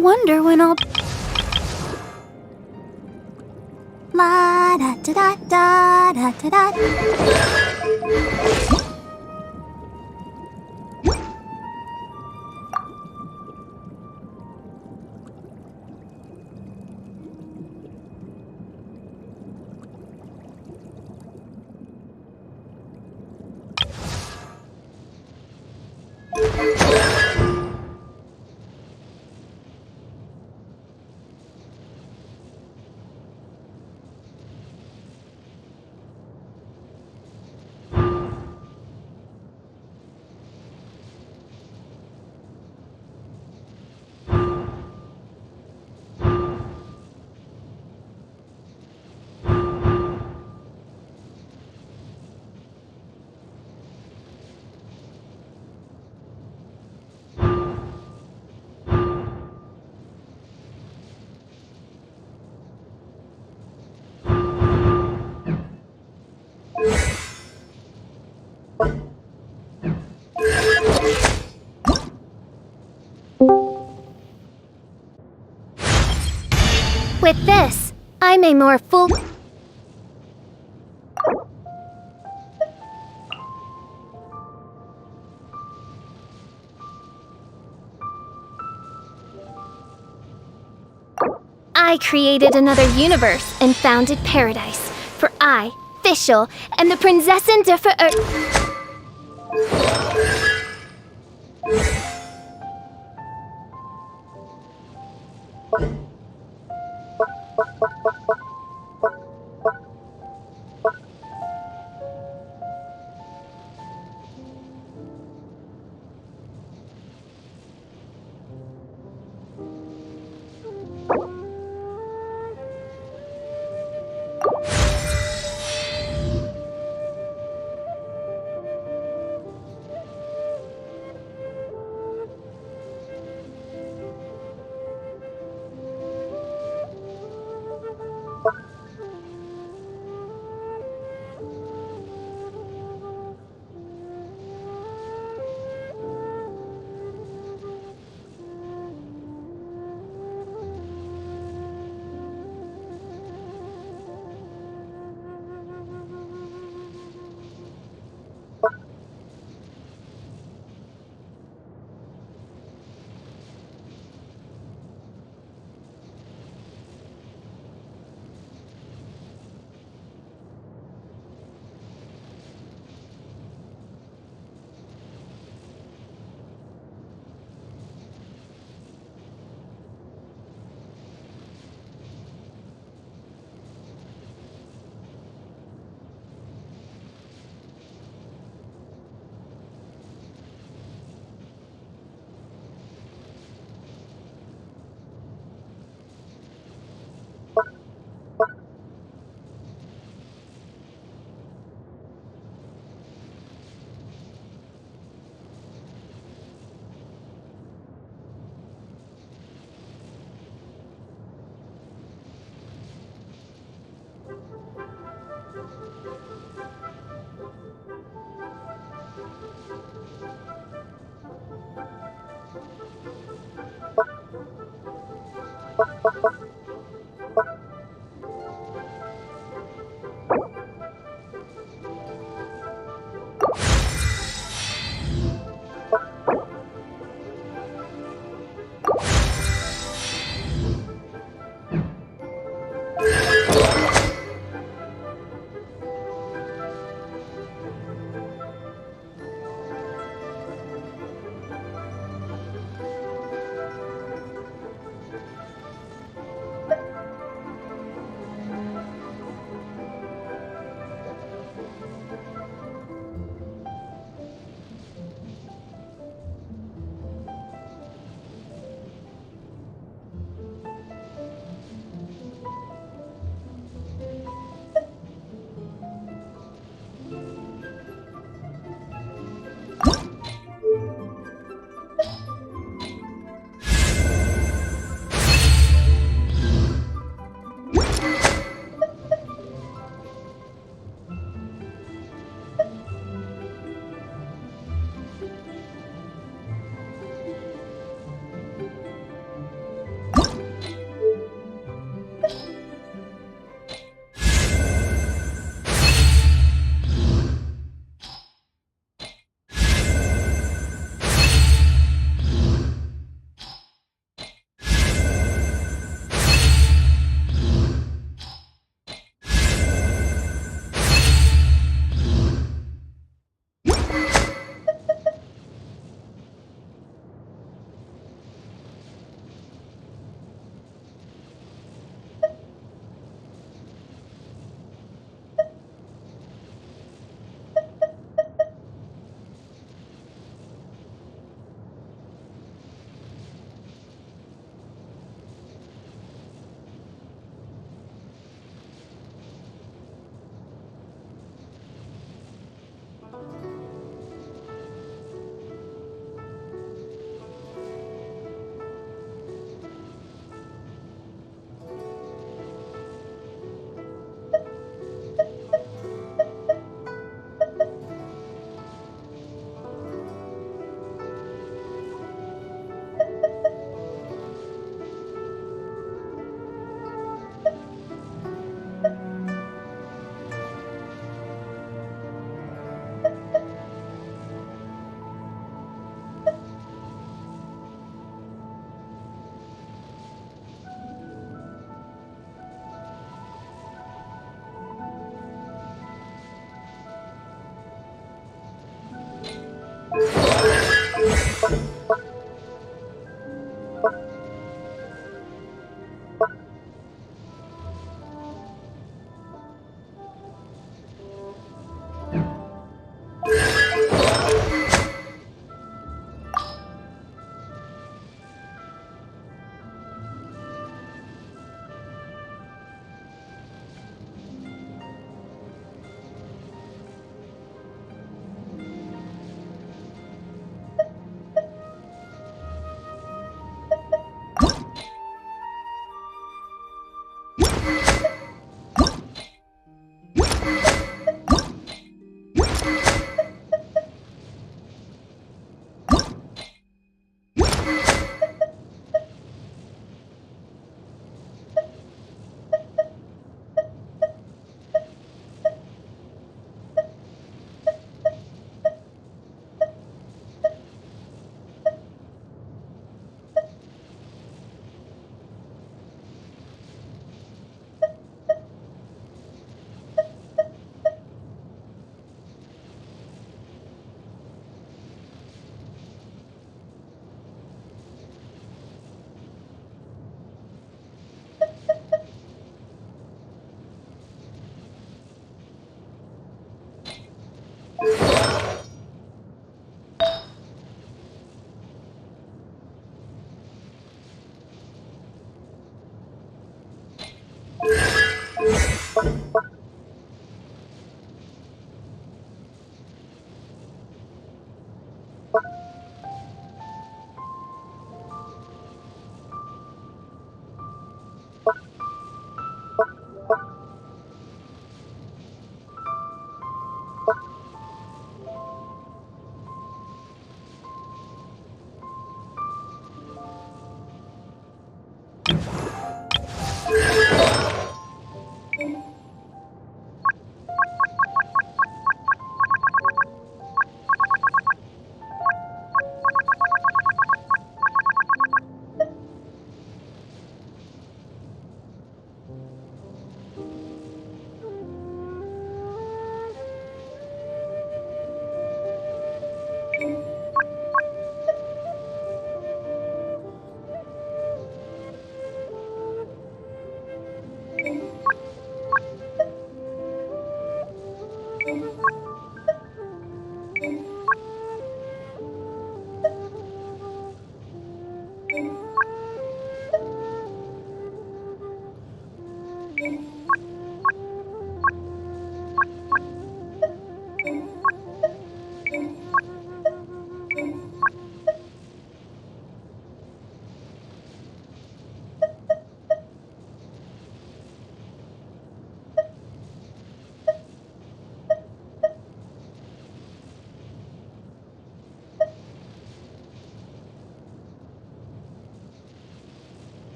wonder when I'll... La da da da da da da da. With this, I'm a more full... I created another universe and founded paradise. For I, Fischl, am the Prinzessin der Ver...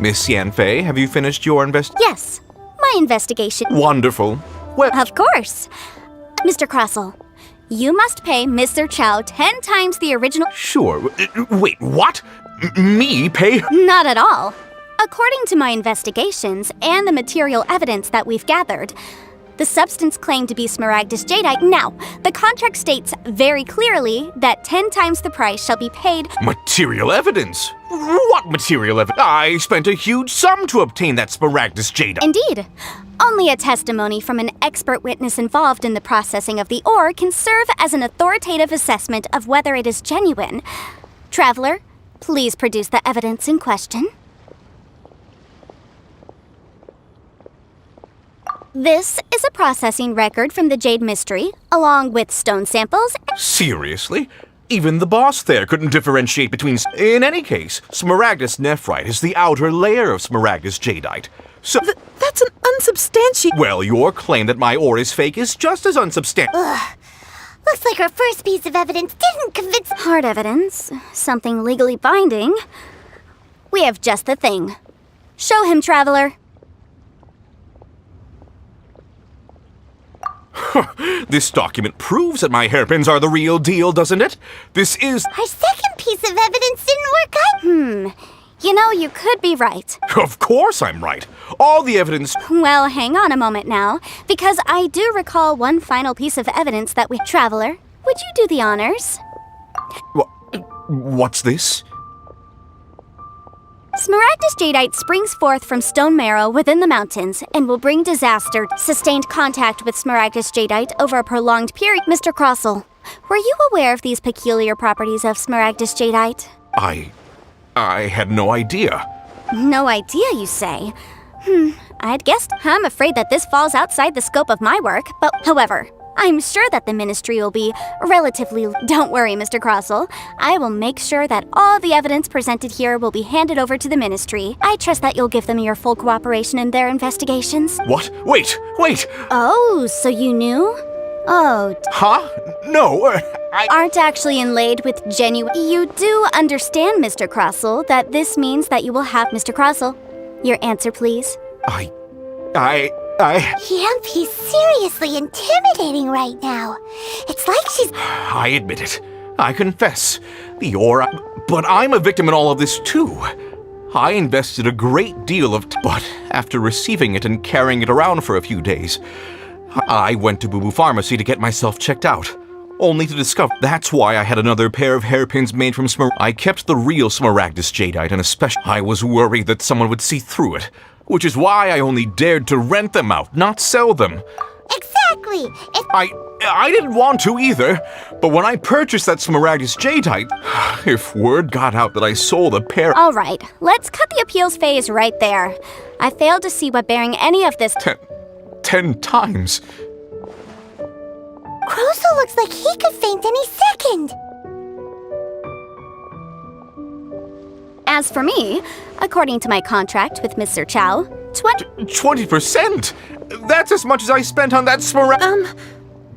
Miss Yanfei, have you finished your Yes, my investigation. Wonderful. Well, Of course. Mr. Crossell, you must pay Mr. Chow 10 times the original. sure. Wait, what? Me pay? Not at all. According to my investigations and the material evidence that we've gathered, the substance claimed to be smaragdus jadeite. Now, the contract states very clearly that 10 times the price shall be paid. Material evidence? What material evidence? I spent a huge sum to obtain that smaragdus jadeite. Indeed. Only a testimony from an expert witness involved in the processing of the ore can serve as an authoritative assessment of whether it is genuine. Traveler, please produce the evidence in question. This is a processing record from the Jade Mystery, along with stone samples. Seriously? Even the boss there couldn't differentiate between... In any case, smaragdus nephrite is the outer layer of smaragdus jadeite. So... That's an unsubstantiated... Well, your claim that my ore is fake is just as unsubstantiated. Looks like our first piece of evidence didn't convince... Hard evidence, something legally binding. We have just the thing. Show him, Traveler. This document proves that my hairpins are the real deal, doesn't it? This is... Our second piece of evidence didn't work out. You know, you could be right. Of course I'm right. All the evidence... Well, hang on a moment now, because I do recall one final piece of evidence that we... Traveler, would you do the honors? What's this? Smaragdus jadeite springs forth from stone marrow within the mountains and will bring disaster. Sustained contact with Smaragdus jadeite over a prolonged period. Mr. Crossell, were you aware of these peculiar properties of Smaragdus jadeite? I had no idea. No idea, you say? I'd guessed. I'm afraid that this falls outside the scope of my work, but however, I'm sure that the ministry will be relatively... Don't worry, Mr. Crossell. I will make sure that all the evidence presented here will be handed over to the ministry. I trust that you'll give them your full cooperation in their investigations. What? Wait! Oh, so you knew? Oh, Huh? No, I... aren't actually inlaid with genuine... You do understand, Mr. Crossell, that this means that you will have... Mr. Crossell, your answer, please. He's seriously intimidating right now. It's like she's... I admit it. I confess. The aura... But I'm a victim in all of this, too. I invested a great deal of... But after receiving it and carrying it around for a few days, I went to Boo Boo Pharmacy to get myself checked out, only to discover that's why I had another pair of hairpins made from I kept the real Smaragdus jadeite, and especially I was worried that someone would see through it, which is why I only dared to rent them out, not sell them. Exactly. I didn't want to either, but when I purchased that Smaragdus jadeite, if word got out that I sold a pair... All right, let's cut the appeals phase right there. I failed to see what bearing any of this... 10 times. Crossell looks like he could faint any second. As for me, according to my contract with Mr. Chow, 20%? That's as much as I spent on that Smaragdus...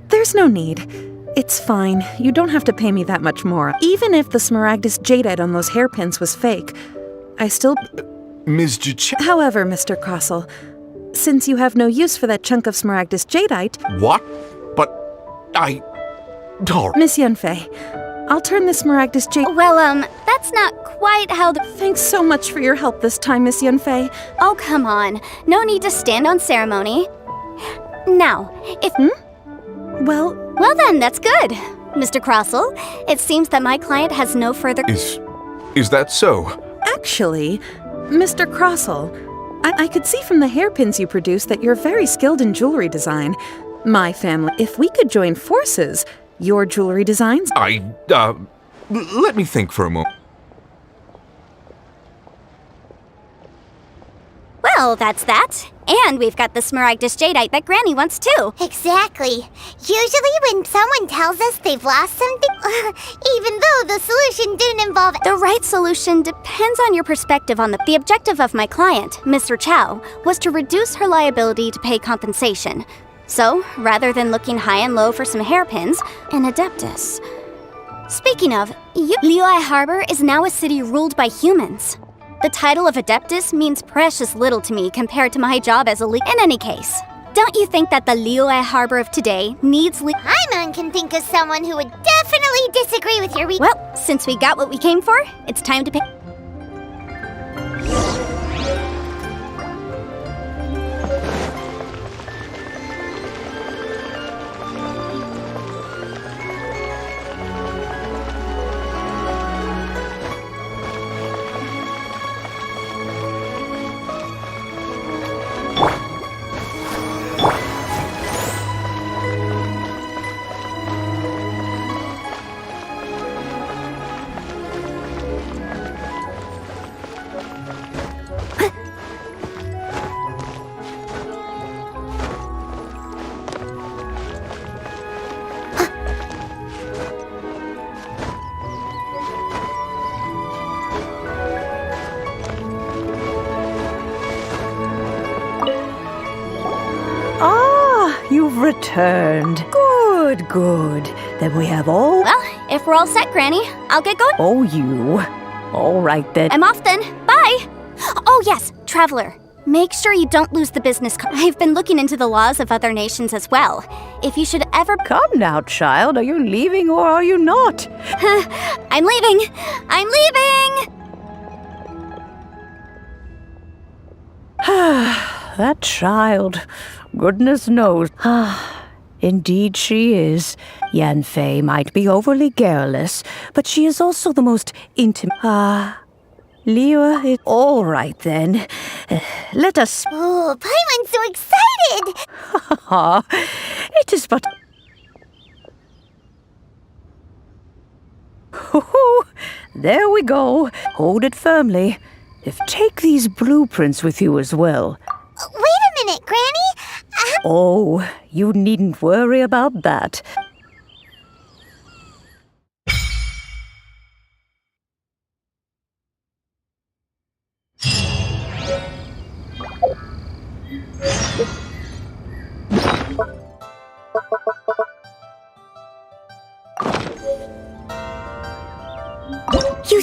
There's no need. It's fine. You don't have to pay me that much more. Even if the Smaragdus jadeite on those hairpins was fake, I still... Ms. J... However, Mr. Crossell, since you have no use for that chunk of Smaragdus jadeite... What? But... Miss Yunfei, I'll turn the Smaragdus jadeite... Well, that's not quite how the... Thanks so much for your help this time, Miss Yunfei. Oh, come on. No need to stand on ceremony. Now, if... Well, then, that's good. Mr. Crossell, it seems that my client has no further... Is that so? actually, Mr. Crossell, I could see from the hairpins you produce that you're very skilled in jewelry design. My family, if we could join forces, your jewelry designs... Let me think for a moment. Well, that's that. And we've got the Smaragdus jadeite that Granny wants too. Exactly. Usually when someone tells us they've lost something, even though the solution didn't involve... The right solution depends on your perspective on the objective of my client, Mr. Chow, was to reduce her liability to pay compensation. So, rather than looking high and low for some hairpins, an adeptus. Speaking of, Liyue Harbor is now a city ruled by humans. The title of Adeptus means precious little to me compared to my job as a In any case, don't you think that the Liyue Harbor of today needs Paimon can think of someone who would definitely disagree with your Well, since we got what we came for, it's time to pay... You've returned. Good, good. Then we have all... Well, if we're all set, Granny, I'll get going. Oh, you. All right, then. I'm off then. Bye! Oh, yes, Traveler. Make sure you don't lose the business card. I've been looking into the laws of other nations as well. If you should ever... Come now, child. Are you leaving or are you not? I'm leaving! I'm leaving! That child. Goodness knows. Indeed she is. Yanfei might be overly garrulous, but she is also the most intimate. Leo, all right then. Let us... Oh, Paimon's so excited! It is but... Hoo-hoo! There we go. Hold it firmly. Take these blueprints with you as well. Wait a minute, Granny! Oh, you needn't worry about that. You...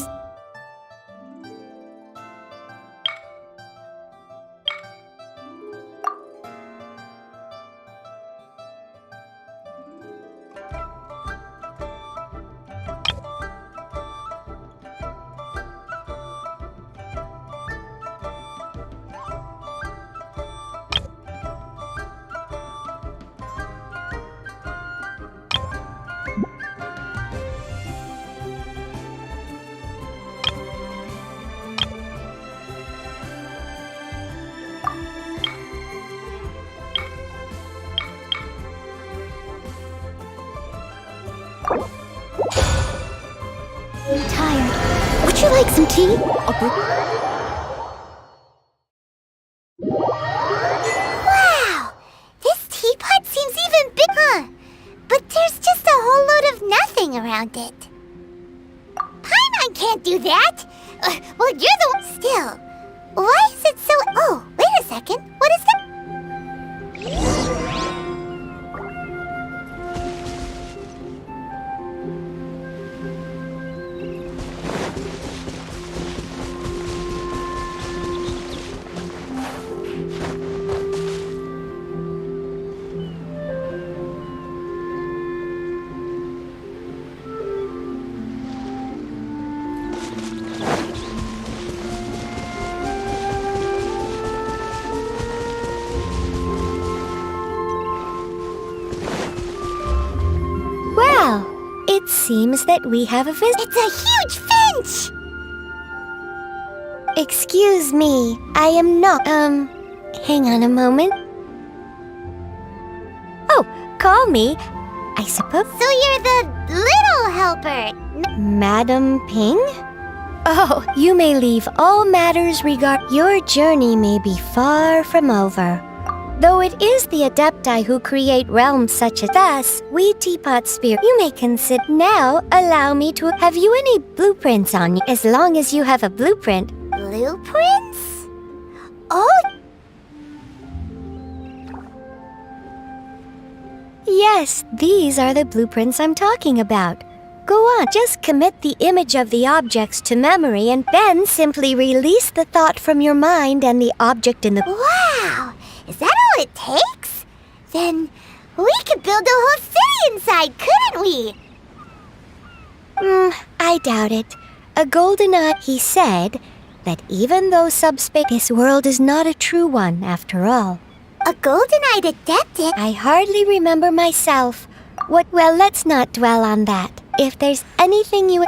I'm tired. Would you like some tea? Wow! This teapot seems even bigger. But there's just a whole load of nothing around it. Paimon can't do that! Well, you're the one still. Why is it so... Oh, wait a second. What is that? Well, it seems that we have a visit. It's a huge finch! Excuse me, I am not. Hang on a moment. Oh, call me, I suppose. So you're the little helper. Madam Ping? Oh, you may leave all matters your journey may be far from over. Though it is the Adepti who create realms such as us, we teapot spirit, you may consider. Now, allow me to. Have you any blueprints on you? As long as you have a blueprint. Blueprints? Oh, Yes, these are the blueprints I'm talking about. Go on, just commit the image of the objects to memory and then simply release the thought from your mind and the object in the... wow! Is that all it takes? Then we could build a whole city inside, couldn't we? I doubt it. A golden eye, he said that even though subspace, this world is not a true one after all. A golden-eyed adeptic? I hardly remember myself. Well, let's not dwell on that. If there's anything you...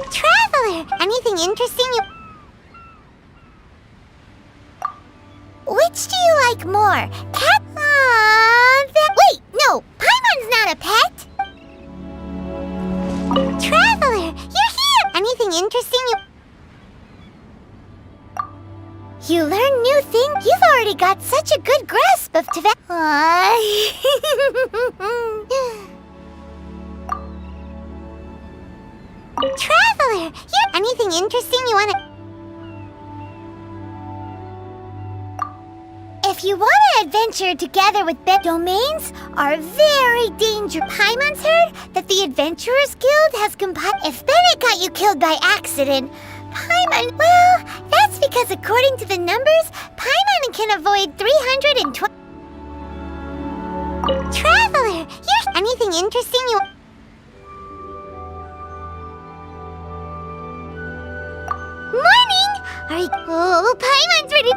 Traveler, anything interesting you... Which do you like more? Cat? Wait, no! Paimon's not a pet! Traveler, you're here! Anything interesting you... You learn new things? You've already got such a good grasp of Tibet. Traveler, you... Anything interesting you want to... If you want to adventure together with domains are very dangerous. Paimon's heard that the Adventurers Guild has compiled... If Bennett got you killed by accident, Paimon... Well, that's because according to the numbers, Paimon can avoid 320... Traveler, you're... Anything interesting you... Morning! Are you... Oh, Paimon's ready...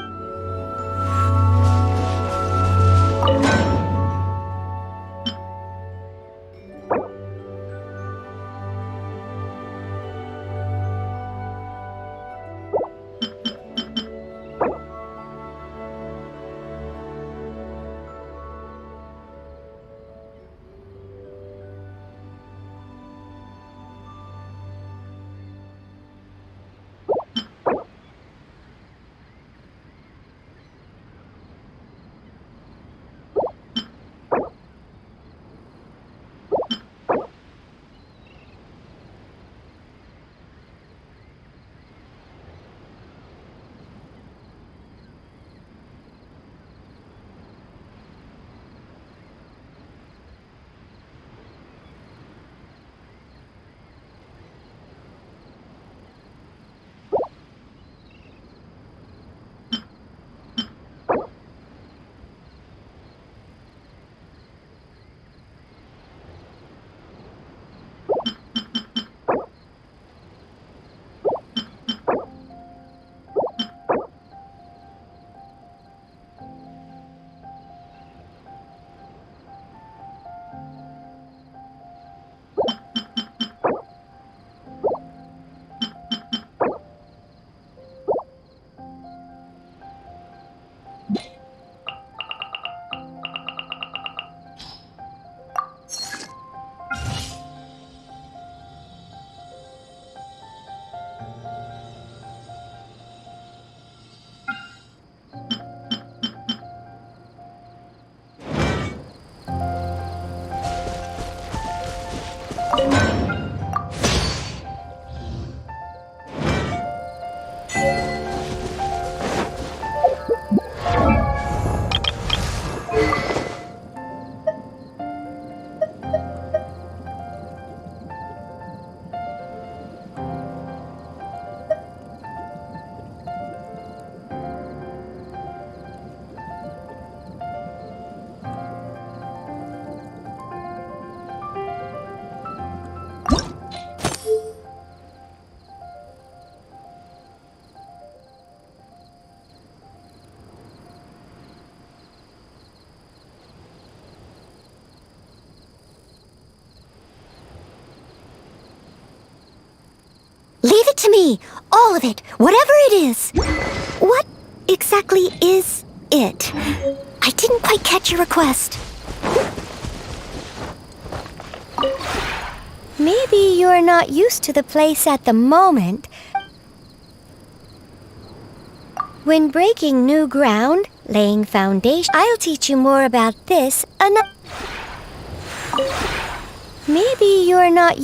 Leave it to me! All of it! Whatever it is! What exactly is it? I didn't quite catch your request. Maybe you're not used to the place at the moment. When breaking new ground, laying foundation, I'll teach you more about this Maybe you're not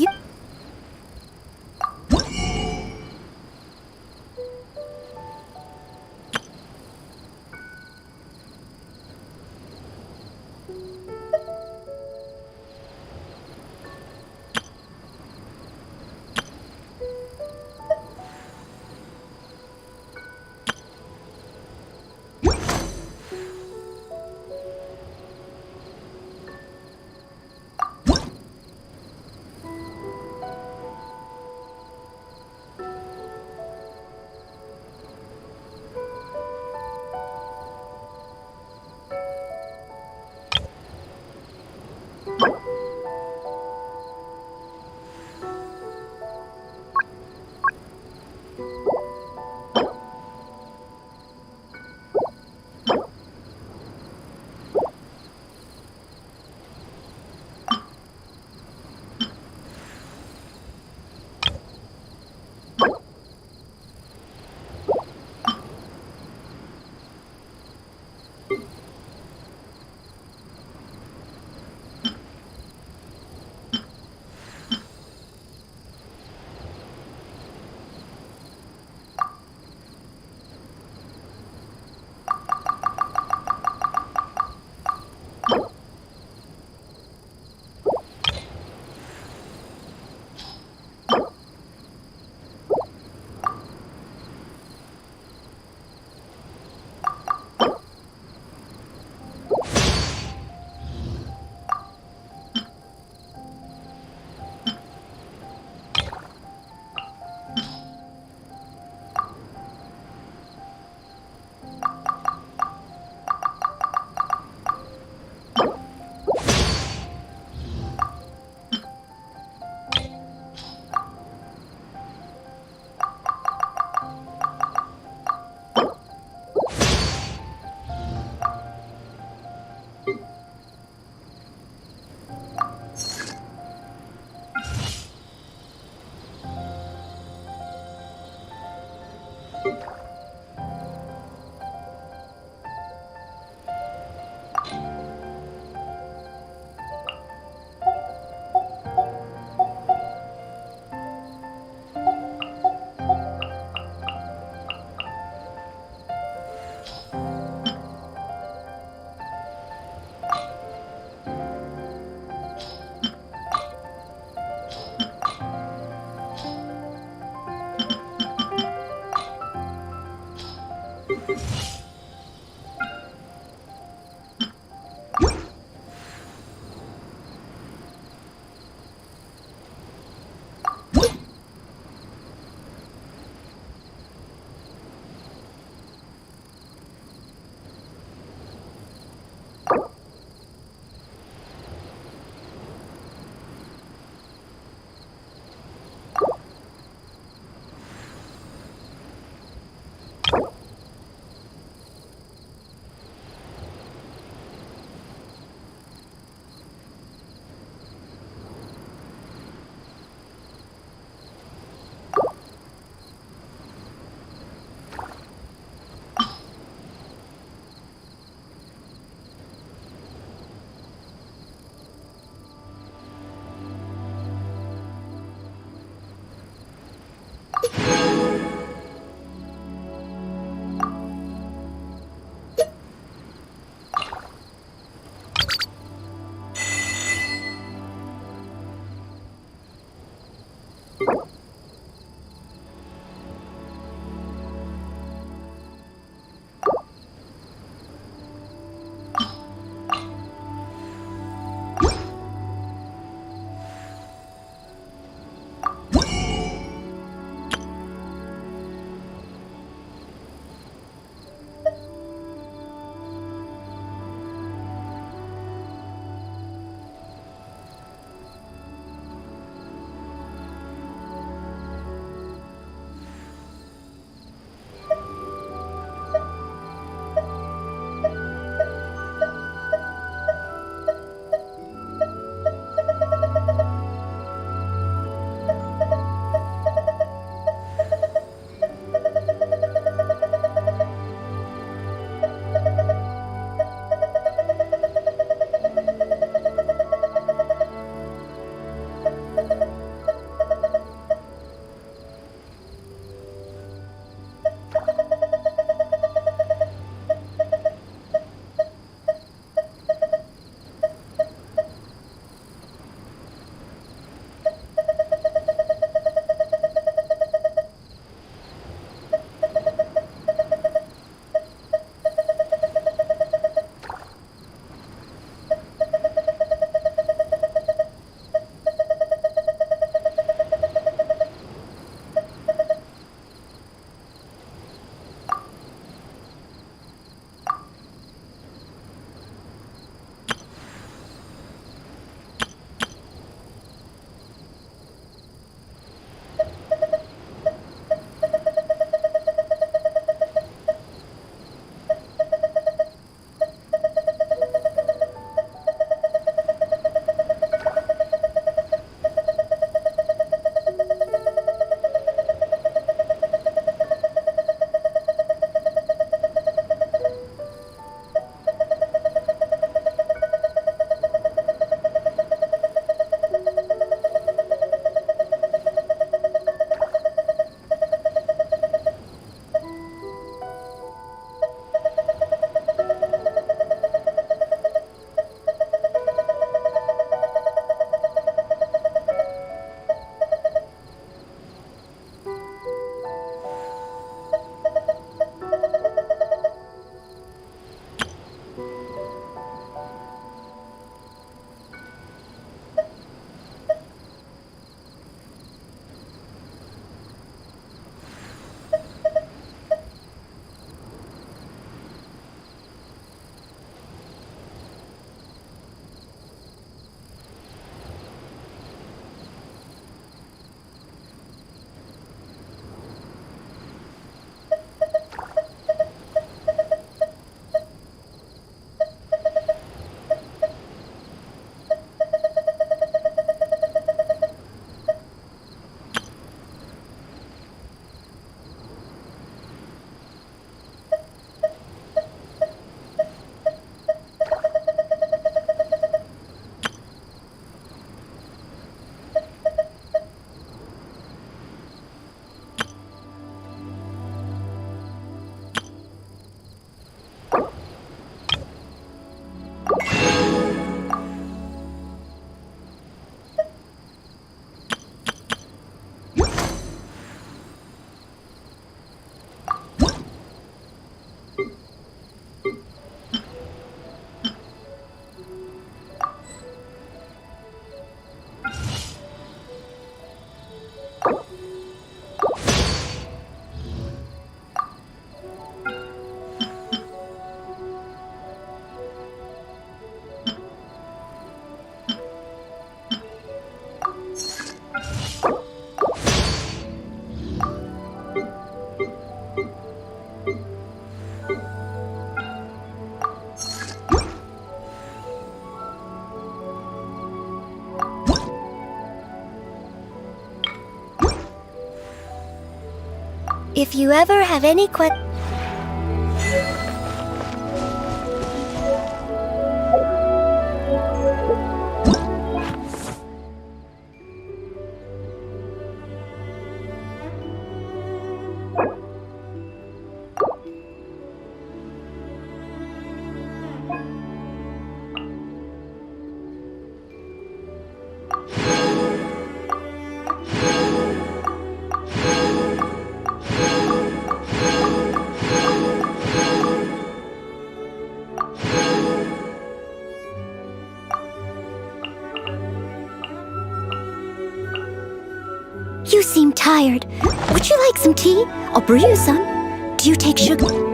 If you ever have any questions... You seem tired. Would you like some tea? I'll brew you some. Do you take sugar?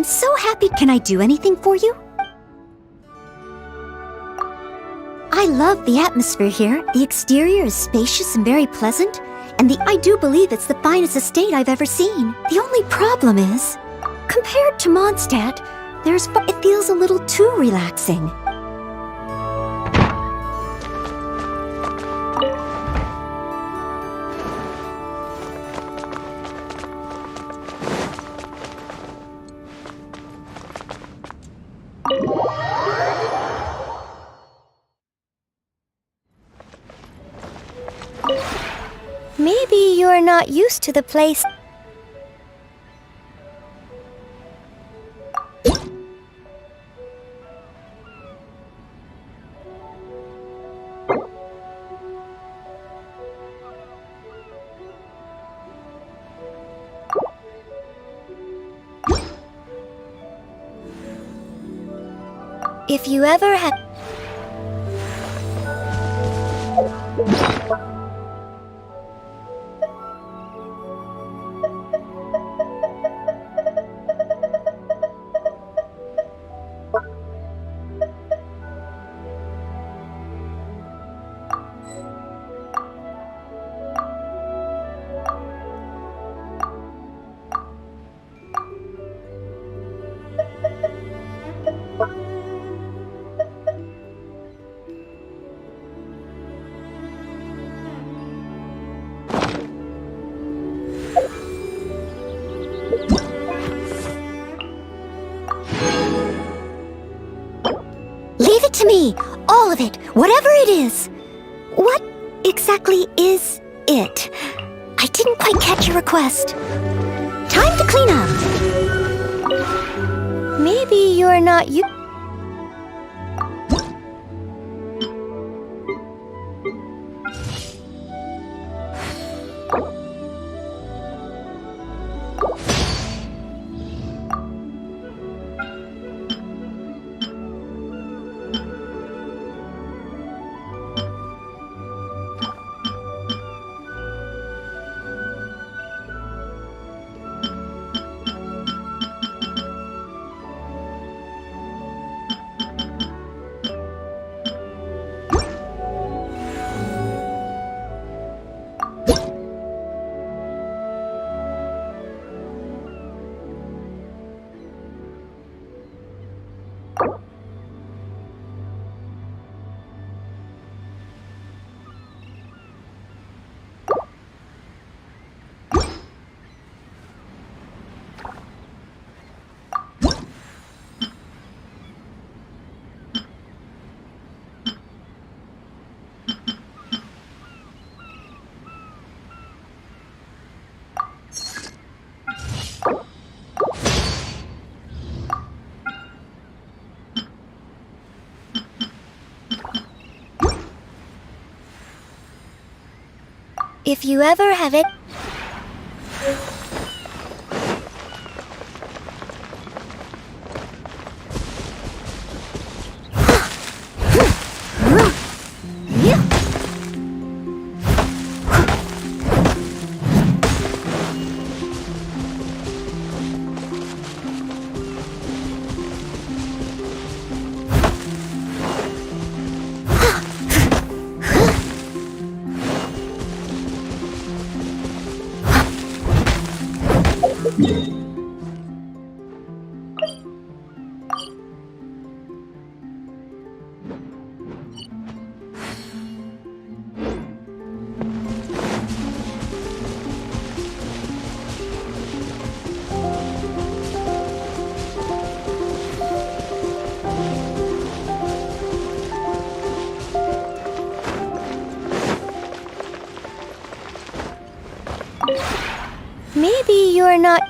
I'm so happy. Can I do anything for you? I love the atmosphere here. The exterior is spacious and very pleasant, and I do believe it's the finest estate I've ever seen. The only problem is, compared to Mondstadt, it feels a little too relaxing. Maybe you're not used to the place. If you ever have... Leave it to me! All of it! Whatever it is! What exactly is it? I didn't quite catch your request. Time to clean up! Maybe you're not you. If you ever have it... Maybe you're not...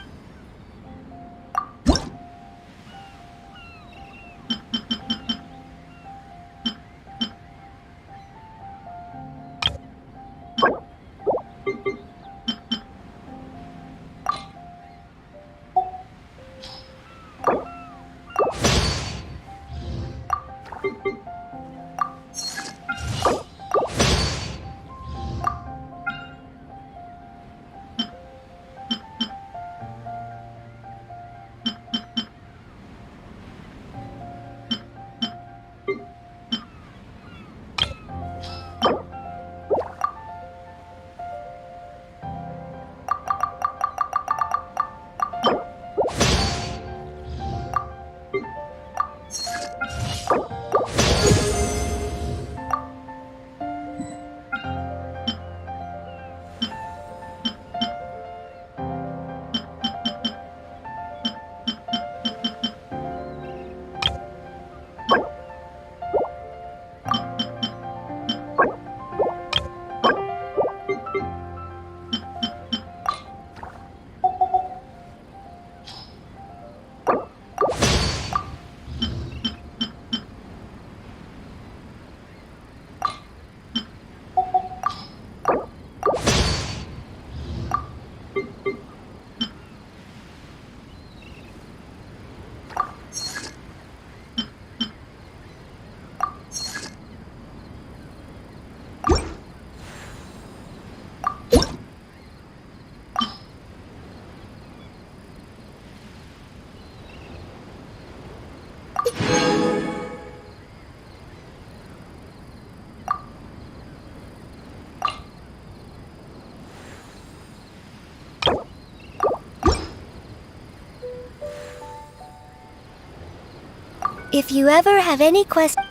If you ever have any questions...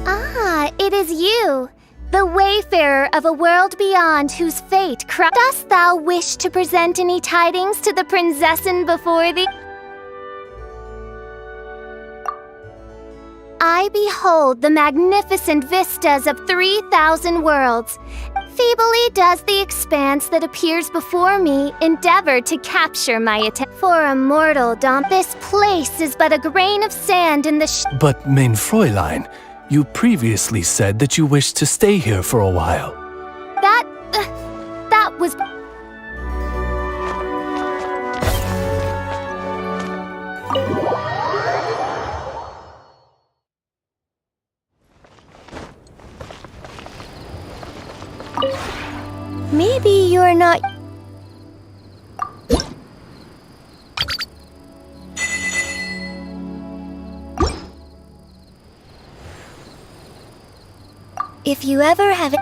Ah, it is you, the wayfarer of a world beyond whose fate Dost thou wish to present any tidings to the prinzessin before thee? I behold the magnificent vistas of 3,000 worlds. Feebly does the expanse that appears before me endeavor to capture my attention. For a mortal this place is but a grain of sand in the But, mein Fräulein, you previously said that you wished to stay here for a while. That was... Maybe you're not... If you ever have...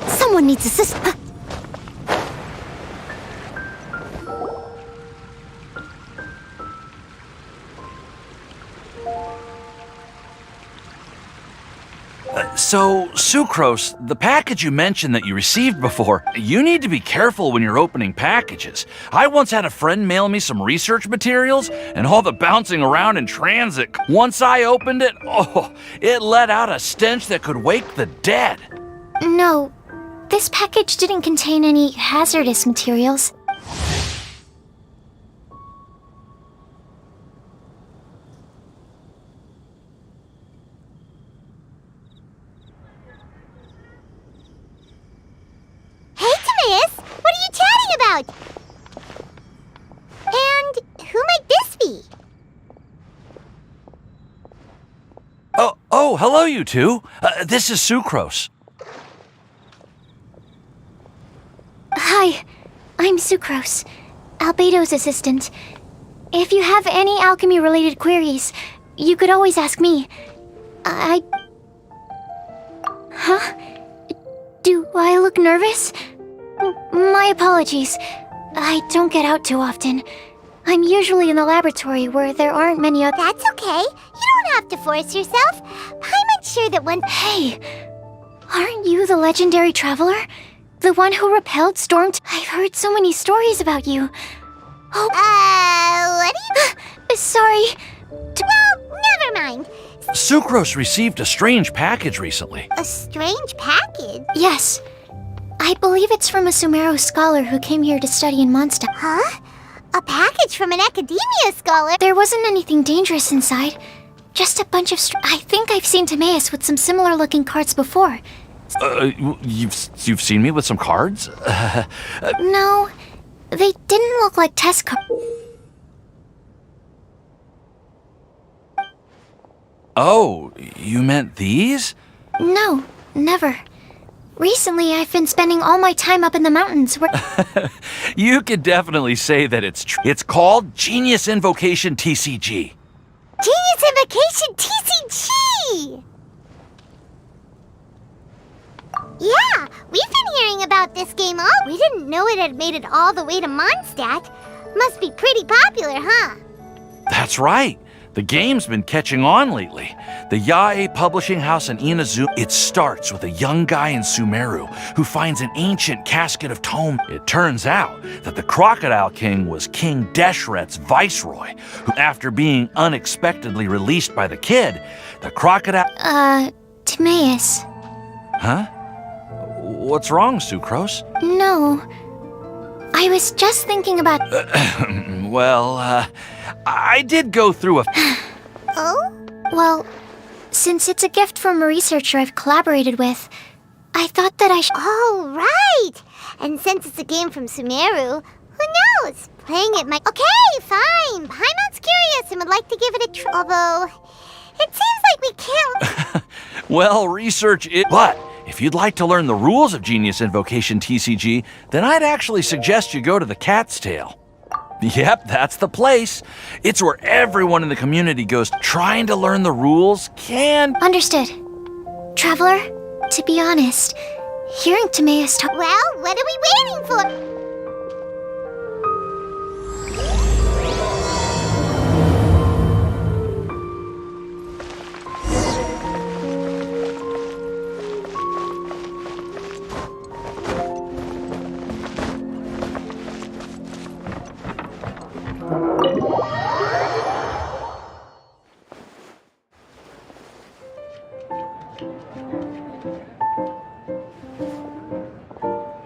Someone needs assistance. So, Sucrose, the package you mentioned that you received before, you need to be careful when you're opening packages. I once had a friend mail me some research materials, and all the bouncing around in transit. Once I opened it, it let out a stench that could wake the dead. No, this package didn't contain any hazardous materials. Hey, Timaeus! What are you chatting about? And who might this be? Oh, hello, you two. This is Sucrose. Hi, I'm Sucrose, Albedo's assistant. If you have any alchemy-related queries, you could always ask me. Huh? Do I look nervous? My apologies. I don't get out too often. I'm usually in the laboratory where there aren't many other— That's okay. You don't have to force yourself. Paimon's sure that one— Hey, aren't you the legendary traveler? The one who repelled storm— I've heard so many stories about you. Oh, what do you— sorry. Well, never mind. Sucrose received a strange package recently. A strange package? Yes. I believe it's from a Sumeru scholar who came here to study in Mondstadt. Huh? A package from an academia scholar? There wasn't anything dangerous inside. Just a bunch of I think I've seen Timaeus with some similar-looking cards before. You've seen me with some cards? No, they didn't look like test cards. Oh, you meant these? No, never. Recently, I've been spending all my time up in the mountains where— You could definitely say that it's true. It's called Genius Invocation TCG. Genius Invocation TCG! Yeah, we've been hearing about this game all— We didn't know it had made it all the way to Mondstadt. Must be pretty popular, huh? That's right. The game's been catching on lately. The Yae publishing house in Inazu. It starts with a young guy in Sumeru who finds an ancient casket of tome. It turns out that the Crocodile King was King Deshret's viceroy, who, after being unexpectedly released by the kid, the crocodile— Timaeus. Huh? What's wrong, Sucrose? No. I was just thinking about— I did go through a— Oh? Well, since it's a gift from a researcher I've collaborated with, I thought that I should— Oh, right! And since it's a game from Sumeru, who knows? Playing it might— Okay, fine! Paimon's curious and would like to give it a try. Although, it seems like we can't— Well, research it. But if you'd like to learn the rules of Genius Invocation TCG, then I'd actually suggest you go to the Cat's Tail. Yep, that's the place. It's where everyone in the community goes. Trying to learn the rules can— Understood. Traveler, to be honest, hearing Timaeus talk— Well, what are we waiting for?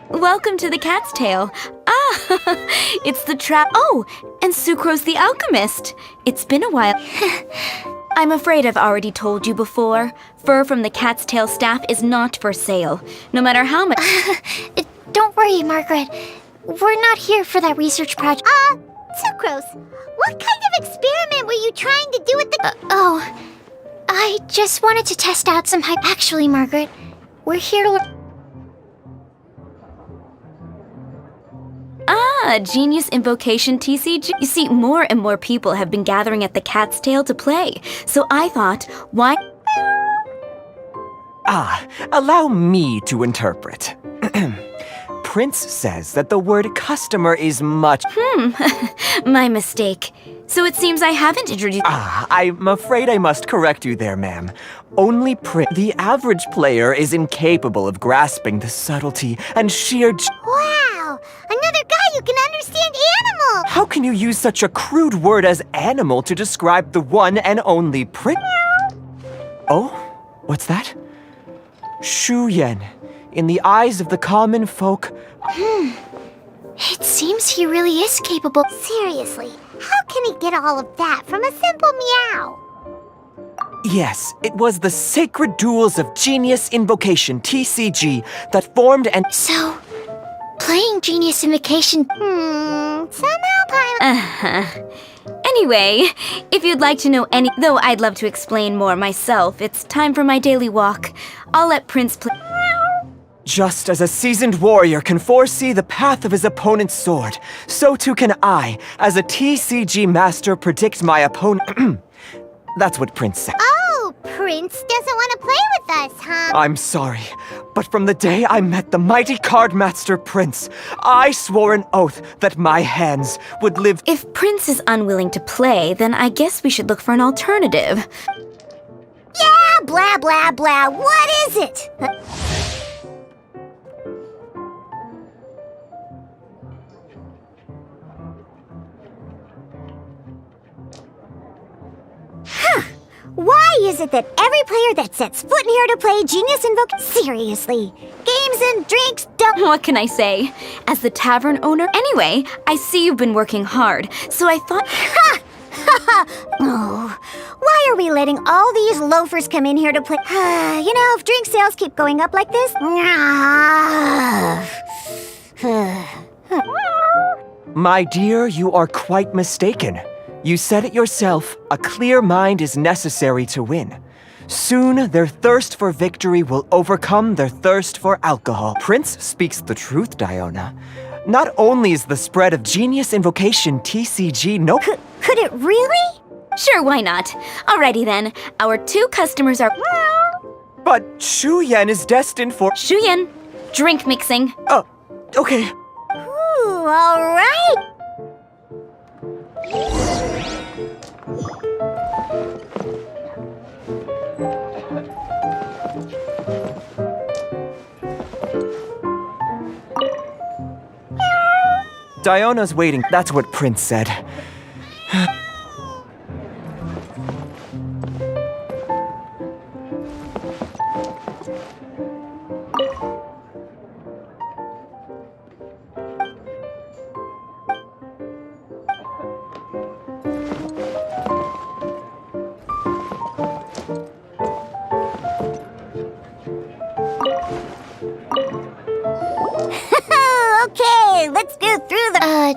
Welcome to the Cat's Tail. It's the trap. Oh, and Sucrose the Alchemist. It's been a while. I'm afraid I've already told you before. Fur from the Cat's Tail staff is not for sale, no matter how much. Don't worry, Margaret. We're not here for that research project. Sucrose, what kind of experiment were you trying to do with the— I just wanted to test out some hype. Actually, Margaret, we're here to... Ah, Genius Invocation TCG. You see, more and more people have been gathering at the Cat's Tail to play. So I thought, why... Allow me to interpret. Prince says that the word customer is much... My mistake. So it seems I haven't introduced... I'm afraid I must correct you there, ma'am. Only the average player is incapable of grasping the subtlety and sheer... Wow! Another guy who can understand animals! How can you use such a crude word as animal to describe the one and only Prince? Oh? What's that? Shu Yen. In the eyes of the common folk... It seems he really is capable. Seriously, how can he get all of that from a simple meow? Yes, it was the Sacred Duels of Genius Invocation, TCG, that formed and... So, playing Genius Invocation... somehow Anyway, if you'd like to know any... Though I'd love to explain more myself, it's time for my daily walk. I'll let Prince play... Just as a seasoned warrior can foresee the path of his opponent's sword, so too can I, as a TCG master, predict my opponent... That's what Prince said. Oh, Prince doesn't want to play with us, huh? I'm sorry, but from the day I met the mighty card master Prince, I swore an oath that my hands would live... If Prince is unwilling to play, then I guess we should look for an alternative. Yeah, blah, blah, blah. What is it? Why is it that every player that sets foot in here to play Genius Invocation... Seriously, games and drinks don't... What can I say? As the tavern owner... Anyway, I see you've been working hard, so I thought... Ha! Oh, why are we letting all these loafers come in here to play? You know, if drink sales keep going up like this... My dear, you are quite mistaken. You said it yourself, a clear mind is necessary to win. Soon, their thirst for victory will overcome their thirst for alcohol. Prince speaks the truth, Diona. Not only is the spread of Genius Invocation TCG no... Could it really? Sure, why not? Alrighty then, our 2 customers are... But Shu Yen is destined for... Shuyan, drink mixing. Oh, okay. Ooh, all right. Diona's waiting. That's what Prince said. Okay, let's go through the...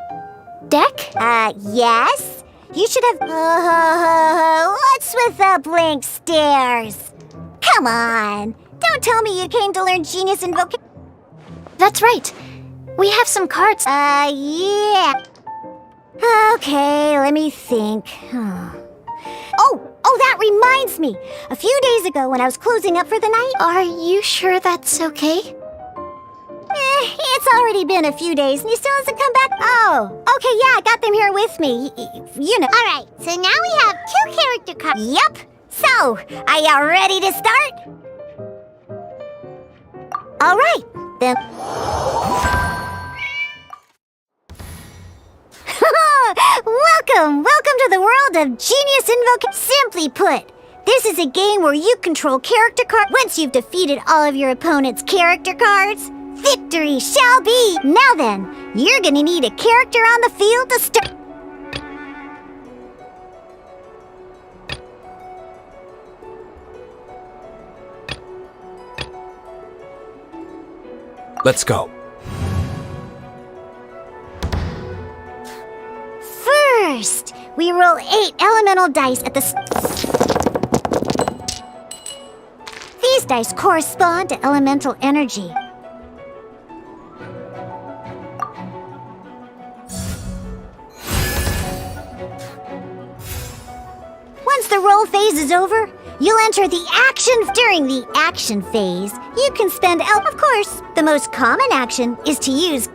Deck? Yes? You should have... what's with the blank stares? Come on. Don't tell me you came to learn Genius Invocation... That's right. We have some cards. Yeah. Okay, let me think. Oh, that reminds me. A few days ago when I was closing up for the night... Are you sure that's okay? It's already been a few days and he still hasn't come back. Oh, okay, yeah, I got them here with me. You know. All right, so now we have 2 character cards. Yup. So, are you ready to start? All right, then. Welcome to the world of Genius Invocation. Simply put, this is a game where you control character cards. Once you've defeated all of your opponent's character cards, victory shall be! Now then, you're gonna need a character on the field to start. Let's go. First, we roll 8 elemental dice at the dice correspond to elemental energy. Once the roll phase is over, you'll enter the action. During the action phase, you can spend Of course, the most common action is to use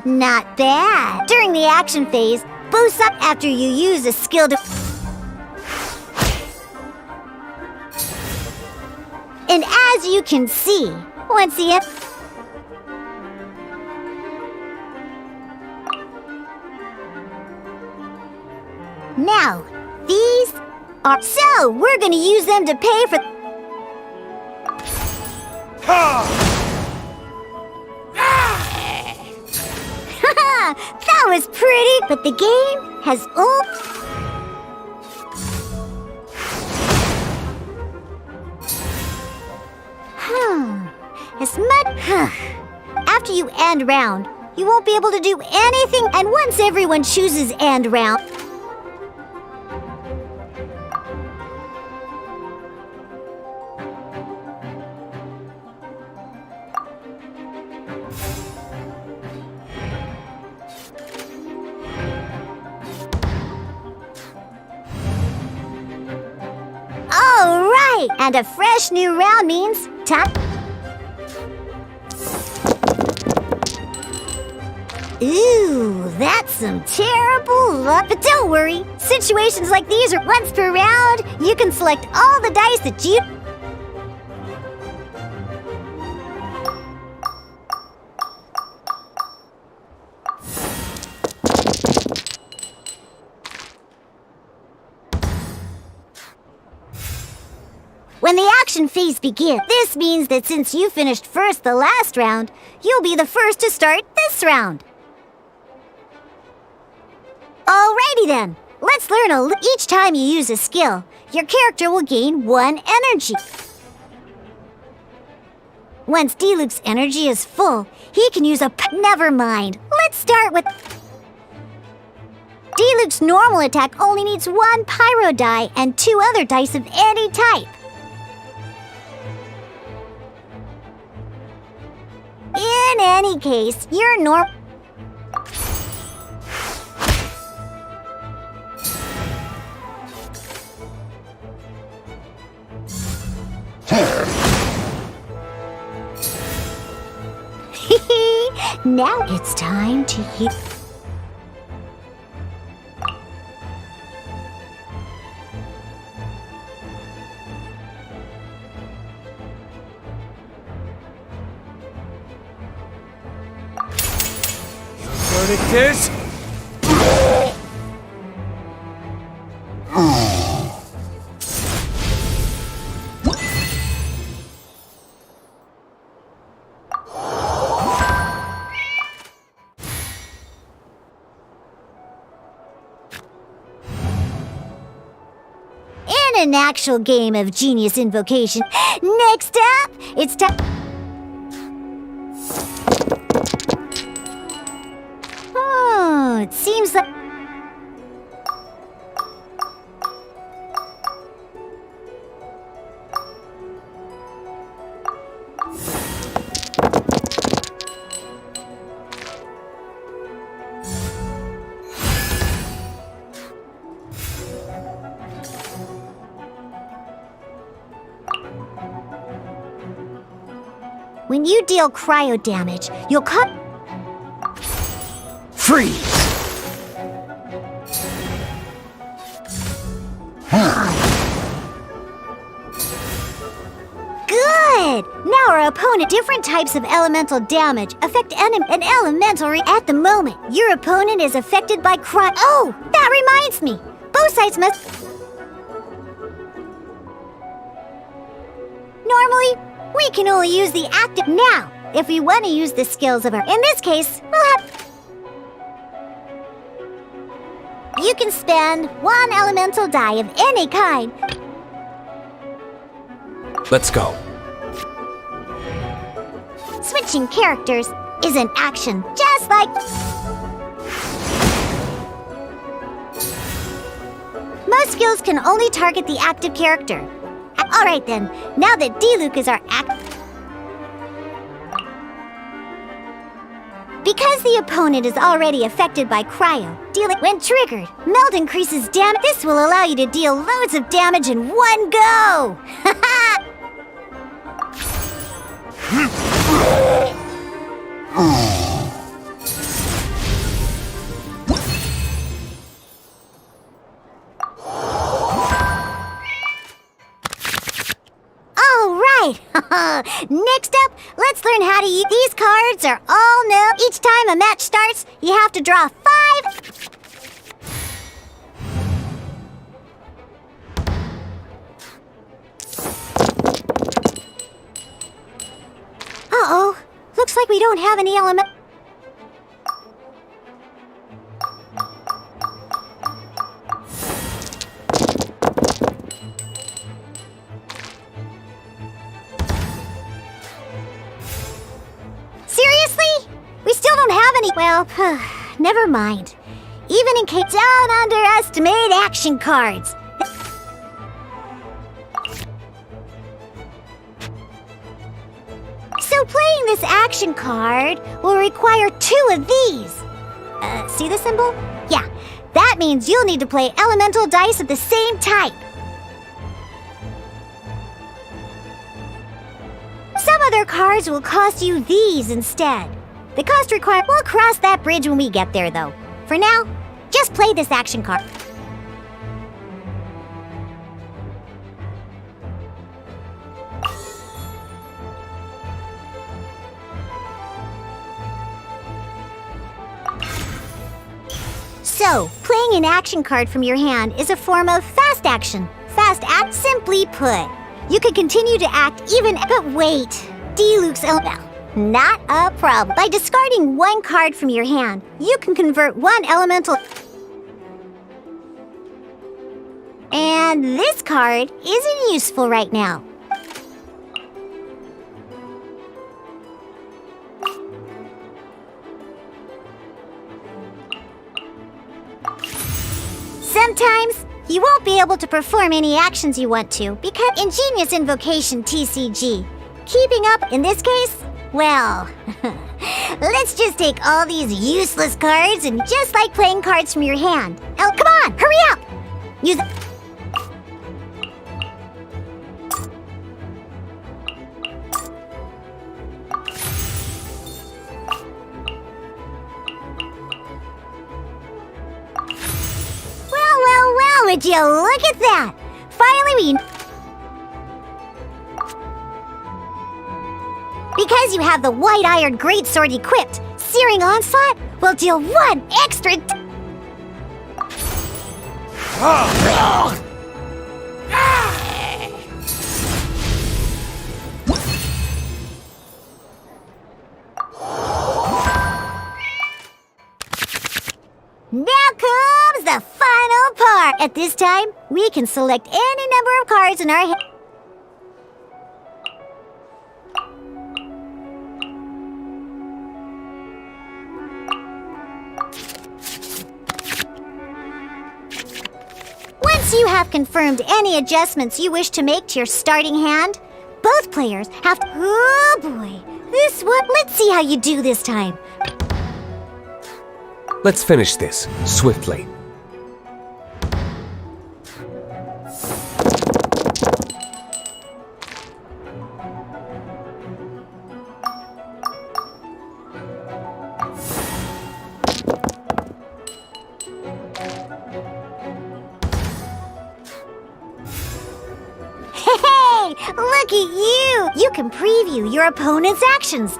Not bad. During the action phase, boost up after you use a skill to... And as you can see, once the... Now, these are... So, we're gonna use them to pay for... That was pretty, but the game has all... As much... After you end round, you won't be able to do anything, and once everyone chooses end round... And a fresh new round means time. Ooh, that's some terrible luck. But don't worry, situations like these are once per round. You can select all the dice that you... When the action phase begins, this means that since you finished first the last round, you'll be the first to start this round. Alrighty then, let's learn each time you use a skill, your character will gain 1 energy. Once Diluc's energy is full, he can use a... Never mind, let's start with... Diluc's normal attack only needs 1 pyro die and 2 other dice of any type. In any case, your normal... Now it's time to hit... Verdict is... In an actual game of Genius Invocation. Next up, it's time... Oh, it seems like... When you deal cryo damage, you'll cut... Freeze! Good! defeated. Now our opponent, different types of elemental damage affect an elemental at the moment. Your opponent is affected by cryo. Oh, that reminds me. Both sides must... Normally, we can only use the active now. If we want to use the skills of our... In this case, we'll have... You can spend one elemental die of any kind. Let's go. Switching characters is an action, just like... Most skills can only target the active character. Alright then, now that D-Luke is our Because the opponent is already affected by cryo, when triggered, melt increases damage. This will allow you to deal loads of damage in one go! Next up, let's learn how to use these cards. Are all known. Each time a match starts, you have to draw 5. Uh-oh. Looks like we don't have any element. Well, never mind. Even in case, don't underestimate action cards. So playing this action card will require 2 of these. See the symbol? Yeah, that means you'll need to play elemental dice of the same type. Some other cards will cost you these instead. The cost required, we'll cross that bridge when we get there, though. For now, just play this action card. So, playing an action card from your hand is a form of fast action. Fast act, simply put. You could continue to act even, but wait. D-Luke's not a problem. By discarding one card from your hand, you can convert one elemental. And this card isn't useful right now. Sometimes, you won't be able to perform any actions you want to because Ingenious Invocation TCG. Keeping up in this case? Well, let's just take all these useless cards and just like playing cards from your hand. Oh, come on, hurry up! Use Well, would you look at that? Finally, because you have the White Iron Greatsword equipped, Searing Onslaught will deal 1 extra Now comes the final part! At this time, we can select any number of cards in our hand. Once you have confirmed any adjustments you wish to make to your starting hand, both players have to... Oh boy, this one... Let's see how you do this time. Let's finish this swiftly. Hey! Look at you! You can preview your opponent's actions.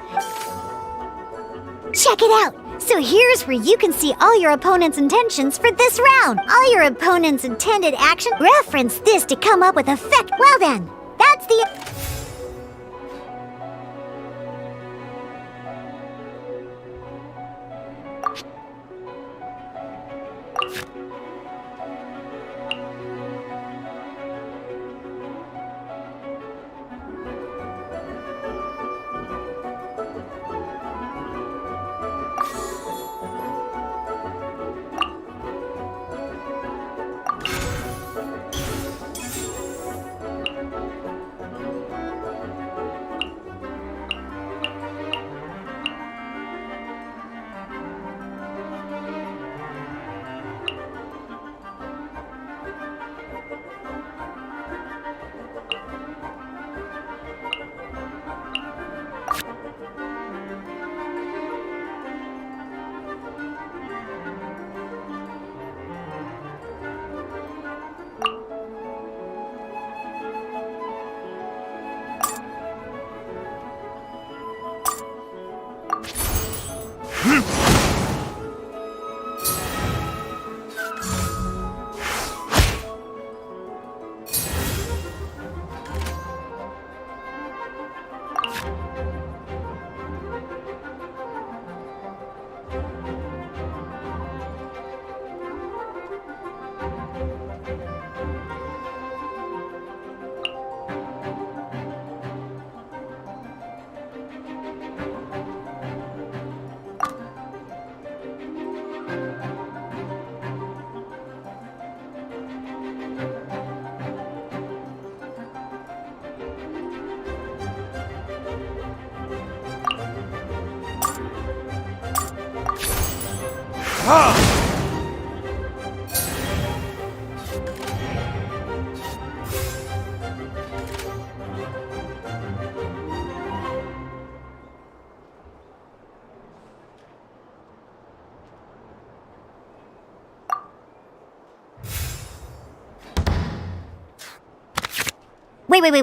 Check it out! So here's where you can see all your opponent's intentions for this round. All your opponent's intended action. Reference this to come up with effect. Well then, that's the...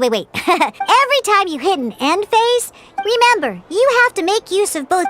Wait. Every time you hit an end phase, remember, you have to make use of both...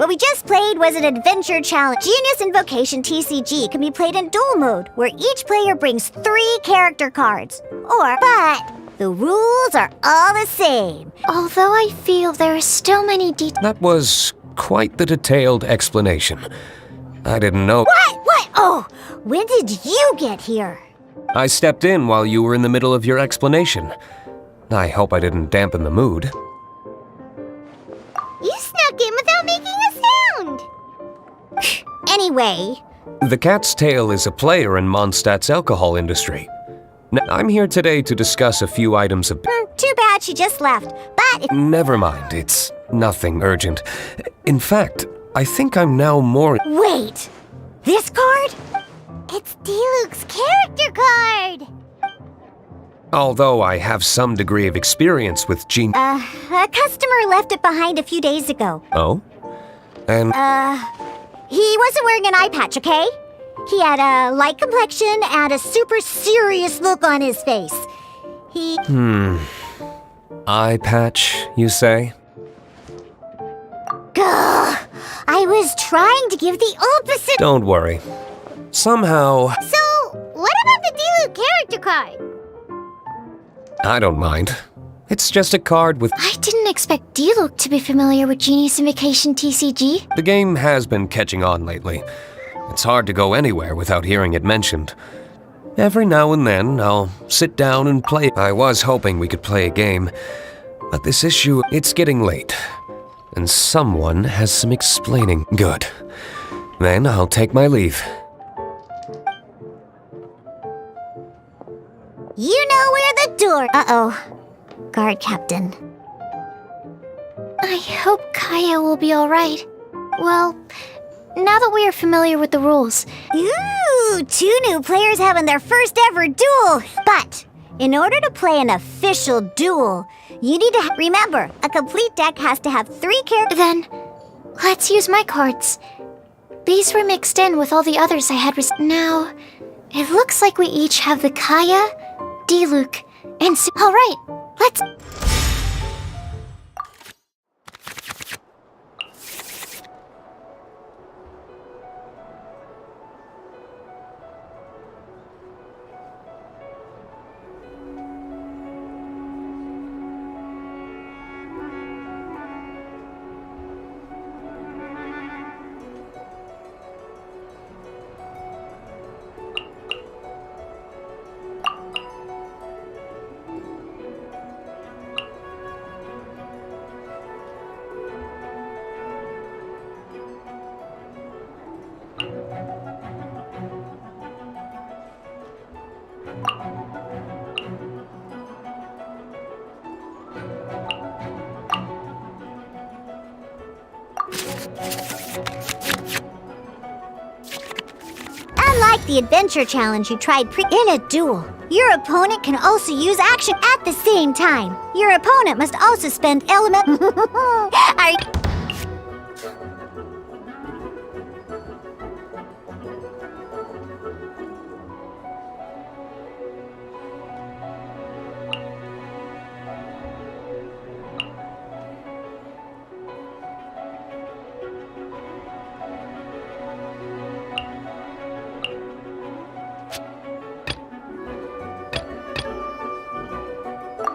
What we just played was an adventure challenge. Genius Invocation TCG can be played in duel mode, where each player brings 3 character cards. But the rules are all the same. Although I feel there are still many details. That was quite the detailed explanation. I didn't know. What? Oh, when did you get here? I stepped in while you were in the middle of your explanation. I hope I didn't dampen the mood. You snuck in without making a sound. Anyway. The Cat's Tail is a player in Mondstadt's alcohol industry. I'm here today to discuss a few items of... Too bad she just left, but... Never mind, it's nothing urgent. In fact, I think I'm now more... Wait! This card? It's Diluc's character card! Although I have some degree of experience with gene... A customer left it behind a few days ago. Oh? And... He wasn't wearing an eye patch, okay? He had a light complexion and a super serious look on his face. He... Eye patch, you say? Gah! I was trying to give the opposite... Don't worry. Somehow... So, what about the Diluc character card? I don't mind. It's just a card with... I didn't expect Diluc to be familiar with Genius Invocation TCG. The game has been catching on lately. It's hard to go anywhere without hearing it mentioned. Every now and then, I'll sit down and play. I was hoping we could play a game, but this issue, it's getting late. And someone has some explaining. Good. Then I'll take my leave. You know where the door... Uh-oh. Guard captain. I hope Kaya will be alright. Well, now that we are familiar with the rules. Ooh, 2 new players having their first ever duel. But, in order to play an official duel, you need to remember, a complete deck has to have 3 characters. Then, let's use my cards. These were mixed in with all the others I had Now, it looks like we each have the Kaya, Diluc, and Alright, let's... Unlike the adventure challenge you tried in a duel, your opponent can also use action at the same time. Your opponent must also spend element...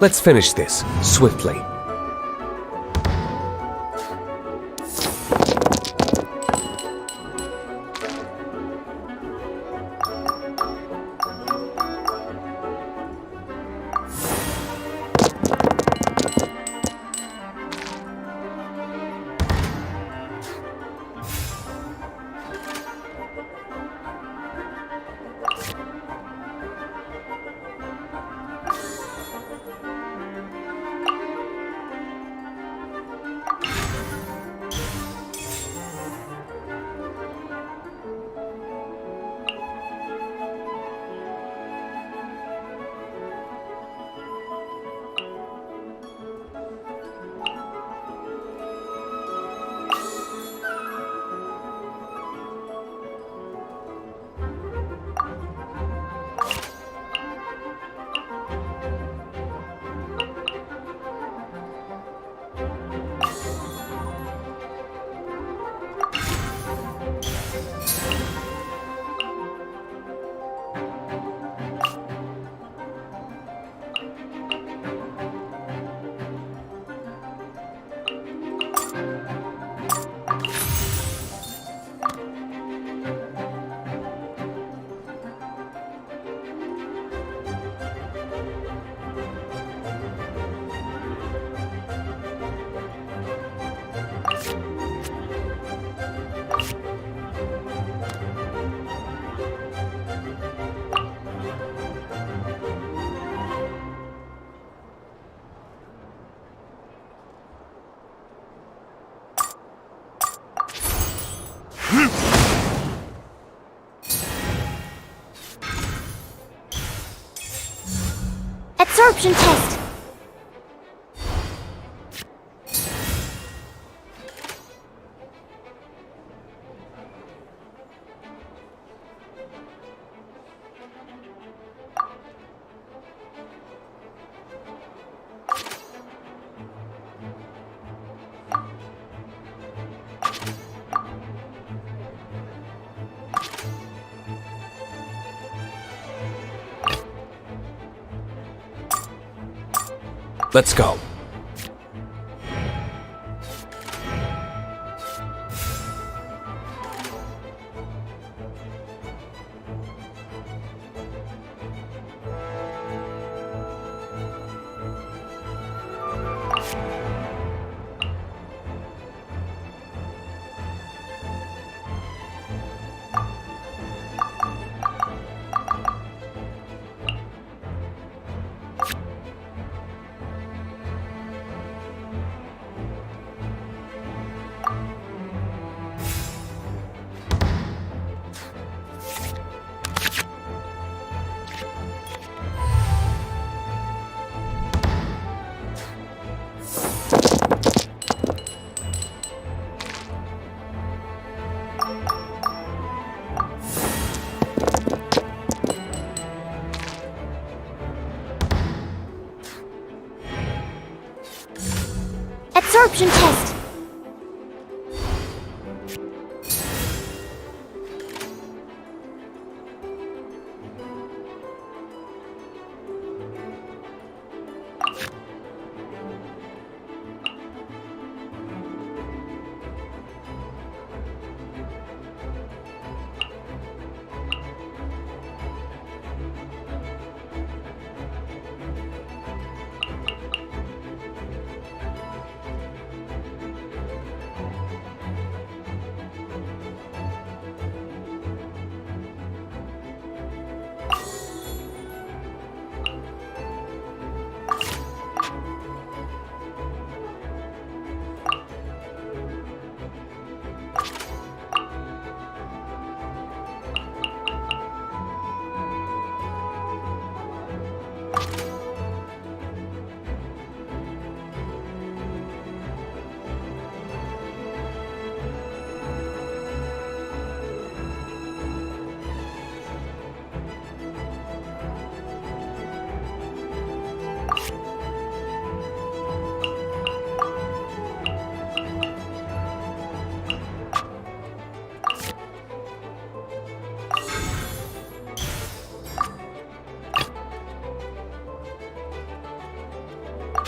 Let's finish this, swiftly. Absorption test. Let's go. Absorption test.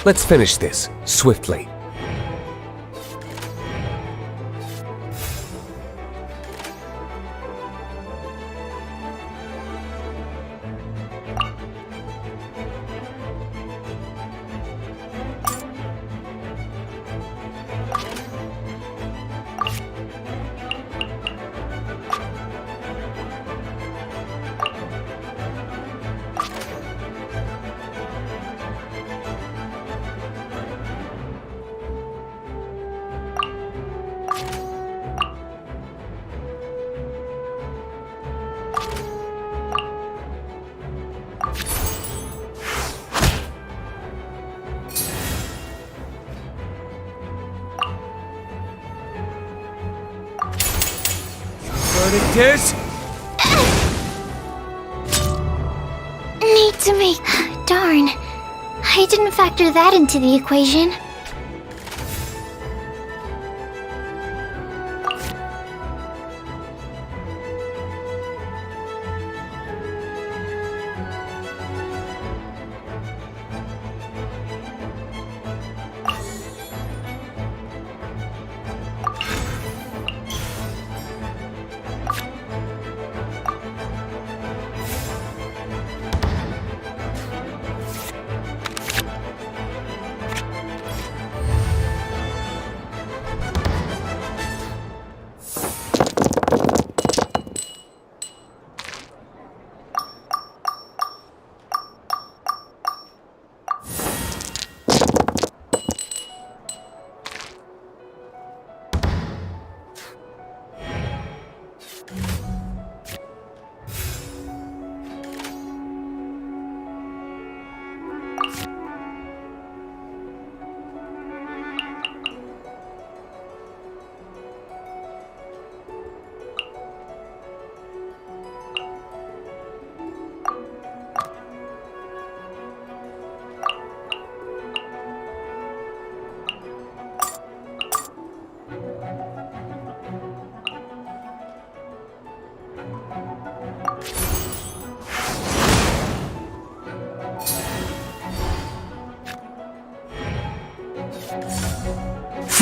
Let's finish this swiftly. Verdict is... Need to make... Darn. I didn't factor that into the equation.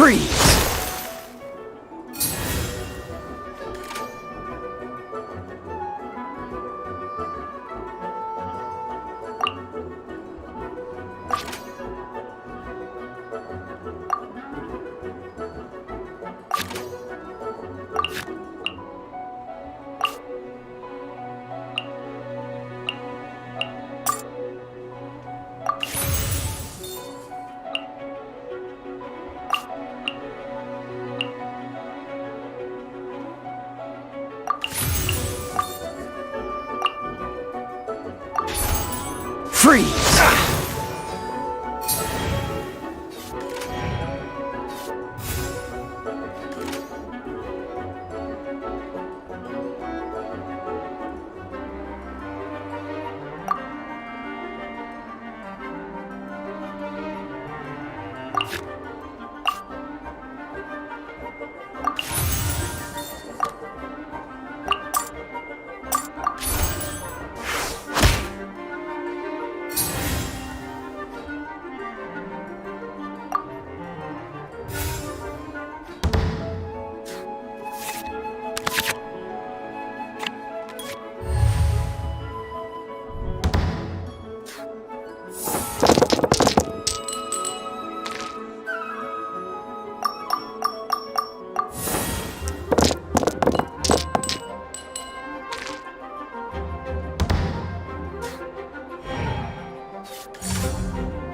Freeze! Freeze!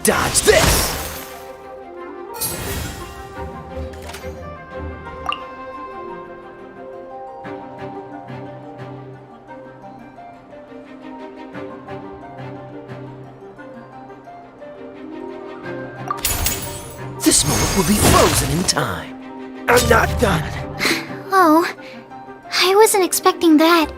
Dodge this! This moment will be frozen in time. I'm not done. Oh, I wasn't expecting that.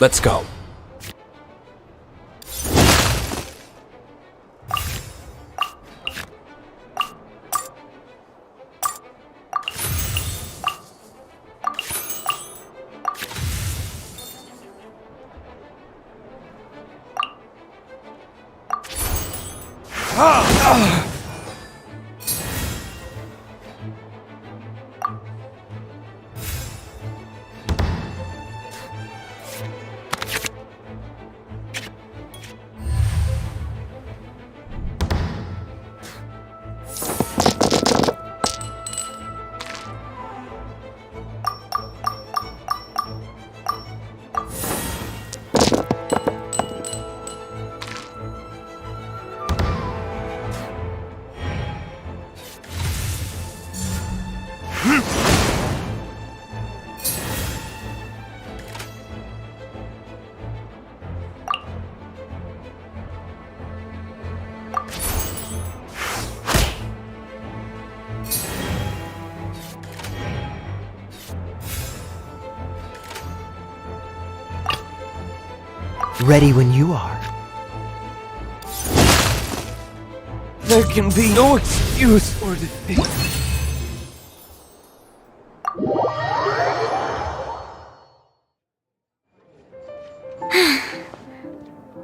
Let's go. Ready when you are. There can be no excuse for defeat.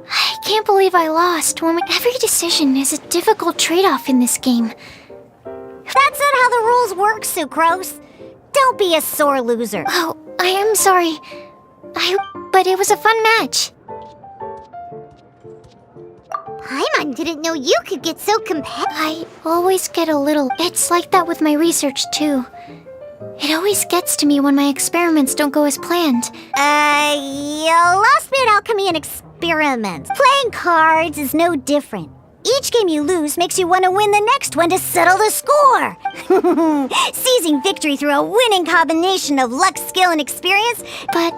I can't believe I lost. Every decision is a difficult trade-off in this game. That's not how the rules work, Sucrose. Don't be a sore loser. Oh, I am sorry. But it was a fun match. Paimon didn't know you could get so competitive. I always get a little... It's like that with my research, too. It always gets to me when my experiments don't go as planned. You lost me at alchemy and experiments. Playing cards is no different. Each game you lose makes you want to win the next one to settle the score. Seizing victory through a winning combination of luck, skill, and experience. But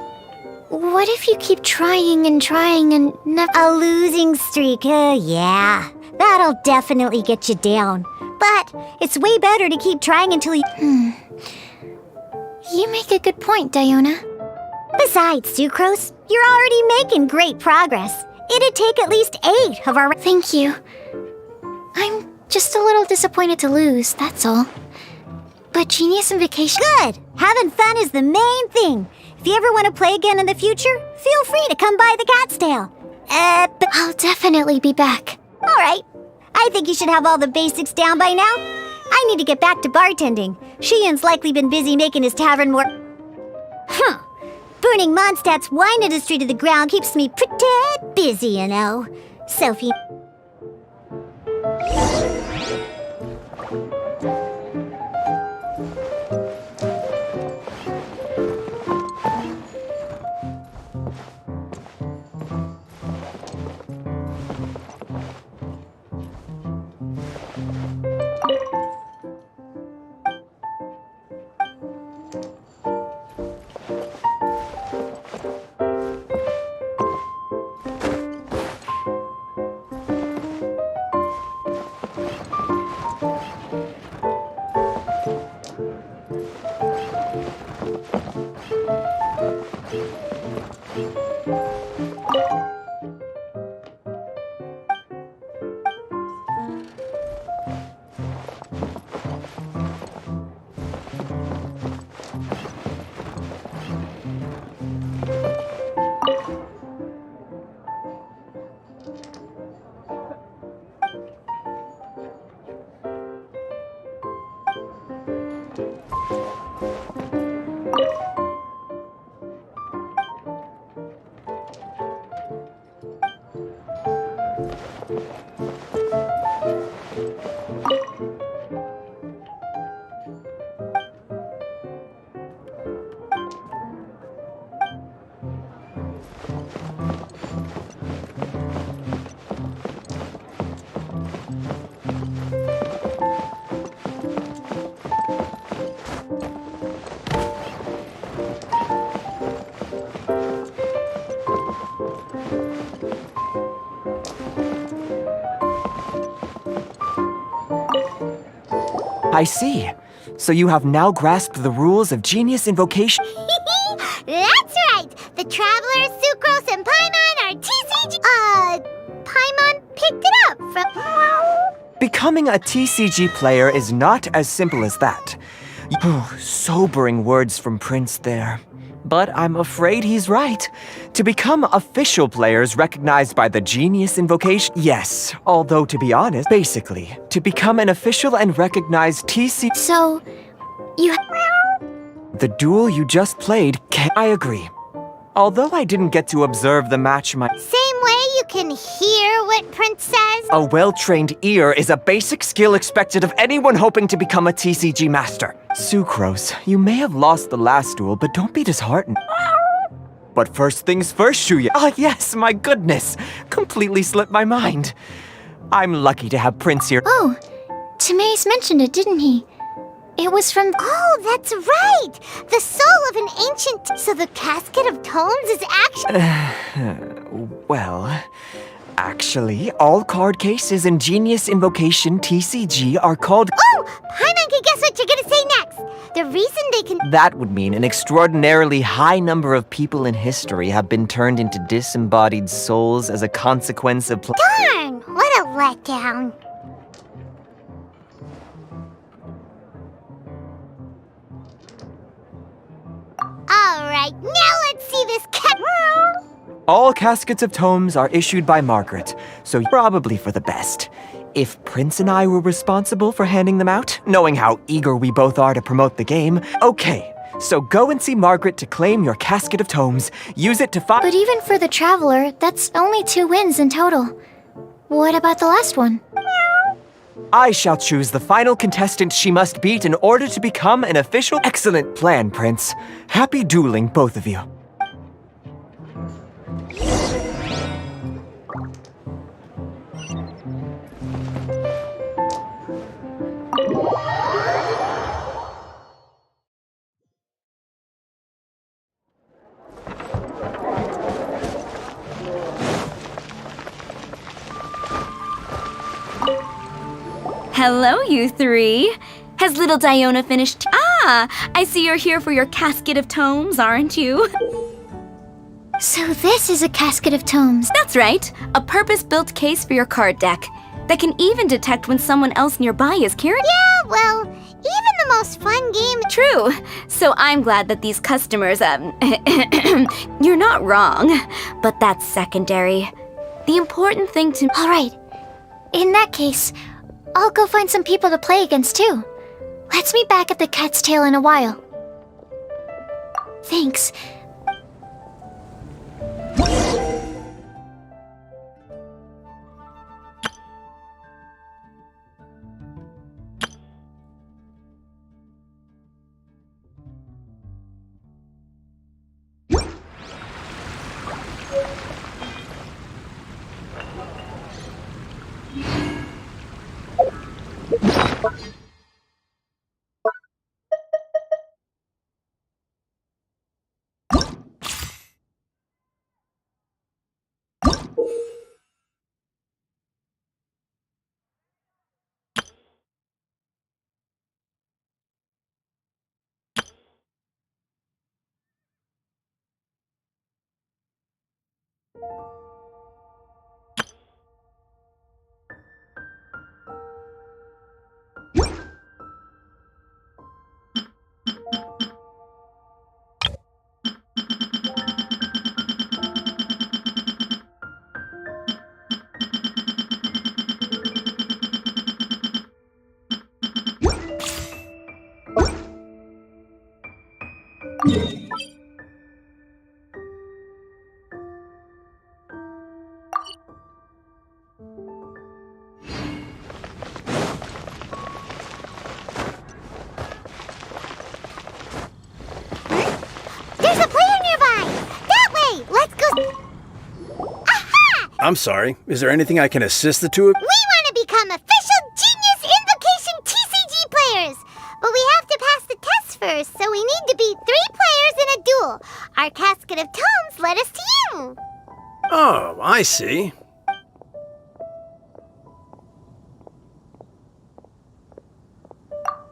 what if you keep trying and never... A losing streak, yeah. That'll definitely get you down. But it's way better to keep trying until you... You make a good point, Diona. Besides, Sucrose, you're already making great progress. It'd take at least 8 of our... Thank you. I'm just a little disappointed to lose, that's all. But Genius and Vacation... Good! Having fun is the main thing. If you ever want to play again in the future, feel free to come by the Cat's Tail. But... I'll definitely be back. Alright. I think you should have all the basics down by now. I need to get back to bartending. Shian's likely been busy making his tavern more... Burning Mondstadt's wine industry to the ground keeps me pretty busy, you know. Sophie... I see. So you have now grasped the rules of Genius Invocation. That's right! The Traveler, Sucrose, and Paimon are TCG... Paimon picked it up from... Becoming a TCG player is not as simple as that. Sobering words from Prince there. But I'm afraid he's right. To become official players recognized by the Genius Invocation... Yes, although to be honest, basically, to become an official and recognized TCG... So, you... The duel you just played, I agree. Although I didn't get to observe the match Same way you can hear what Prince says? A well-trained ear is a basic skill expected of anyone hoping to become a TCG master. Sucrose, you may have lost the last duel, but don't be disheartened. But first things first, Shuya. Ah, yes, my goodness. Completely slipped my mind. I'm lucky to have Prince here. Oh, Timaeus mentioned it, didn't he? It was from... Oh, that's right! The soul of an ancient... So the Casket of Tomes is actually... Well... Actually, all card cases in Genius Invocation TCG are called... Oh! Paimon can guess what you're gonna say next! The reason they can... That would mean an extraordinarily high number of people in history have been turned into disembodied souls as a consequence of... Darn! What a letdown. Alright, now let's see this cat... All caskets of tomes are issued by Margaret, so probably for the best. If Prince and I were responsible for handing them out, knowing how eager we both are to promote the game, okay, so go and see Margaret to claim your casket of tomes. Use it to find... But even for the Traveler, that's only 2 wins in total. What about the last one? I shall choose the final contestant she must beat in order to become an official... Excellent plan, Prince. Happy dueling, both of you. Hello, you three. Has little Diona finished? I see you're here for your casket of tomes, aren't you? So this is a casket of tomes. That's right. A purpose-built case for your card deck that can even detect when someone else nearby is carrying. Yeah, well, even the most fun game. True. So I'm glad that these customers, you're not wrong, but that's secondary. The important thing to... All right. In that case, I'll go find some people to play against too. Let's meet back at the Cat's Tail in a while. Thanks. There's a player nearby! That way! Let's go... Aha! I'm sorry. Is there anything I can assist the two of... We want to become official Genius Invocation TCG players! But we have to pass the test first, so we need to beat 3 players in a duel. Our casket of tomes led us to you. Oh, I see.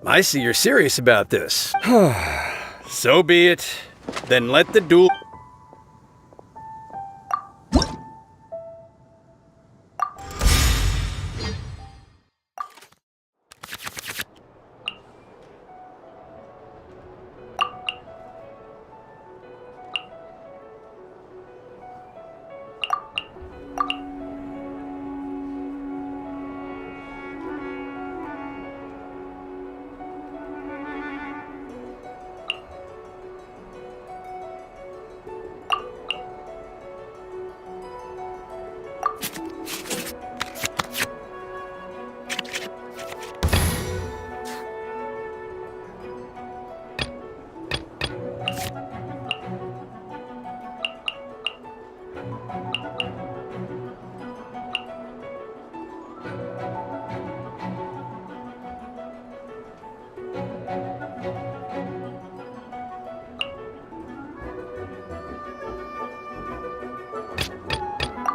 I see you're serious about this. So be it. Then let the duel...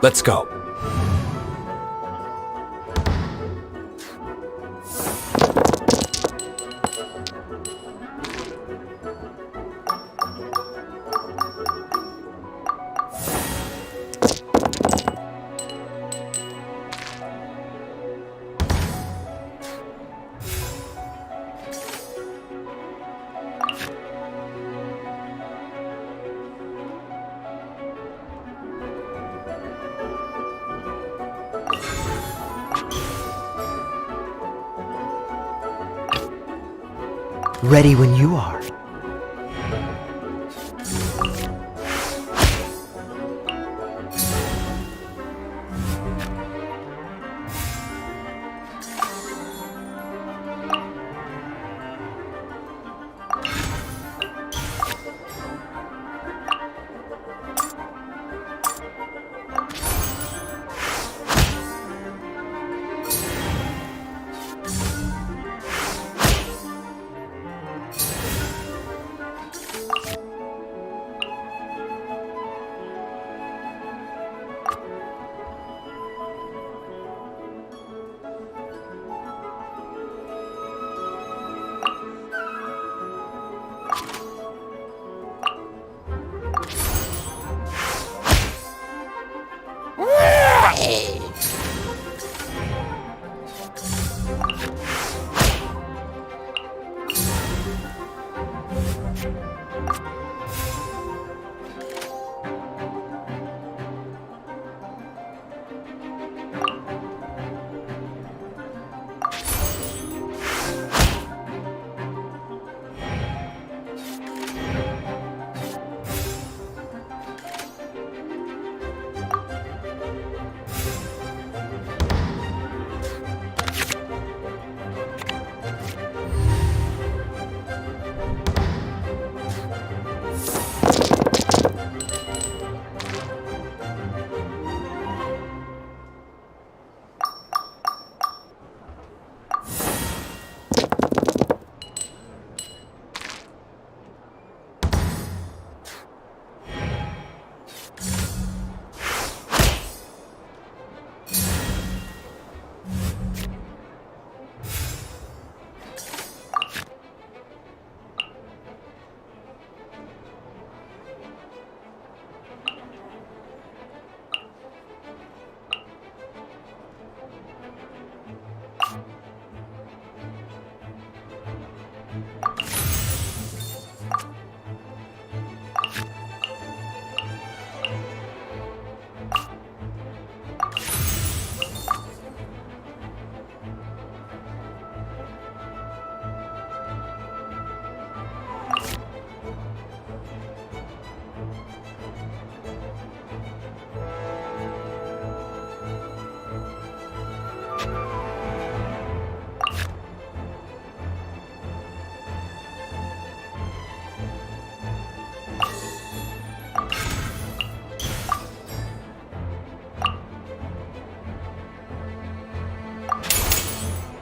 Let's go. Ready when you are.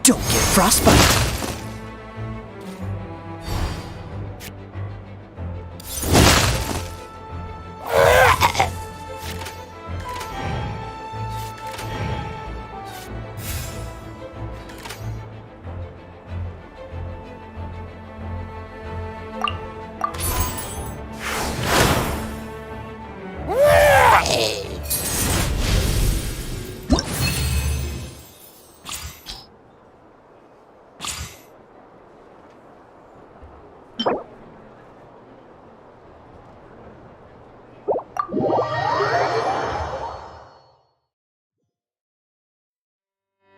Don't get frostbite.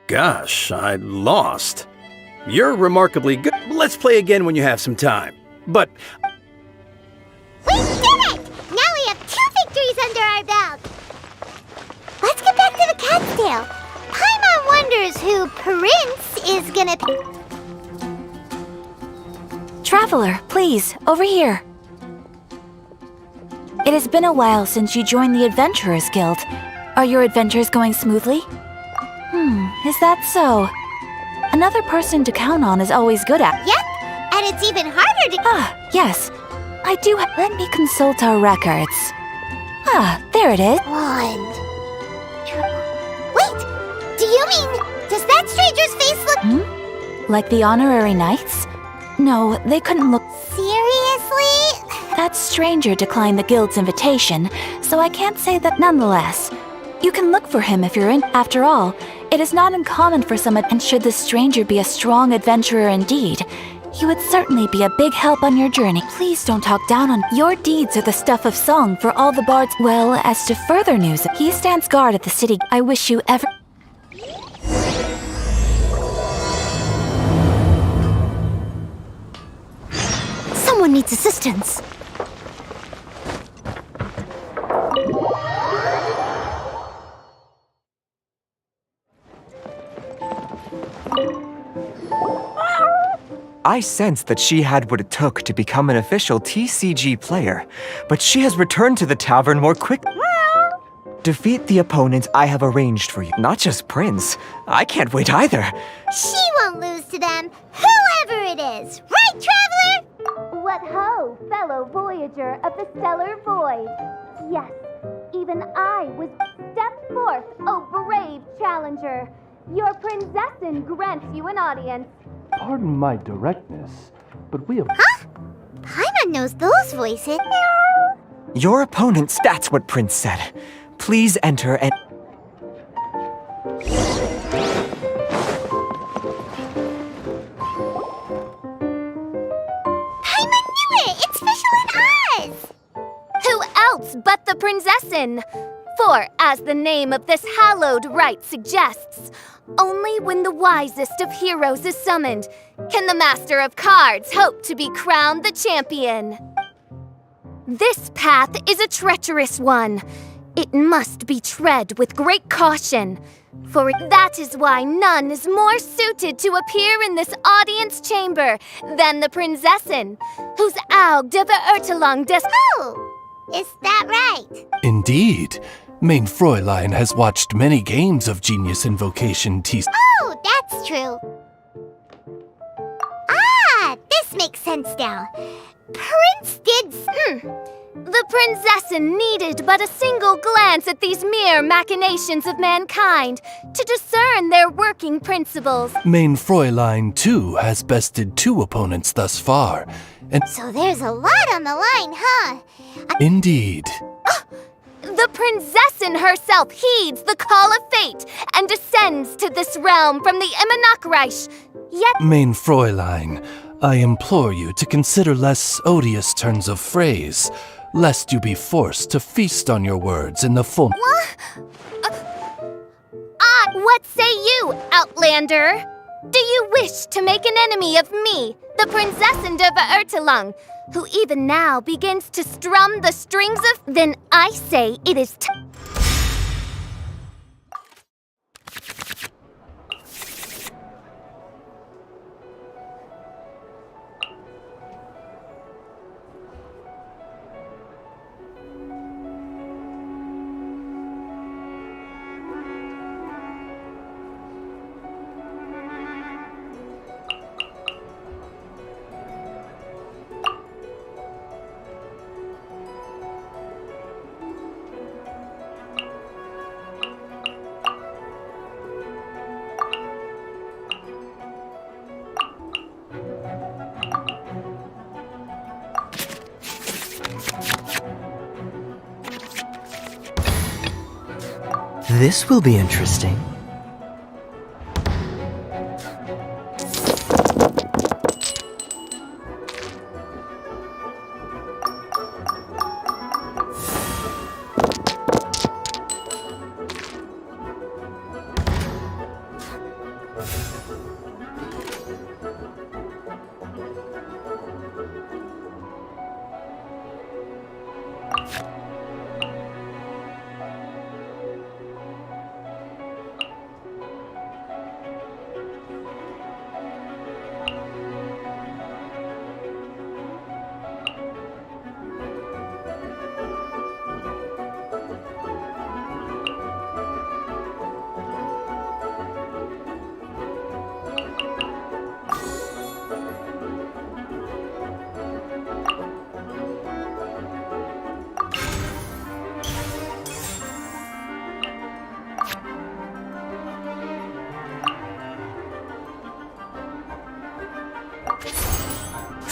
Gosh, I lost. You're remarkably good. Let's play again when you have some time. But We did it! Now we have 2 victories under our belt. Let's get back to the cat's tail. Paimon wonders who Prince is gonna pick. Traveler, please, over here. It has been a while since you joined the Adventurers Guild. Are your adventures going smoothly? Is that so? Another person to count on is always good at. Yep, and it's even harder to. Yes. I do. Let me consult our records. There it is. Wand. Wait, do you mean, does that stranger's face look. Like the honorary knights? No, they couldn't look. Seriously? That stranger declined the guild's invitation, so I can't say that nonetheless. You can look for him if you're in. After all, it is not uncommon for someone, and should the stranger be a strong adventurer indeed, he would certainly be a big help on your journey. Please don't talk down on. Your deeds are the stuff of song for all the bards. Well, as to further news, he stands guard at the city. I wish you ever. Someone needs assistance. I sensed that she had what it took to become an official TCG player, but she has returned to the tavern more quickly. Defeat the opponents I have arranged for you, not just Prince. I can't wait either. She won't lose to them, whoever it is. Right, Traveler? What ho, fellow voyager of the stellar void. Yes, even I was. Step forth, O brave challenger. Your princessin grants you an audience. Pardon my directness, but we have... Huh? Paimon knows those voices. Your opponents, that's what Prince said. Please enter and... Paimon knew it! It's Fischl and Oz! Who else but the princessin? For, as the name of this hallowed rite suggests, only when the wisest of heroes is summoned can the master of cards hope to be crowned the champion. This path is a treacherous one. It must be tread with great caution, for that is why none is more suited to appear in this audience chamber than the princessin, whose Aug de Beurtelang des... Oh, is that right? Indeed. Main Fräulein has watched many games of Genius Invocation Oh, that's true. Ah, this makes sense now. Prince did... The princessin needed but a single glance at these mere machinations of mankind to discern their working principles. Main Fräulein, too, has bested 2 opponents thus far, and... So there's a lot on the line, huh? Indeed. The princessin herself heeds the call of fate and descends to this realm from the Immanakreich. Yet... Main Fräulein, I implore you to consider less odious turns of phrase, lest you be forced to feast on your words in the full... What say you, Outlander? Do you wish to make an enemy of me, the Princessin de Beurtelang, who even now begins to strum the strings of... Then I say it is time. This will be interesting.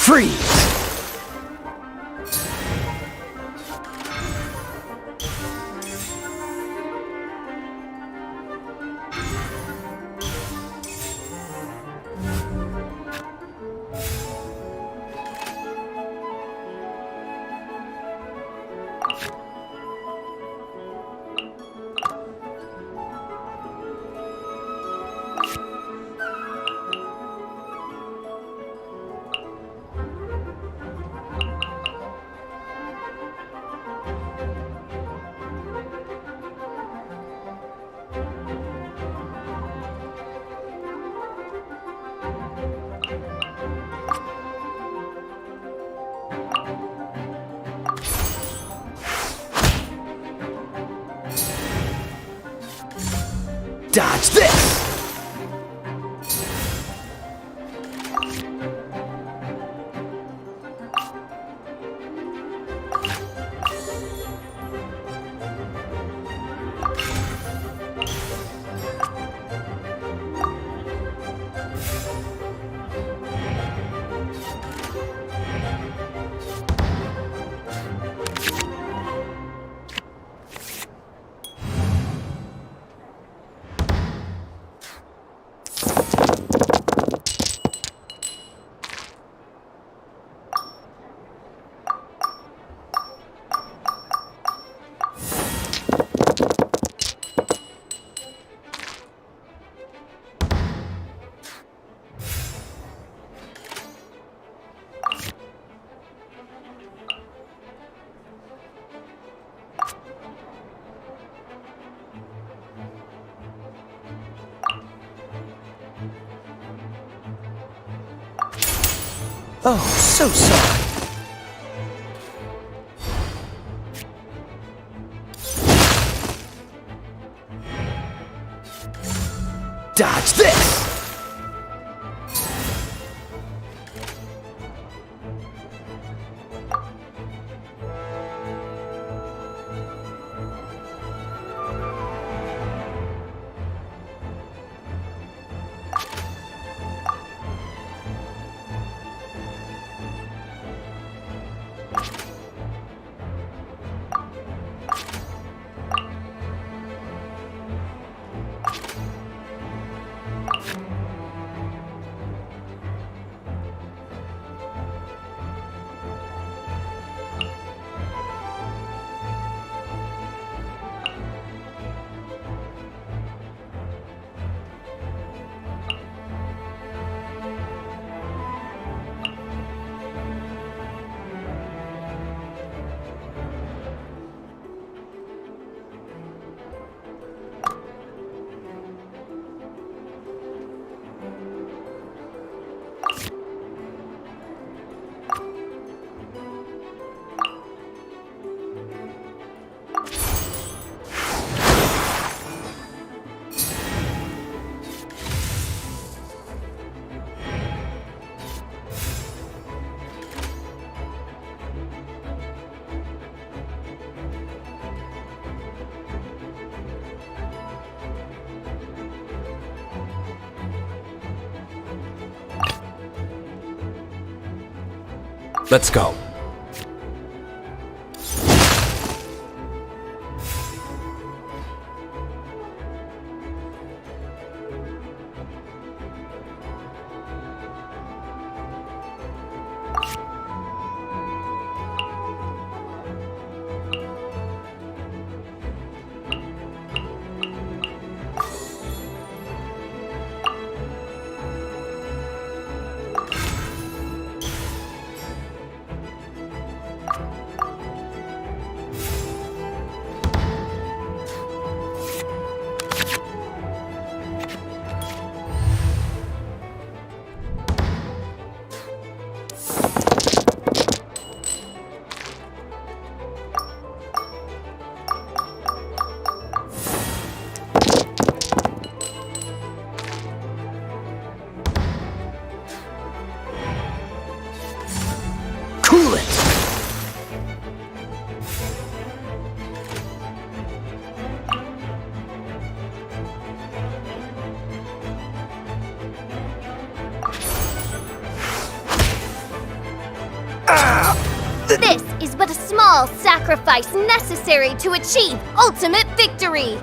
Freeze! Dodge this! Oh, so sorry. Dodge this! Let's go. small sacrifice necessary to achieve ultimate victory.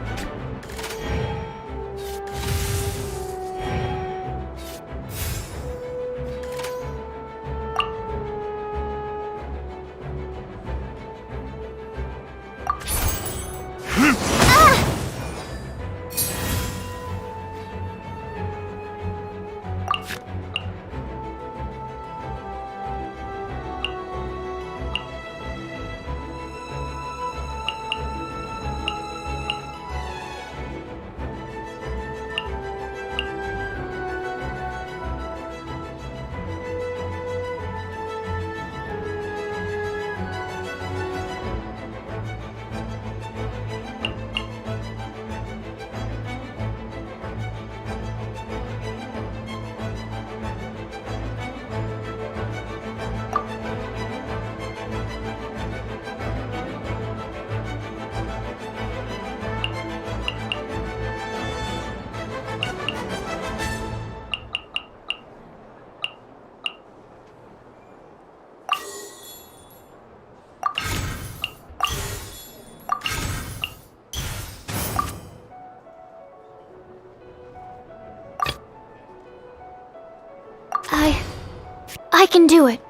I can do it.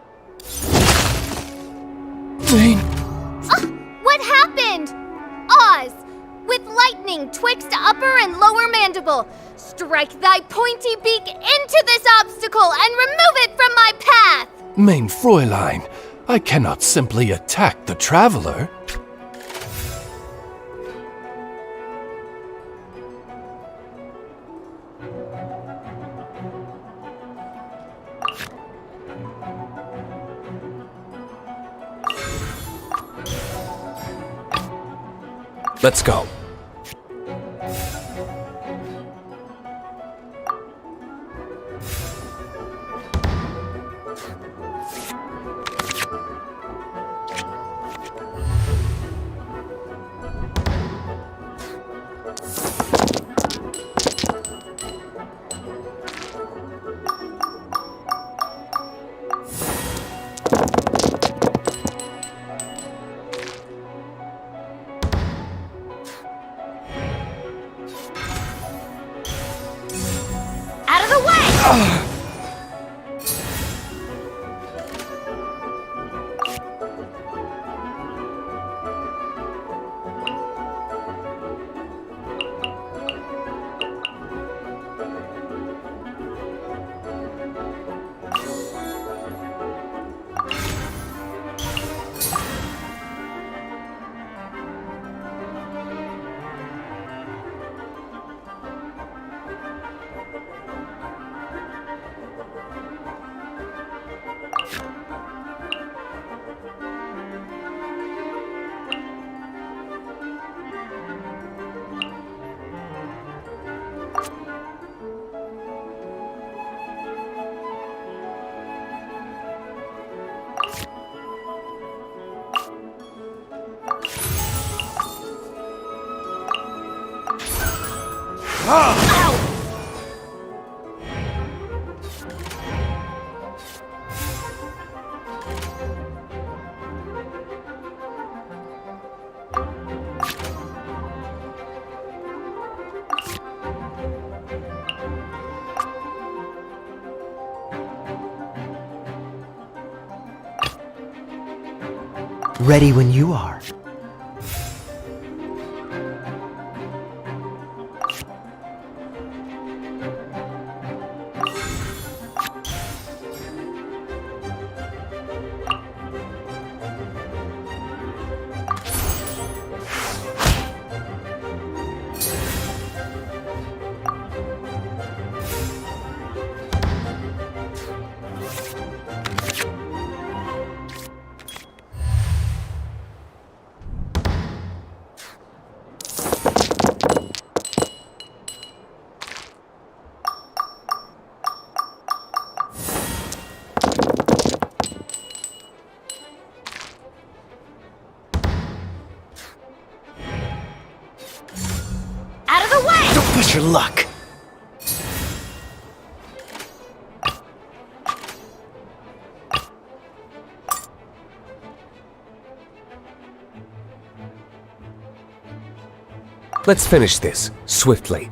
Main. What happened? Oz, with lightning twixt upper and lower mandible, strike thy pointy beak into this obstacle and remove it from my path! Main Fräulein, I cannot simply attack the traveler. Let's go. Ready when you are. Push your luck. Let's finish this, swiftly.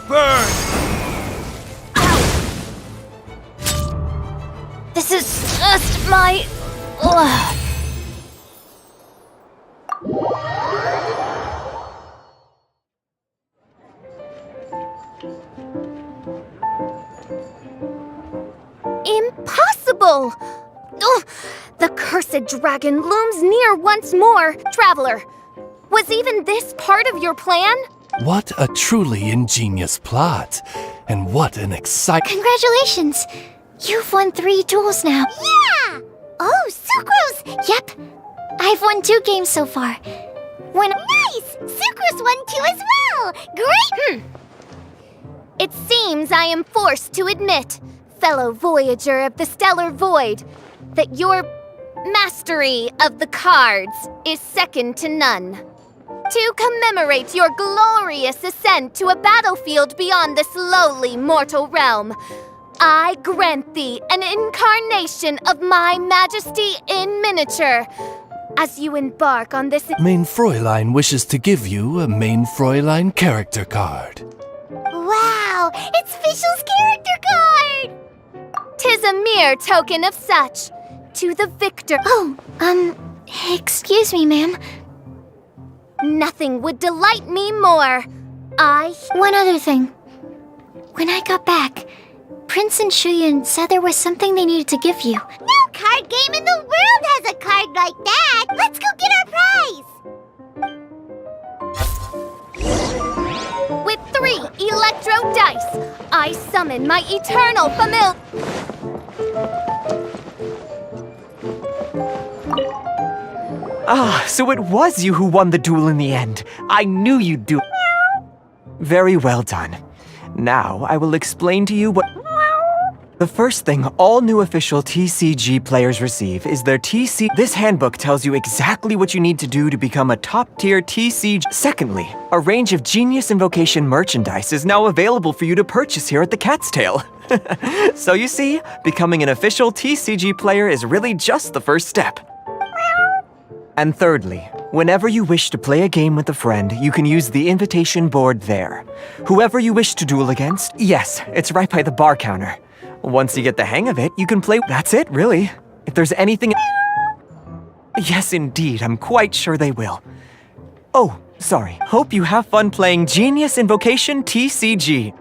Burn! This is just my... Ugh. Impossible! Ugh, the cursed dragon looms near once more. Traveler, was even this part of your plan? What a truly ingenious plot. And what an exciting... Congratulations! You've won 3 duels now. Yeah! Oh, Sucrose! Yep. I've won 2 games so far. When... Nice! Sucrose won too as well! Great! It seems I am forced to admit, fellow voyager of the stellar void, that your mastery of the cards is second to none. To commemorate your glorious ascent to a battlefield beyond this lowly mortal realm, I grant thee an incarnation of my majesty in miniature as you embark on this... Main Fräulein wishes to give you a Main Fräulein character card. Wow! It's Fischl's character card! 'Tis a mere token of such. To the victor... Oh, excuse me, ma'am. Nothing would delight me more. One other thing. When I got back, Prince and Shuyan said there was something they needed to give you. No card game in the world has a card like that! Let's go get our prize! With 3 electro dice, I summon my eternal familiar... Ah, so it was you who won the duel in the end. I knew you'd do... Very well done. Now, I will explain to you what... The first thing all new official TCG players receive is their TC... This handbook tells you exactly what you need to do to become a top-tier TCG... Secondly, a range of Genius Invocation merchandise is now available for you to purchase here at the Cat's Tail. So you see, becoming an official TCG player is really just the first step. And thirdly, whenever you wish to play a game with a friend, you can use the invitation board there. Whoever you wish to duel against, yes, it's right by the bar counter. Once you get the hang of it, you can play... That's it, really. If there's anything... Yes, indeed, I'm quite sure they will. Oh, sorry. Hope you have fun playing Genius Invocation TCG.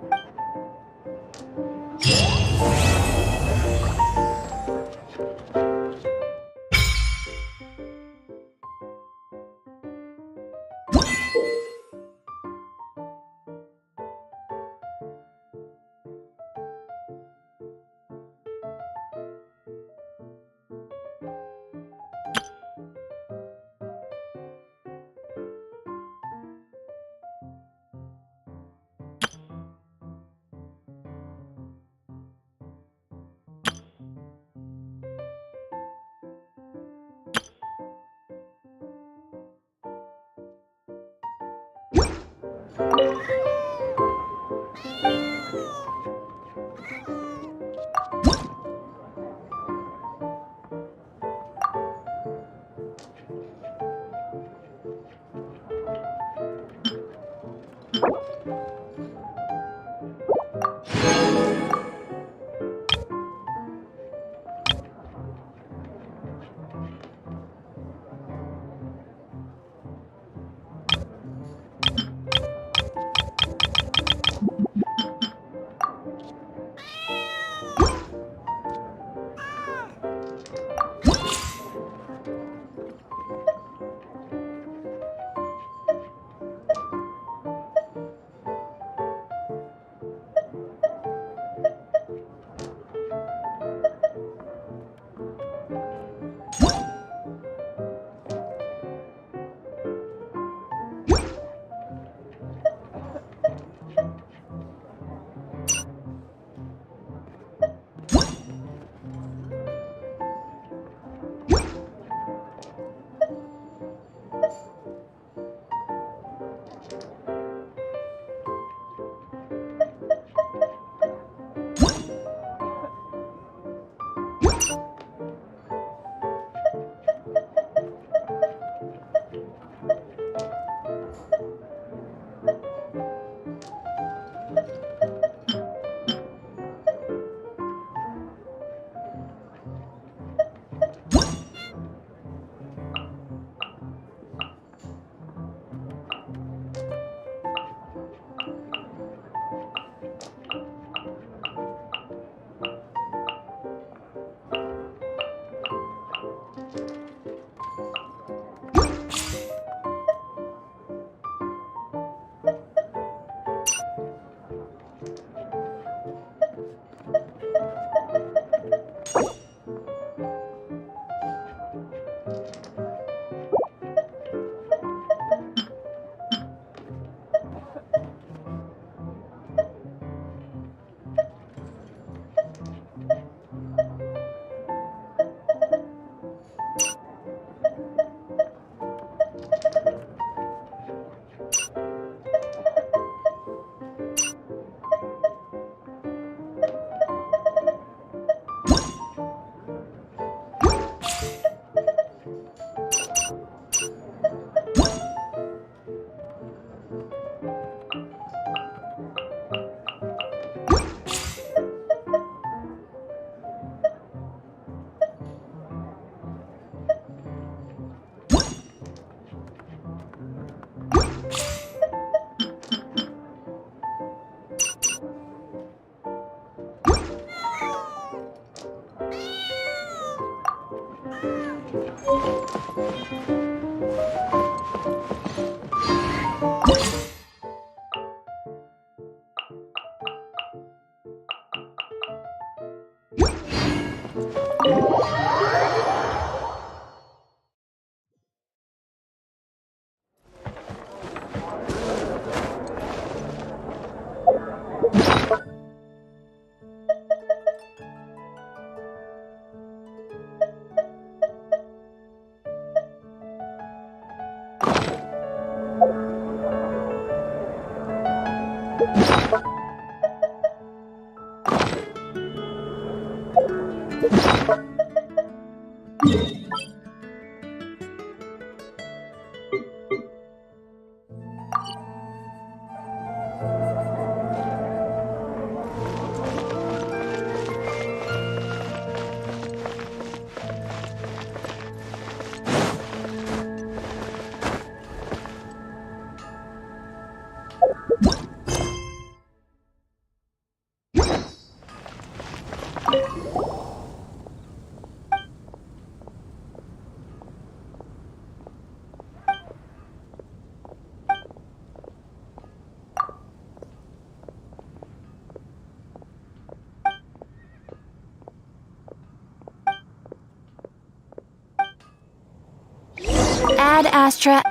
Ad Astra.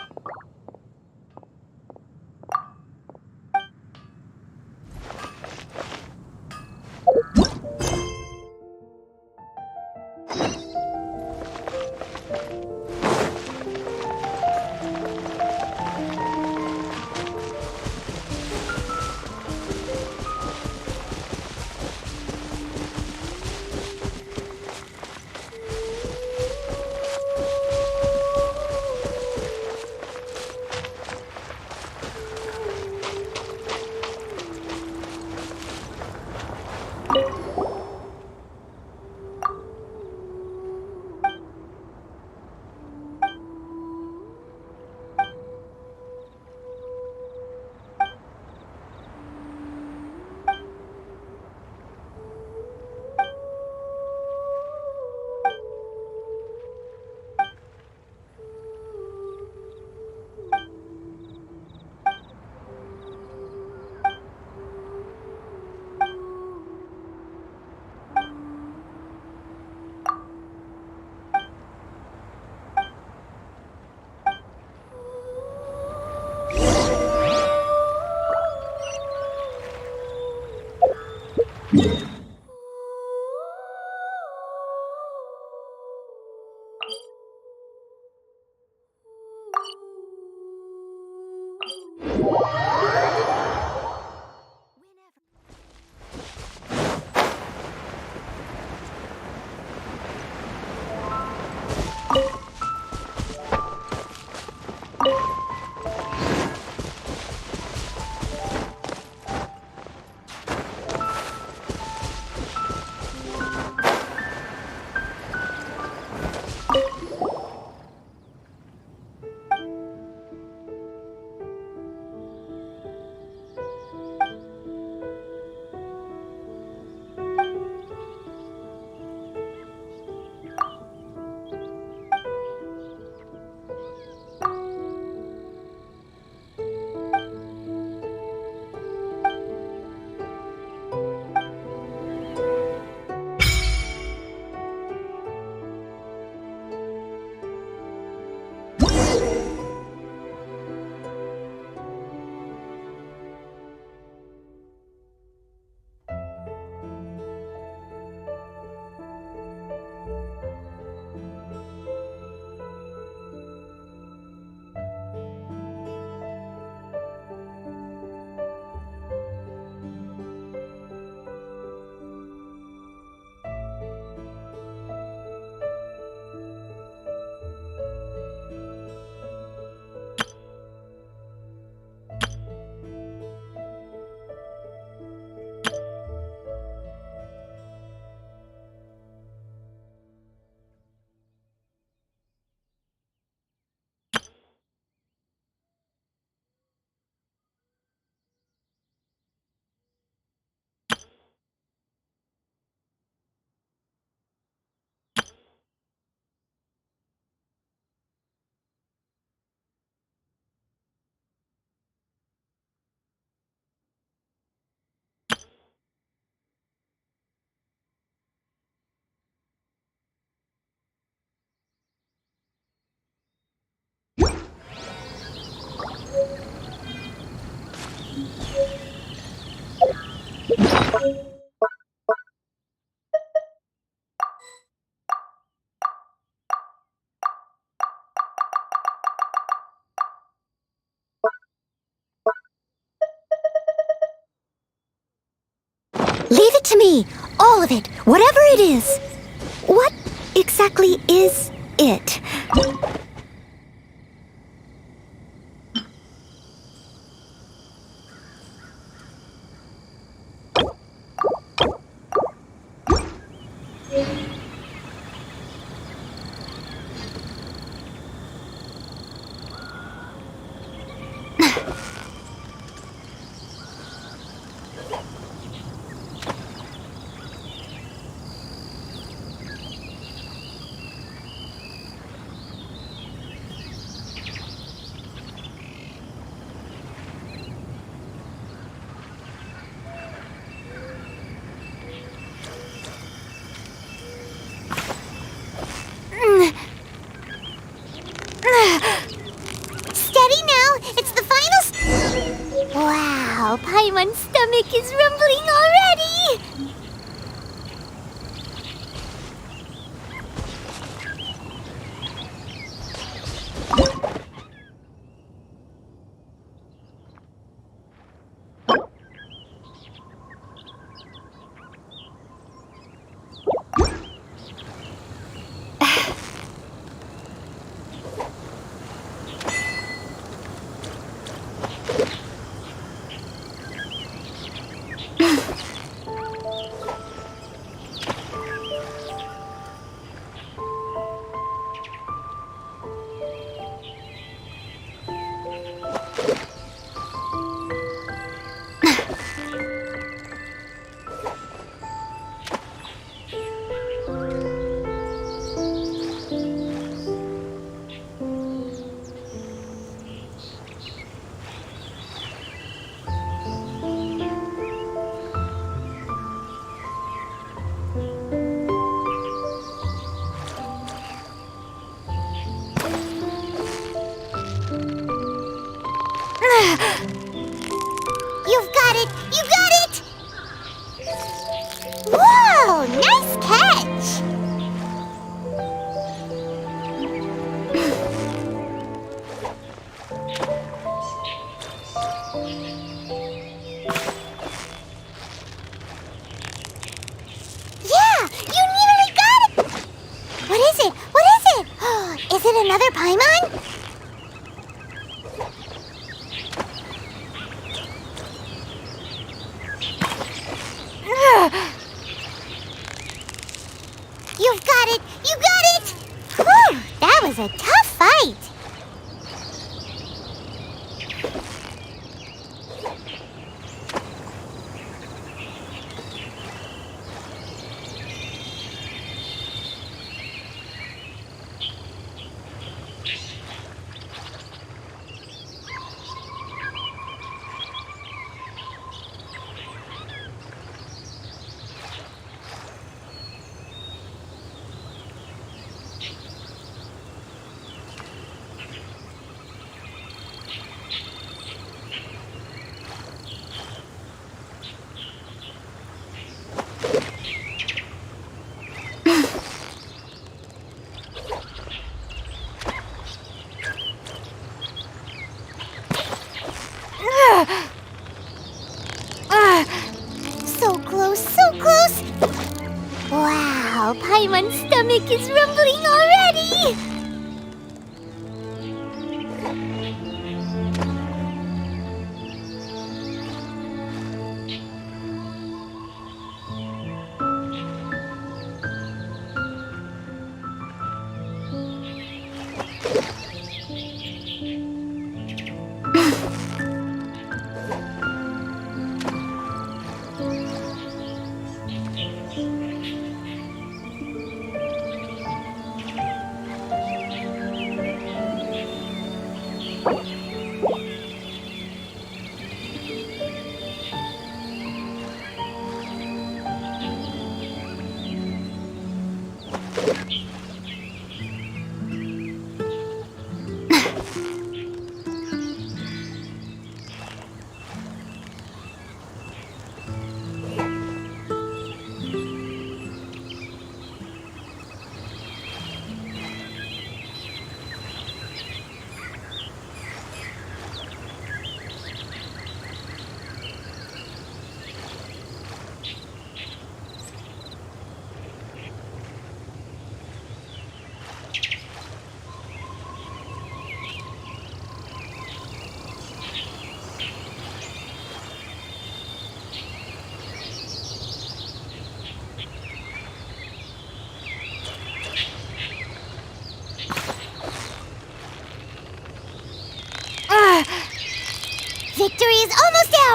Leave it to me! All of it! Whatever it is! What exactly is it? Steady now! It's the final Wow, Paimon's stomach is rumbling already! You've got it! You got it! Whoa! Nice catch! Yeah! You nearly got it! What is it? What is it? Is it another Paimon? You've got it! You got it! Whew, that was a tough fight! So close, so close! Wow, Paimon's stomach is rumbling already!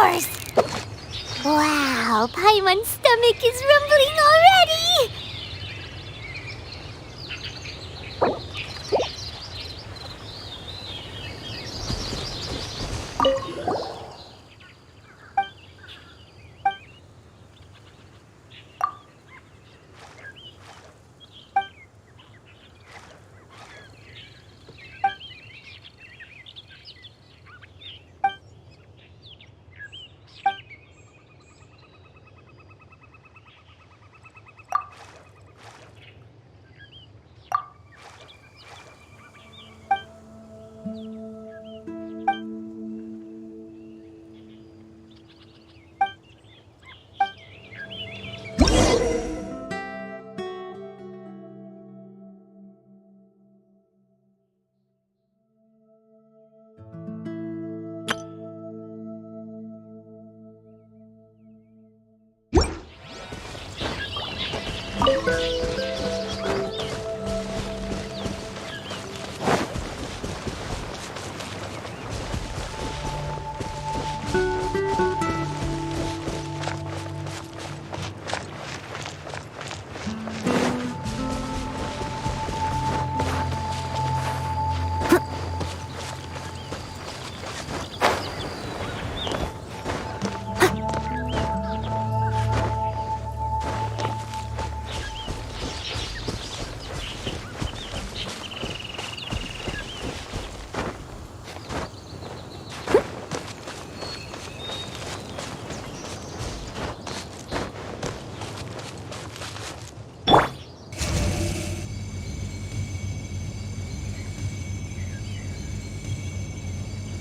yours! Wow, Paimon's stomach is rumbling already!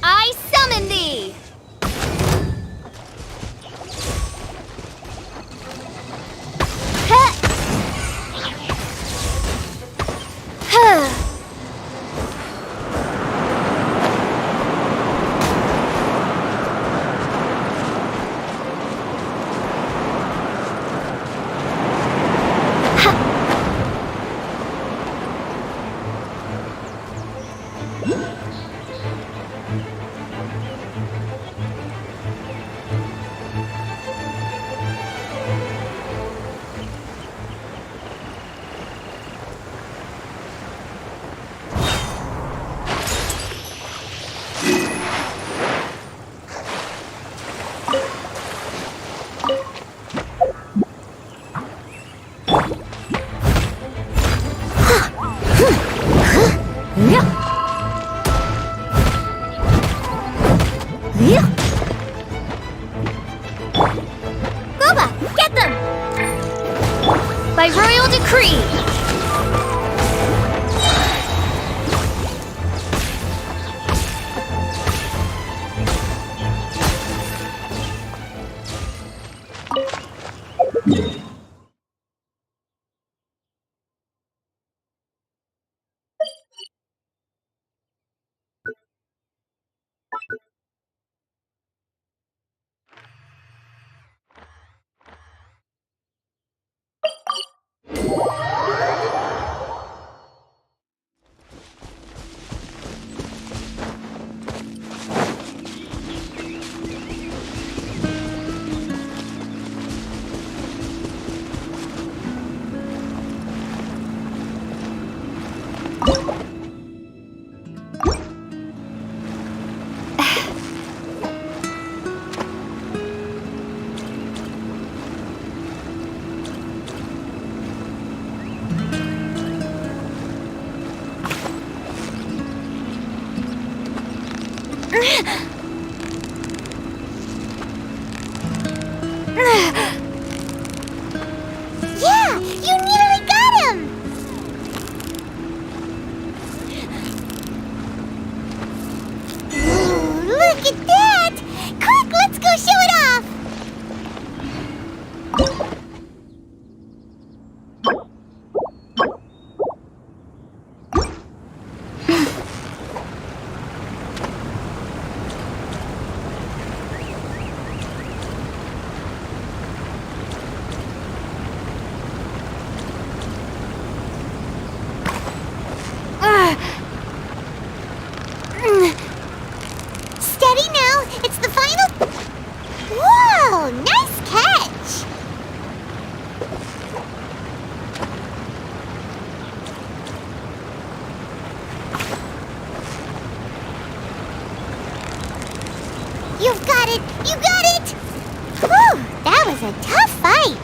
I summon thee! Boba, get them! By royal decree! Yeah, you nearly got him! Ooh, look at that! Quick, let's go show it off! was a tough fight.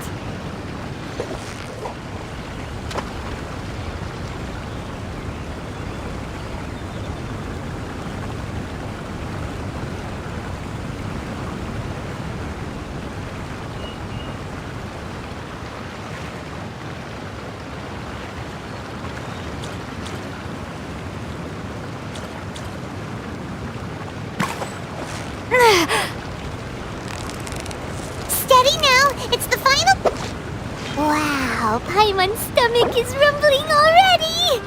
Steady now, it's the final... Wow, Paimon's stomach is rumbling already!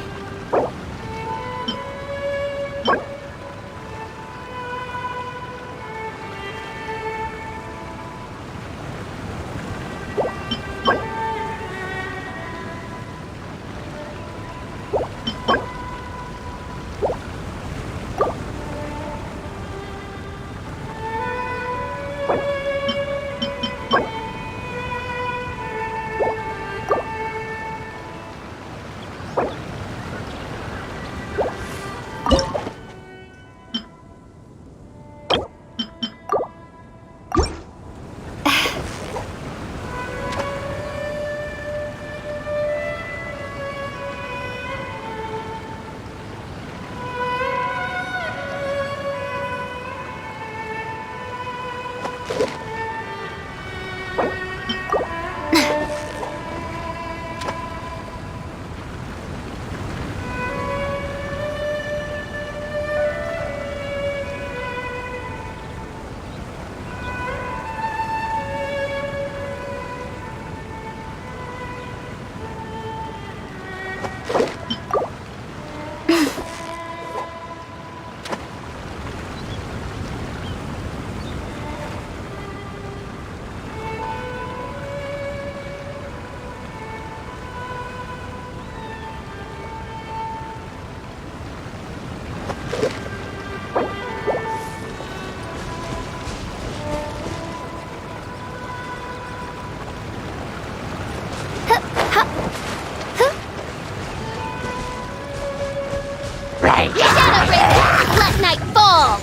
Let night fall!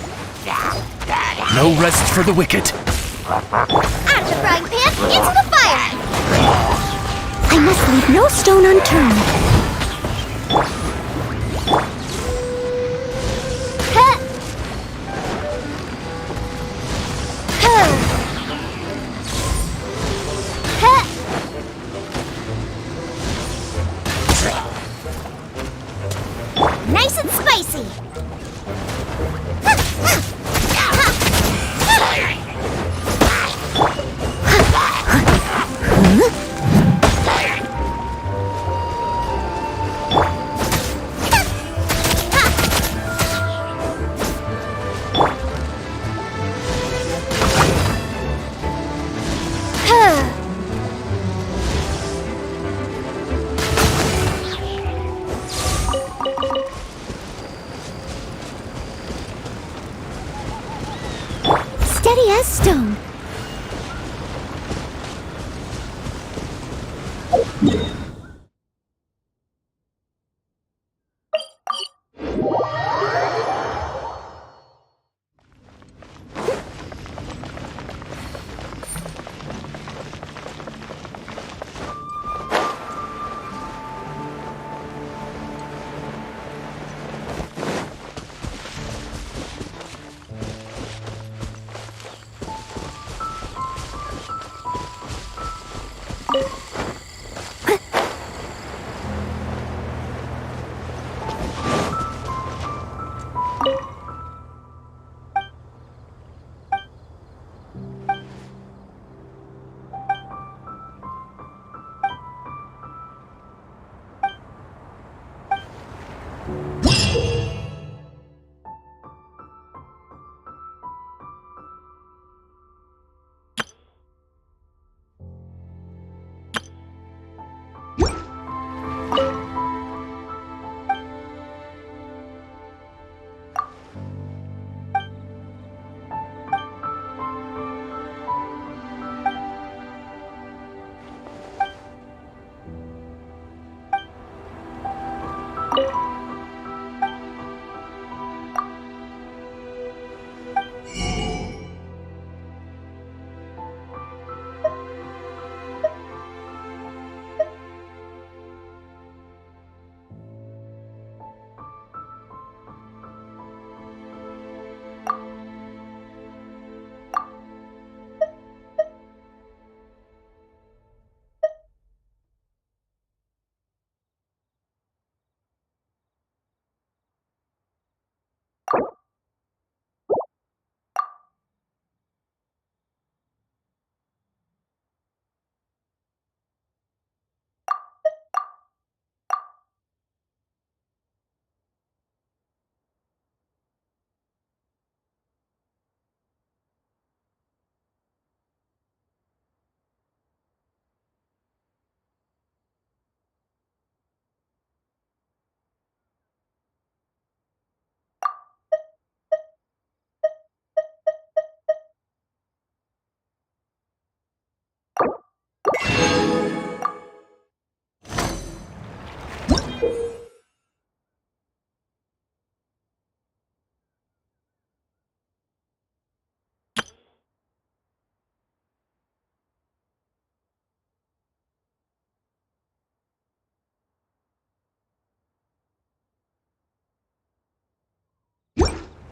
No rest for the wicked. Out of the frying pan, into the fire! I must leave no stone unturned. Ha! Ho! Ha! Nice and spicy!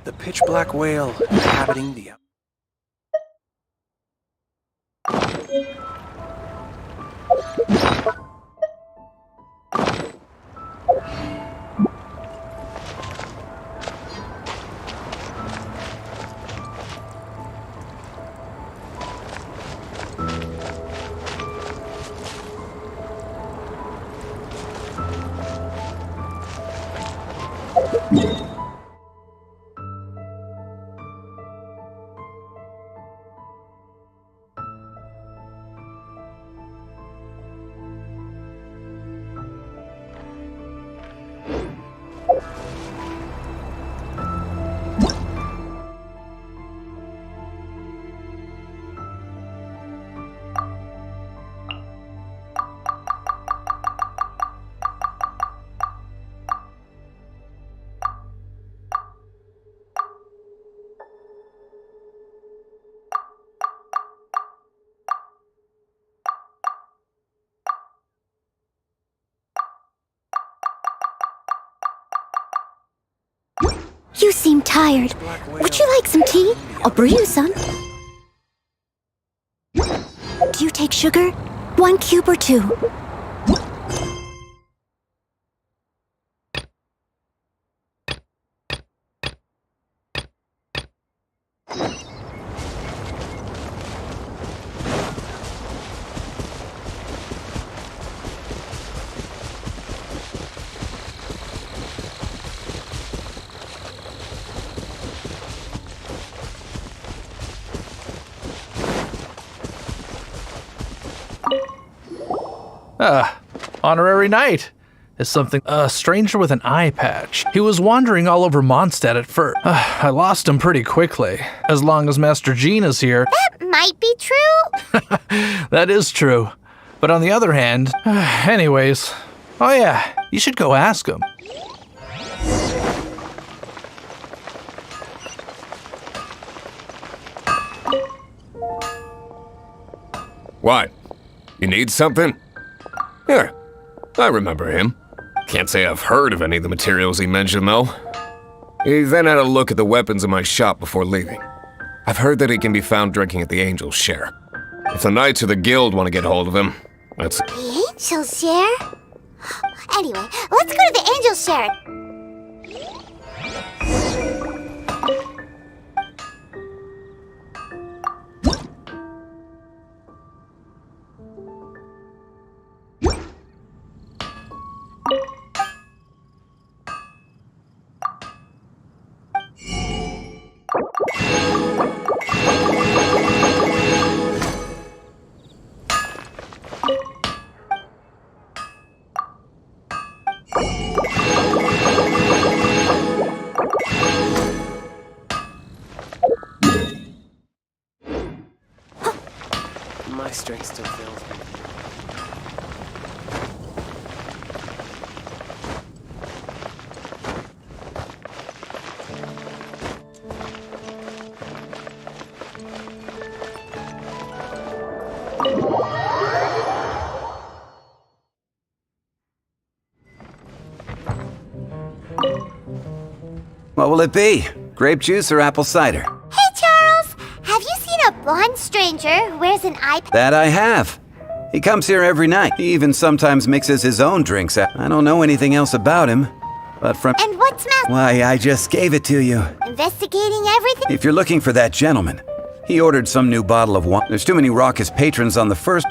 The pitch black whale inhabiting the... You seem tired. Would you like some tea? I'll brew you some. Do you take sugar? 1 cube or 2? Honorary Knight is something. A stranger with an eye patch. He was wandering all over Mondstadt at first. I lost him pretty quickly. As long as Master Jean is here. That might be true. That is true. But on the other hand, anyways. Oh yeah, you should go ask him. What? You need something? Here, I remember him. Can't say I've heard of any of the materials he mentioned, though. He then had a look at the weapons in my shop before leaving. I've heard that he can be found drinking at the Angel's Share. If the Knights of the Guild want to get hold of him, that's... The Angel's Share? Anyway, let's go to the Angel's Share. My strength still fails me. What will it be? Grape juice or apple cider? Hey, Charles! Have you seen a blonde stranger who wears an eye patch? That I have. He comes here every night. He even sometimes mixes his own drinks. I don't know anything else about him, but from... And what's Matt? Why, I just gave it to you. Investigating everything? If you're looking for that gentleman, he ordered some new bottle of wine. There's too many raucous patrons on the first...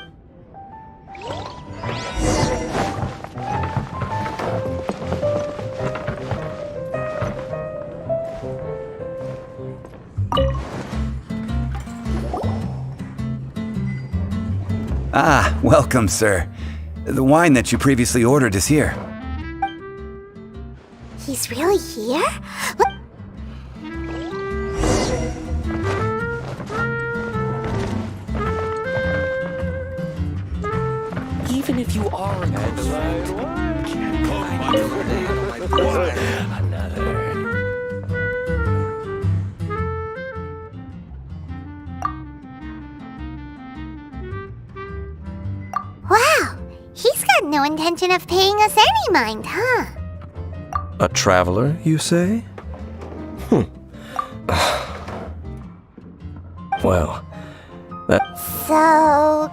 Ah, welcome, sir. The wine that you previously ordered is here. He's really here? What? Even if you are a Wow, he's got no intention of paying us any mind, huh? A traveler, you say? well, that... So...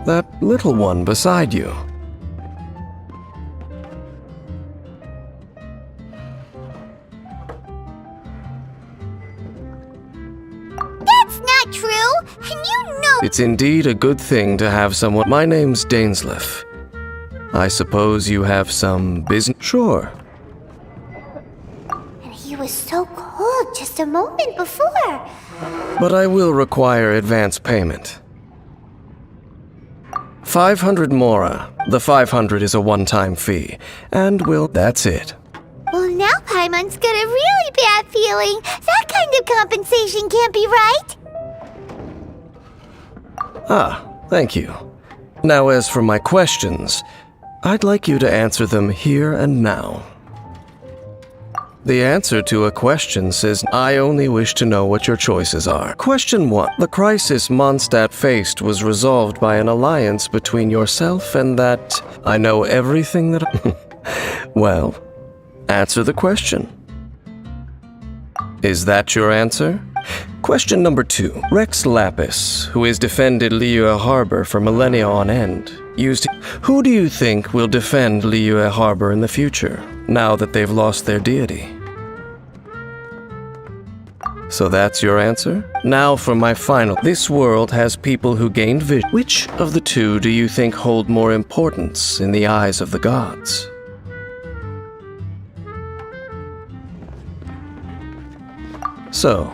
That little one beside you. That's not true! And you know... It's indeed a good thing to have someone... My name's Dainsleif. I suppose you have some business... Sure. And he was so cold just a moment before. But I will require advance payment. 500 mora. The 500 is a one-time fee. And that's it. Well, now Paimon's got a really bad feeling. That kind of compensation can't be right. Ah, thank you. Now as for my questions, I'd like you to answer them here and now. The answer to a question says, I only wish to know what your choices are. Question 1. The crisis Mondstadt faced was resolved by an alliance between yourself and that... I know everything that... Well, answer the question. Is that your answer? Question number 2. Rex Lapis, who has defended Liyue Harbor for millennia on end, used... Who do you think will defend Liyue Harbor in the future, now that they've lost their deity? So that's your answer? Now for my final. This world has people who gained vision. Which of the two do you think hold more importance in the eyes of the gods? So,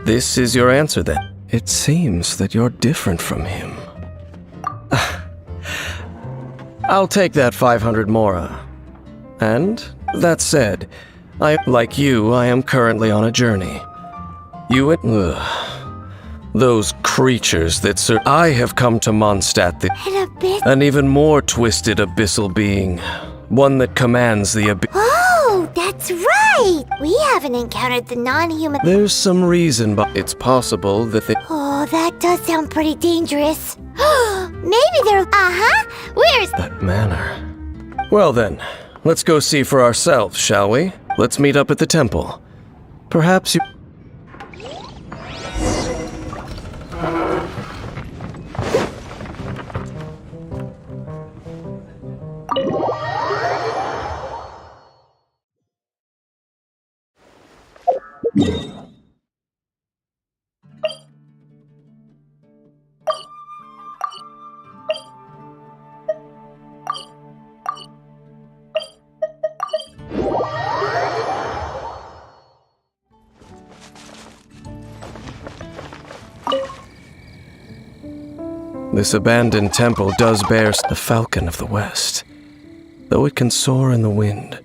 this is your answer then. It seems that you're different from him. I'll take that 500 mora. And, that said, like you, I am currently on a journey. Those creatures that I have come to Mondstadt, an even more twisted abyssal being. One that commands the abyss. Oh, that's right! We haven't encountered the non-human... There's some reason, but it's possible that they... Oh, that does sound pretty dangerous. Maybe they're... Where's... That manor. Well then, let's go see for ourselves, shall we? Let's meet up at the temple. Perhaps you... This abandoned temple does bear the Falcon of the West, though it can soar in the wind.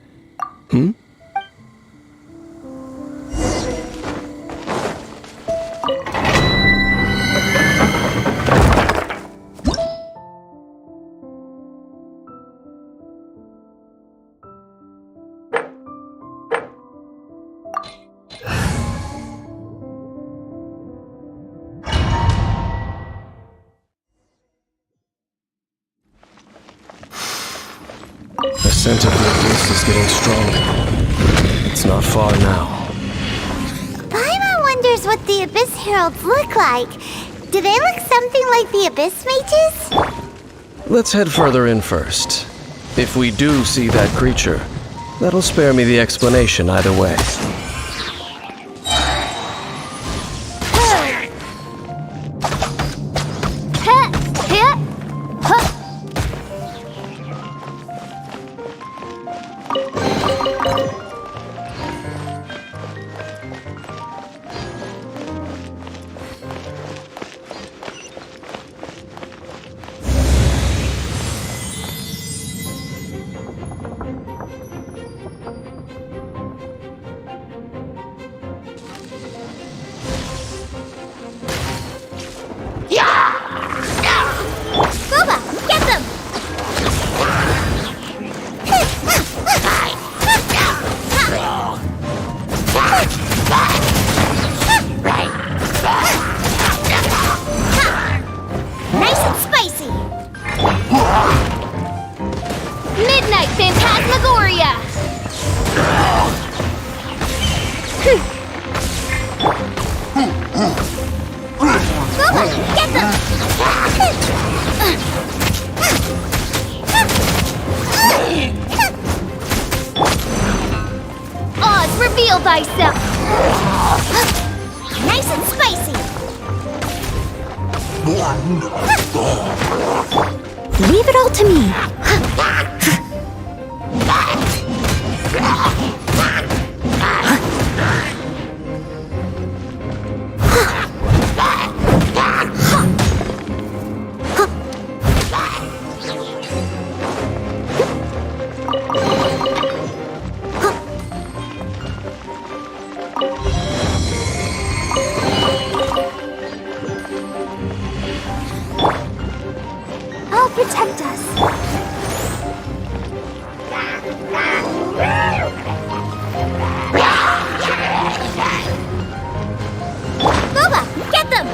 The scent of the abyss is getting stronger. It's not far now. Paimon wonders what the Abyss Heralds look like. Do they look something like the Abyss Mages? Let's head further in first. If we do see that creature, that'll spare me the explanation either way. Get them! Oz, reveal thyself! Nice and spicy! Leave it all to me. I'll protect us. Boba, get them!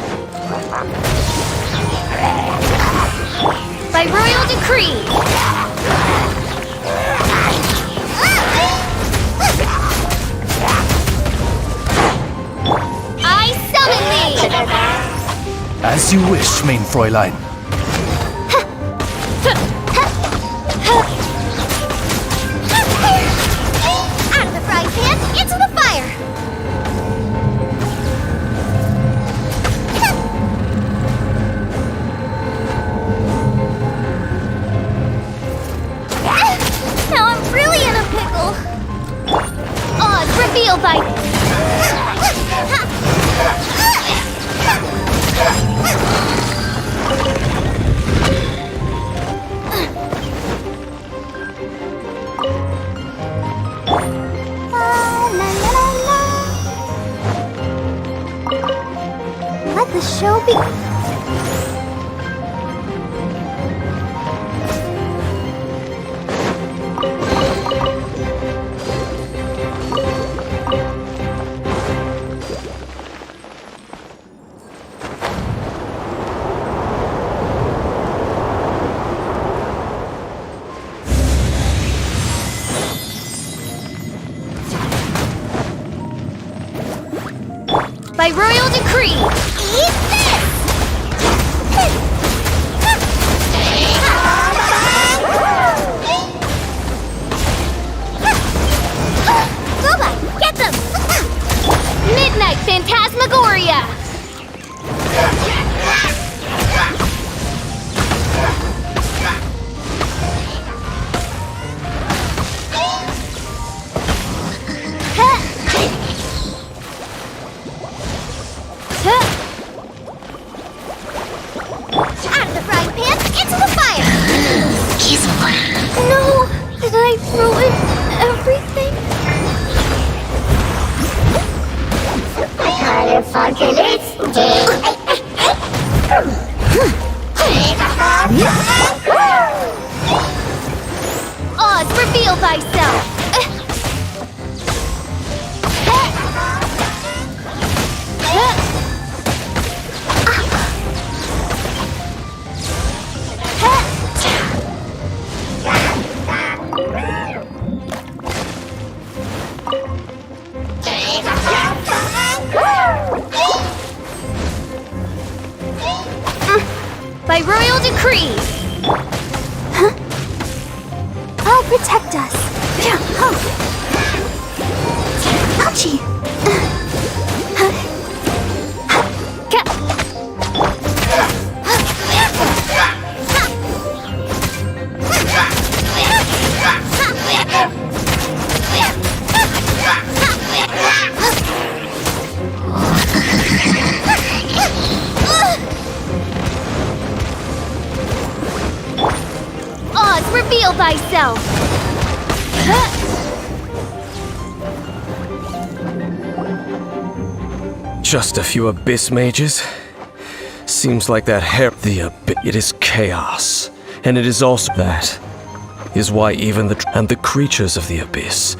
By royal decree. I summon thee! As you wish, main Fräulein. Out of the frying pan, into the fire! Now I'm really in a pickle. Oz, reveal thy... Let the show be... By royal decree. Eat this! Boba, get them! Midnight Phantasmagoria. Out of the frying pan, into the fire! No! Did I ruin everything? Oz, reveal thyself! By royal decree. I'll protect us. Ouchie! Oz, reveal thyself! Just a few abyss mages? Seems like that the abyss. It is chaos. And it is also that is why even the creatures of the abyss.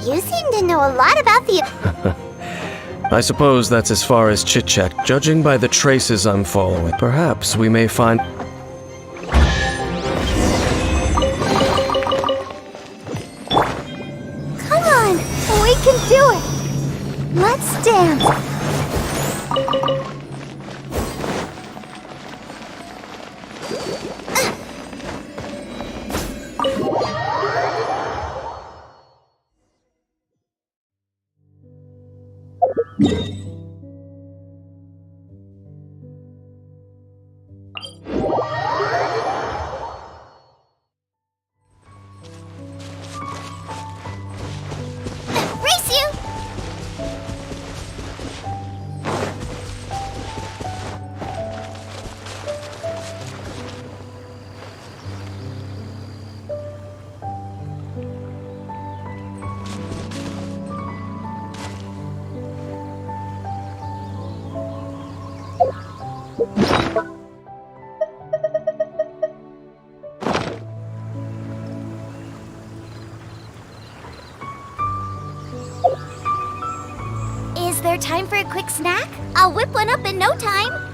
You seem to know a lot about the... I suppose that's as far as chit-chat. Judging by the traces I'm following, perhaps we may find... Come on, we can do it! Let's dance! Is there time for a quick snack? I'll whip one up in no time.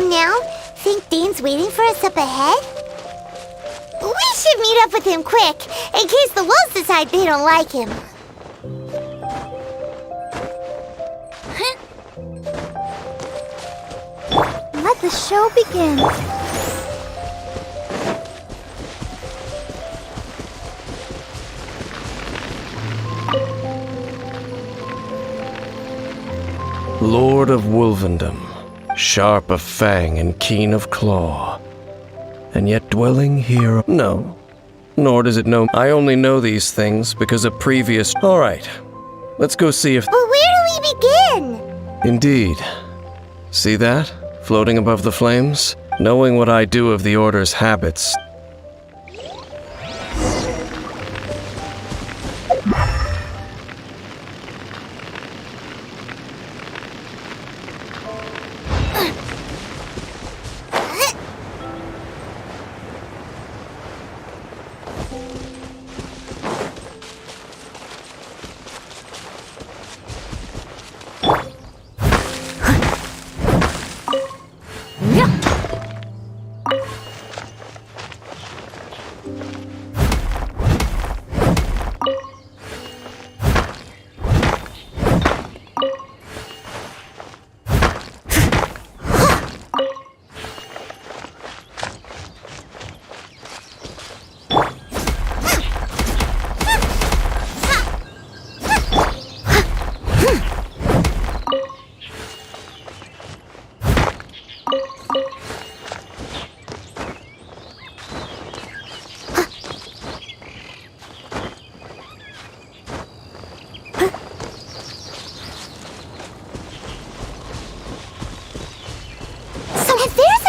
Now, think Dane's waiting for us up ahead? We should meet up with him quick, in case the wolves decide they don't like him. Let the show begin. Lord of Wolvendom, sharp of fang and keen of claw, and yet dwelling here. No, nor does it know. I only know these things because of previous. All right, let's go see if. But where do we begin? Indeed. See that? Floating above the flames? Knowing what I do of the Order's habits.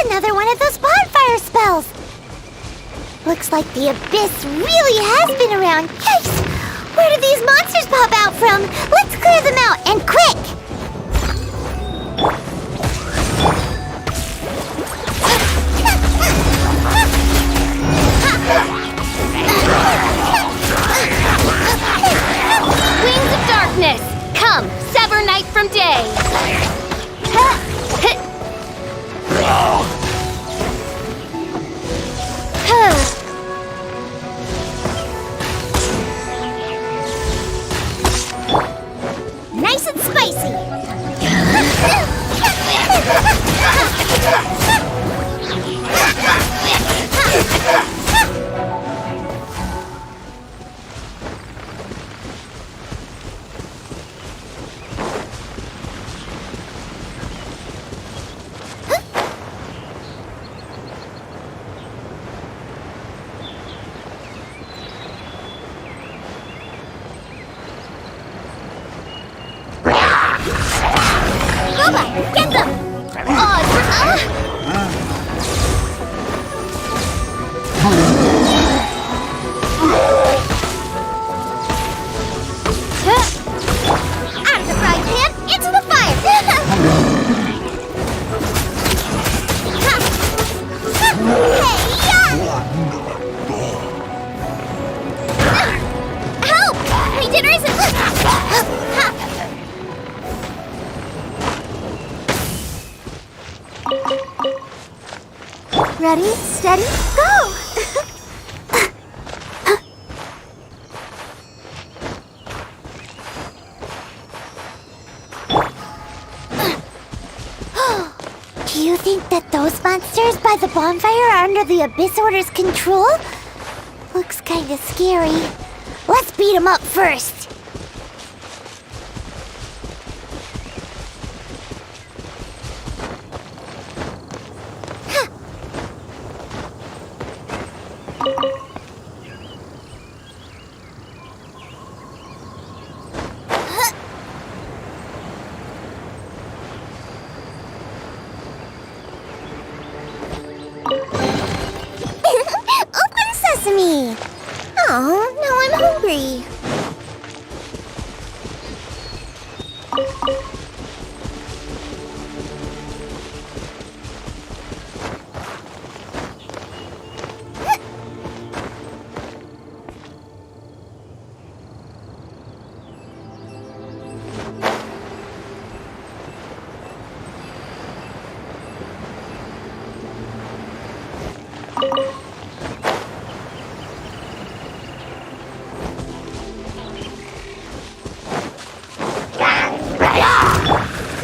Another one of those bonfire spells! Looks like the abyss really has been around. Yikes! Where did these monsters pop out from? Let's clear them out and Come, sever night from day. Nice and spicy. Get them! Out of the frying pan, into the fire! Help! My dinner isn't... Ready, steady, go! Do you think that those monsters by the bonfire are under the Abyss Order's control? Looks kinda scary. Let's beat them up first! Open sesame! Oh, now I'm hungry.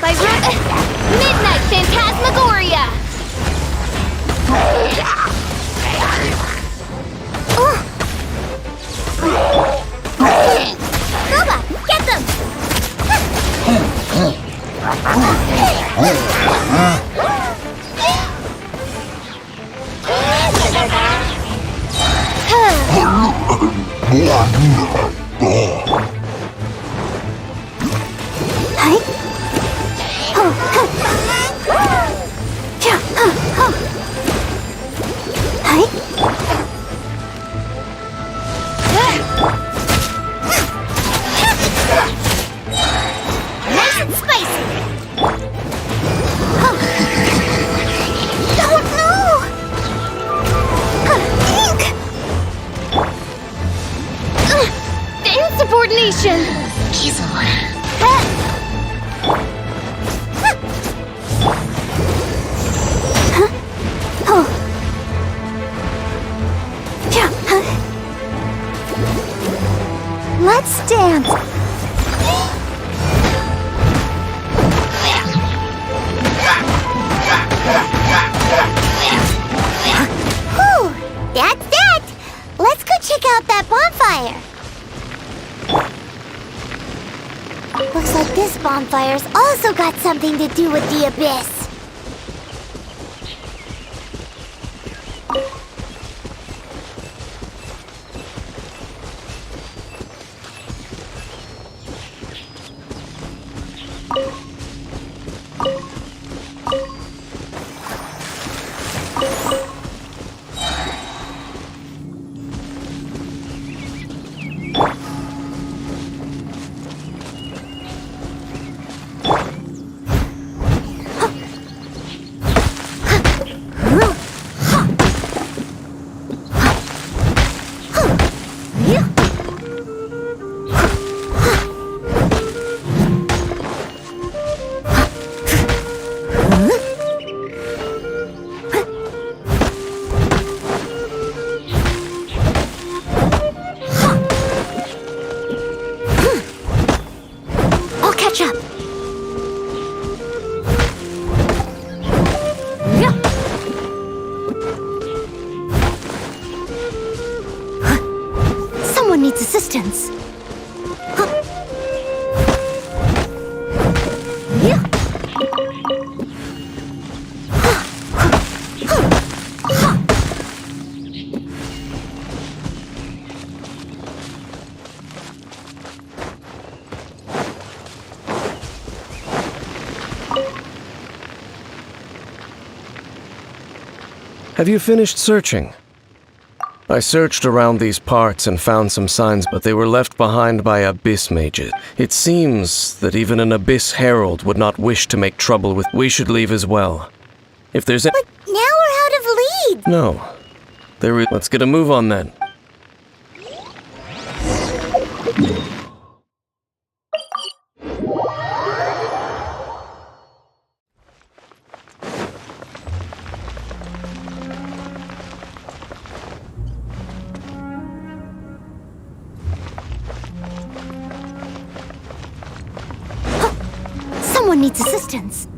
By Midnight Phantasmagoria! Boba, get them! Nice and spicy! Oh no! Insubordination! Let's dance! Whew, that's that! Let's go check out that bonfire! Looks like this bonfire's also got something to do with the Abyss. catch up. Yeah. Someone needs assistance. Yeah. Have you finished searching? I searched around these parts and found some signs, but they were left behind by abyss mages. It seems that even an abyss herald would not wish to make trouble with. We should leave as well. If there's a— But now we're out of lead. No. There is— Let's get a move on then. Someone needs assistance.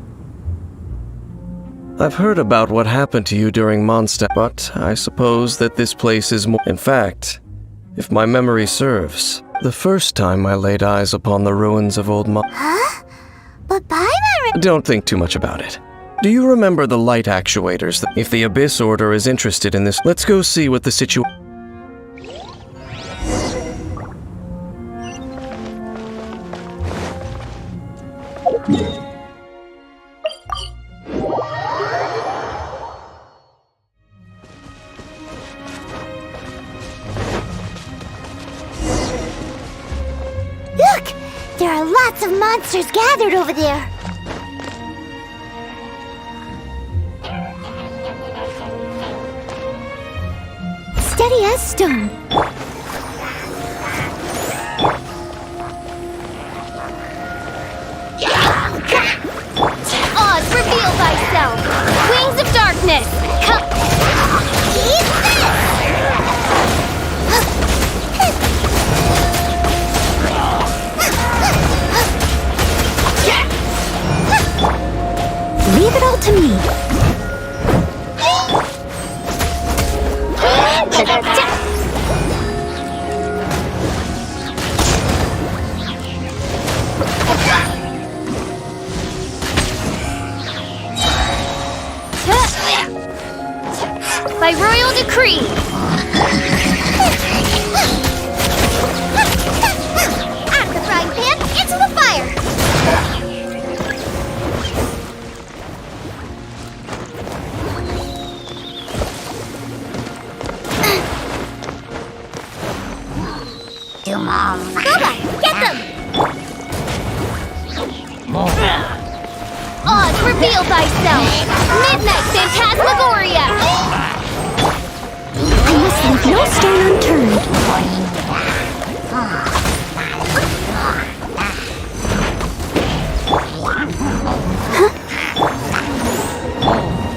I've heard about what happened to you during Mondstadt, but I suppose that this place is more— In fact, if my memory serves, the first time I laid eyes upon the ruins of old Huh? But by my Don't think too much about it. Do you remember the light actuators? If the Abyss Order is interested in this, let's go see what the situation— Look! There are lots of monsters gathered over there. Steady as stone. Oz, reveal thyself! Wings of darkness! Come! Eat Leave it all to me. By royal decree! Out of the frying pan, into the fire! Boba, get them! Oz, reveal thyself! Midnight Phantasmagoria! I must leave no stone unturned.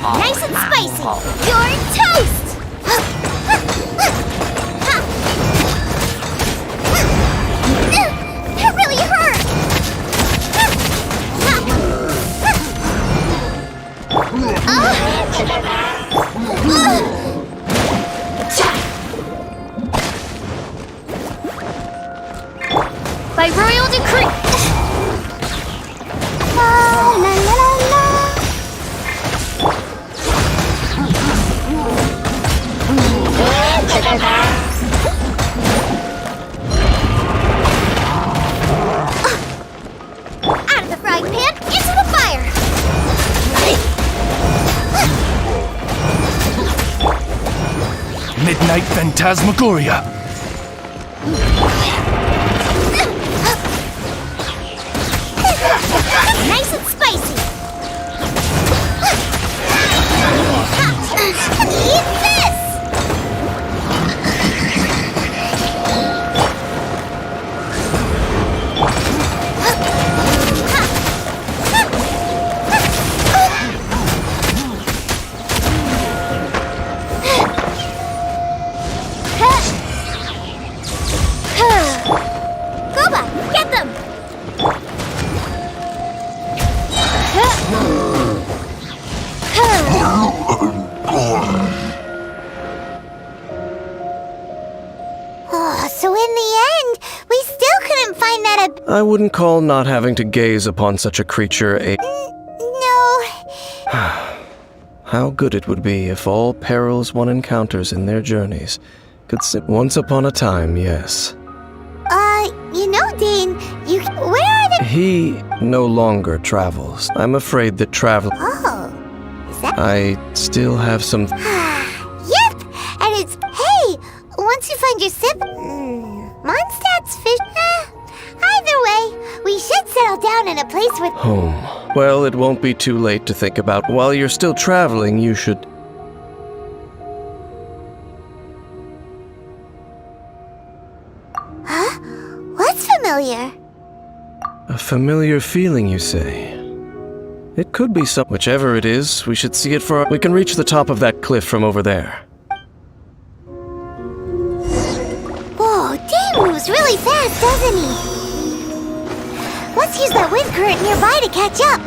Nice and spicy! You're toast! That really hurt! By royal decree! La la la la. Out of the frying pan, into the fire! Midnight Phantasmagoria. Nice and spicy! Eat this! find that I wouldn't call not having to gaze upon such a creature a... No. How good it would be if all perils one encounters in their journeys could sit once upon a time, yes. You know, Dane, where are the... He no longer travels. I'm afraid that travel... Oh, is that... I still have some... Yep, and it's... Hey, once you find your Mondstadt's fish... Either way, we should settle down in a place with... Home. Well, it won't be too late to think about. While you're still traveling, you should... Huh? What's familiar? A familiar feeling, you say? It could be some... Whichever it is, we should see it for... We can reach the top of that cliff from over there. Whoa, Dane moves really fast, doesn't he? Let's use that wind current nearby to catch up.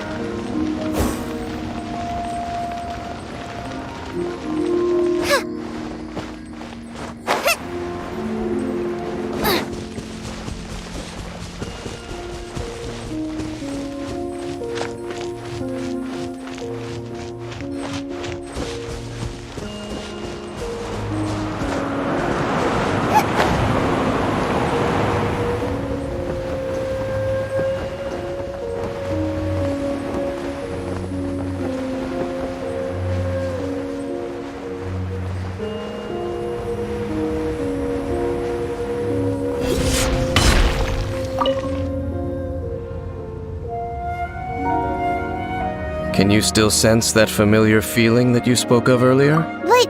Can you still sense that familiar feeling that you spoke of earlier? But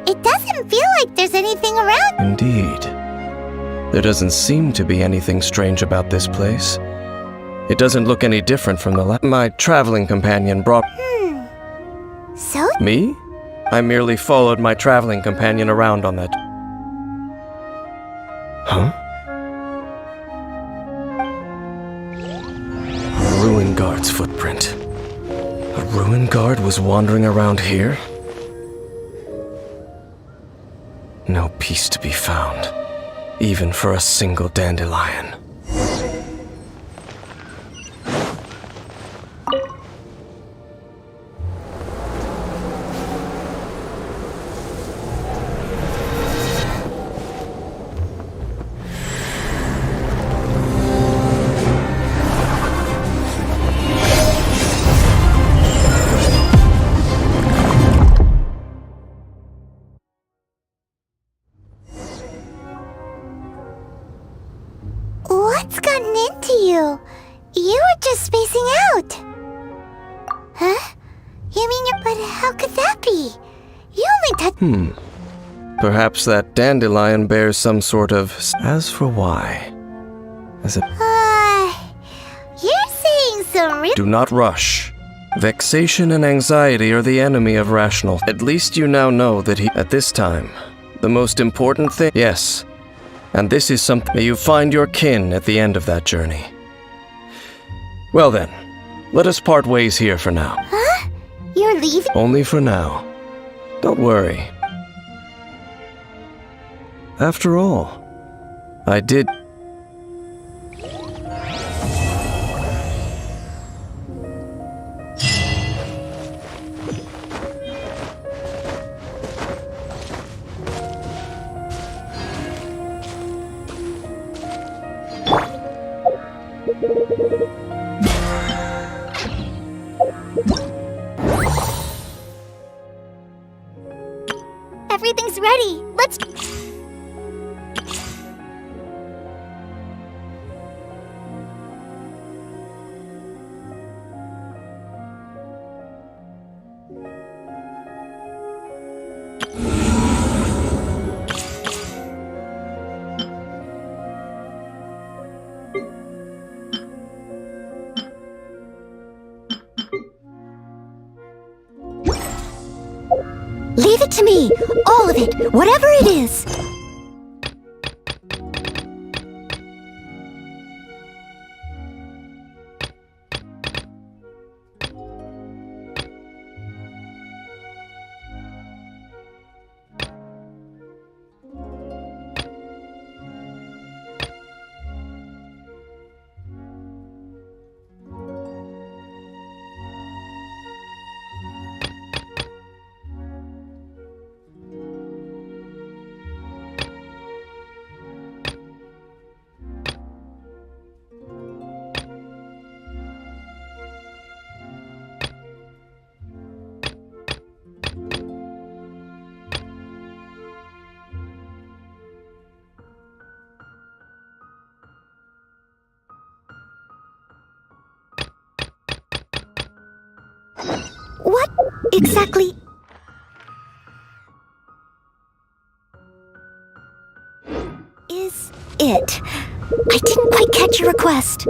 it doesn't feel like there's anything around. Indeed. There doesn't seem to be anything strange about this place. It doesn't look any different from my traveling companion brought... So? Me? I merely followed my traveling companion around on that... Huh? A ruin guard's footprint. A ruin guard was wandering around here? No peace to be found, even for a single dandelion. What's gotten into you? You were just spacing out. Huh? You mean you're... But how could that be? You only touched... Perhaps that dandelion bears some sort of... As for why... As it... You're saying some real... Do not rush. Vexation and anxiety are the enemy of rational... At least you now know that he... At this time, the most important thing... Yes. And this is something... May you find your kin at the end of that journey. Well then, let us part ways here for now. Huh? You're leaving? Only for now. Don't worry. After all, I did... Everything's ready. Let's... Leave it to me! All of it! Whatever it is! What exactly is it? I didn't quite catch your request.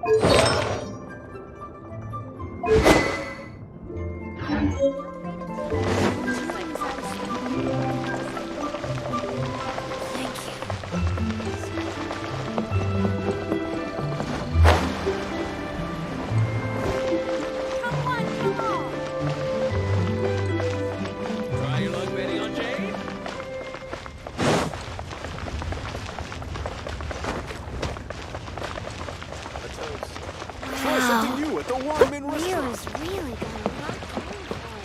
Try your luck, Betty, on Jane? A toast. Try something new at the Warman restaurant. Nero's really got a lot going for it.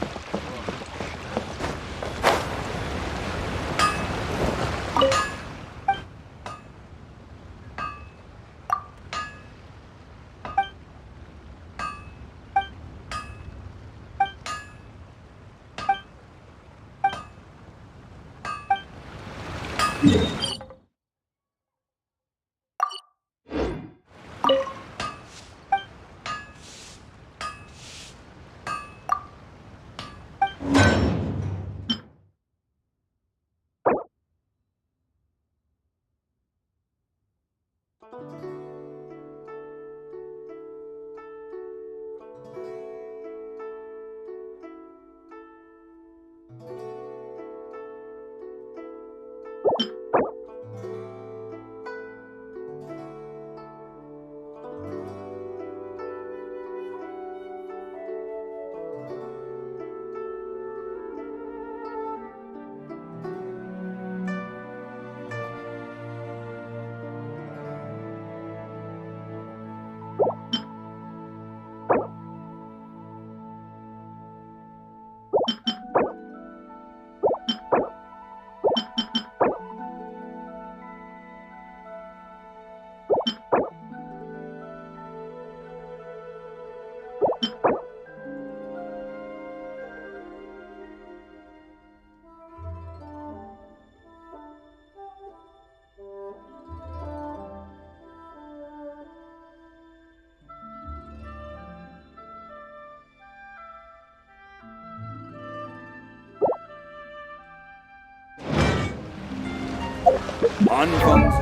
On phones.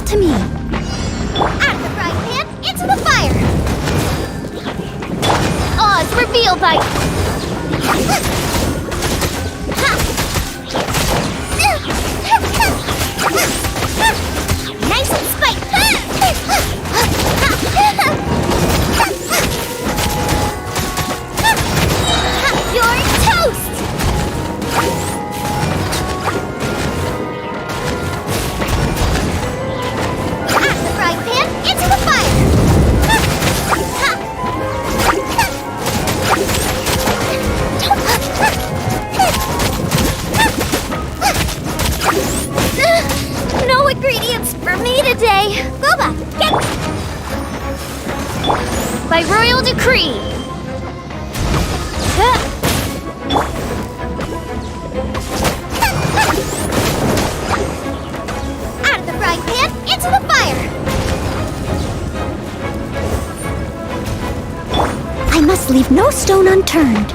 to me. Out of the frying pan, into the fire! Oz reveal by... Nice and spicy! You're toast! Out of the frying pan, into the fire! No ingredients for me today. Boba, get... By royal decree. Out of the frying pan, into the fire. I must leave no stone unturned.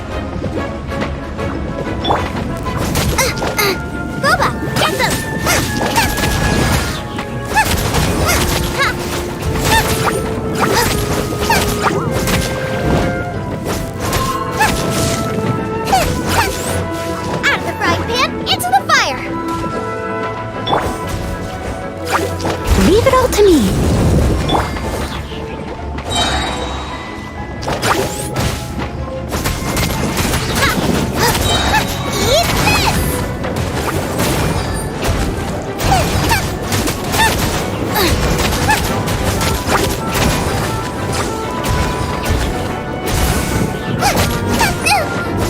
Boba, get them! Out of the frying pan, into the fire! Leave it all to me. Eat this!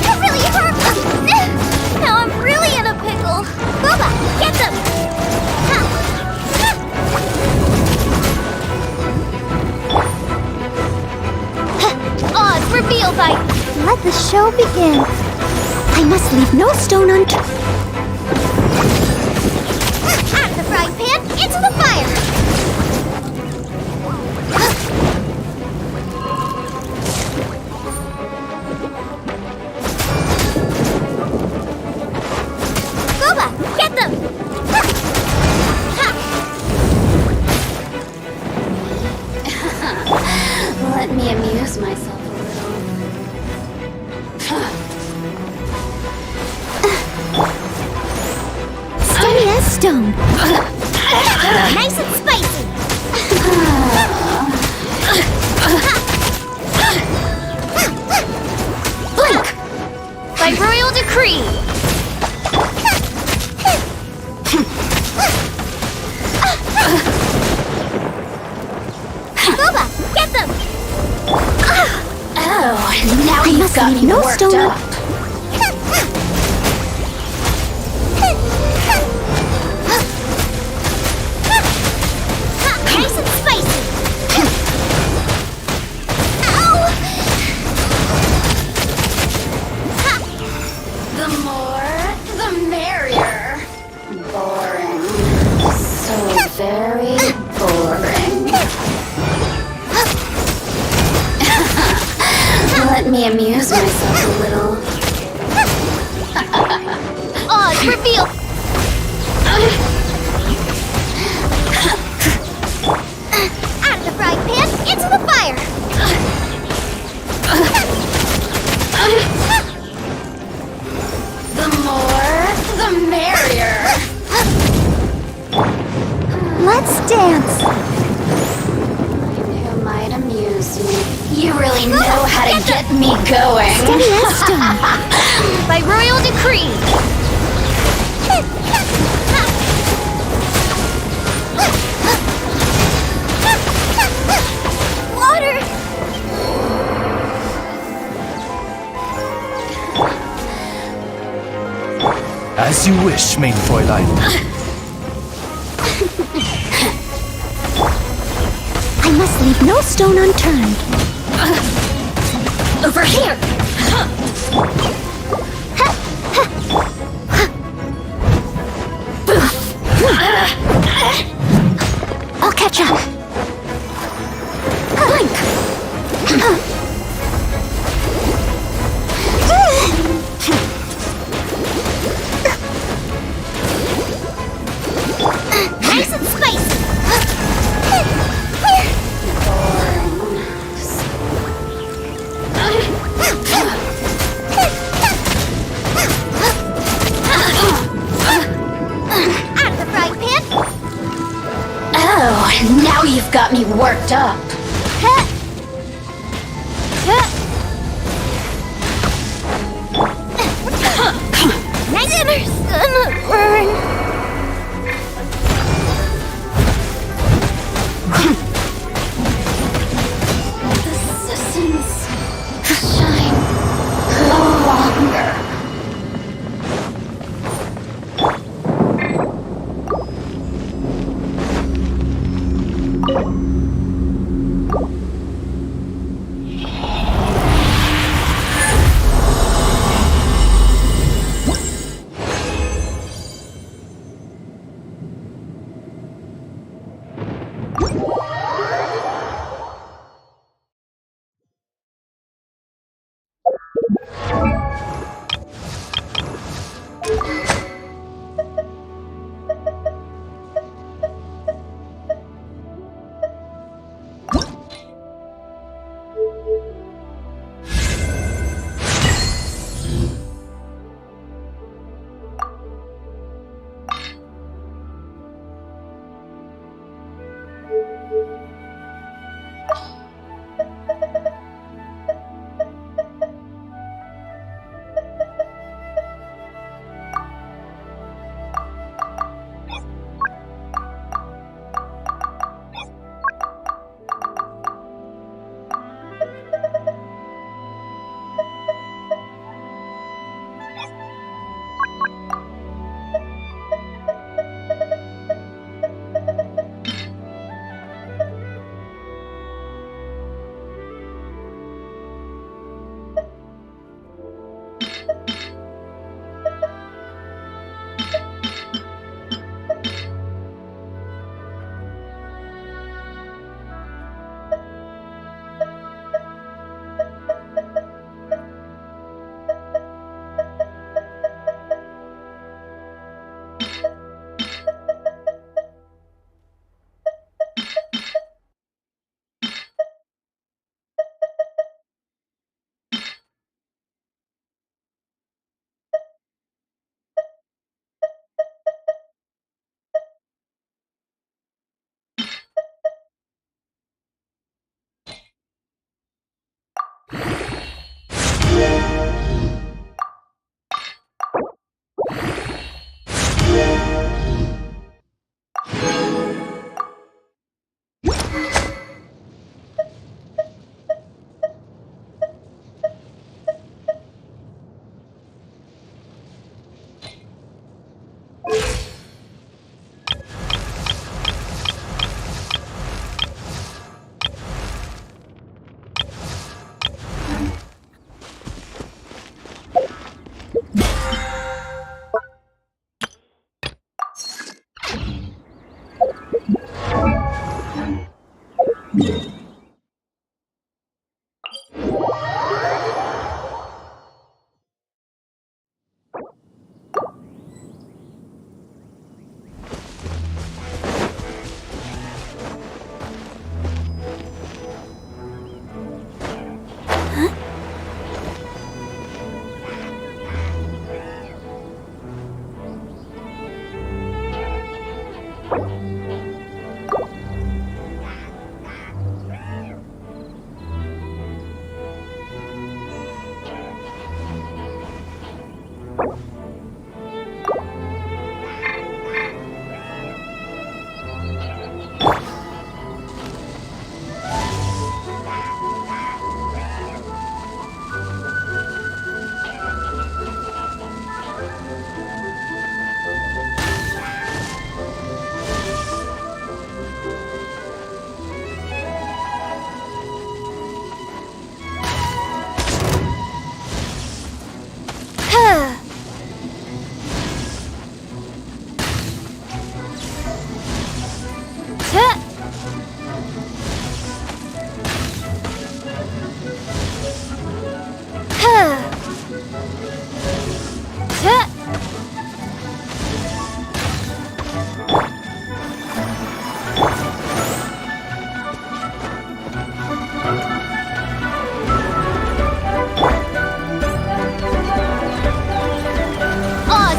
That really hurt! Now I'm really in a pickle! Boba, get them! Oz reveal by... Let the show begin. I must leave no stone unturned. Out of the frying pan, into the fire! Boba, get them! Let me amuse myself a little. Steady as stone. Nice and spicy! Blink. By royal decree! Boba, get them! Oh, now I you've must got leave me no worked stone up. Nice and spicy! The more, the merrier. Boring. So very boring. Let me amuse myself a little. Oz reveal! Out of the frying pan, into the fire! The more, the merrier. Let's dance. You might amuse me. You really know how to get me going. Steady as stone. By royal decree! Water! As you wish, mein Fräulein. I must leave no stone unturned. Over here. I'll catch up. Blink. Nice and spicy! got me worked up. Nightmare's gonna burn. The citizens shine no longer.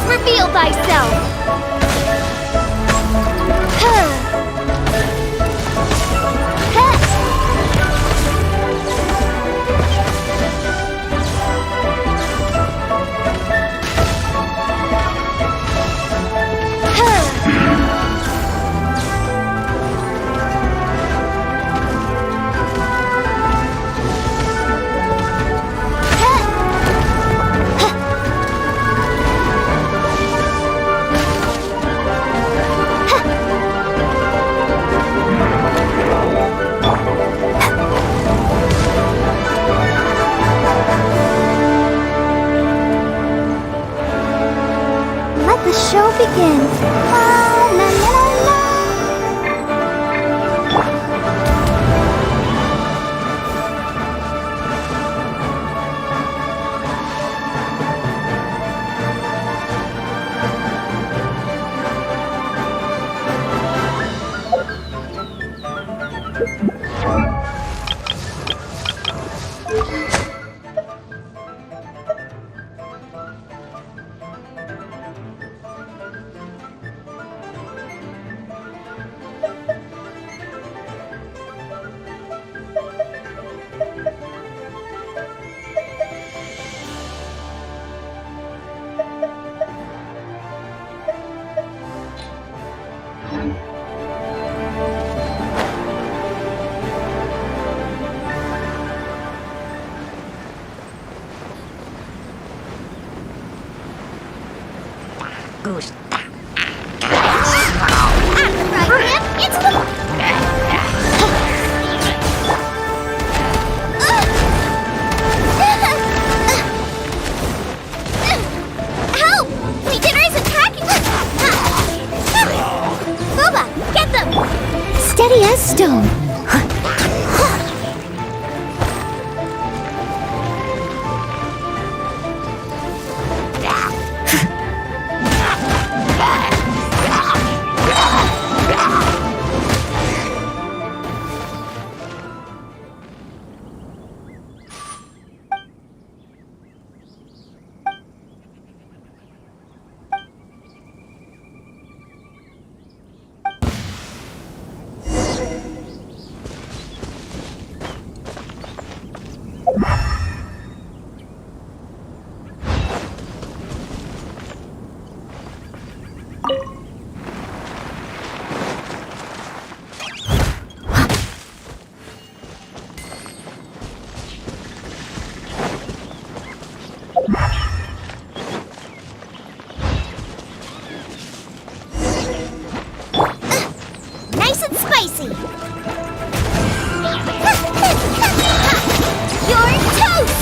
Reveal thyself! begins. La la la la. Goose. Help! Legion is attacking us! Boba, get them! Steady as stone. Nice and spicy. You're toast!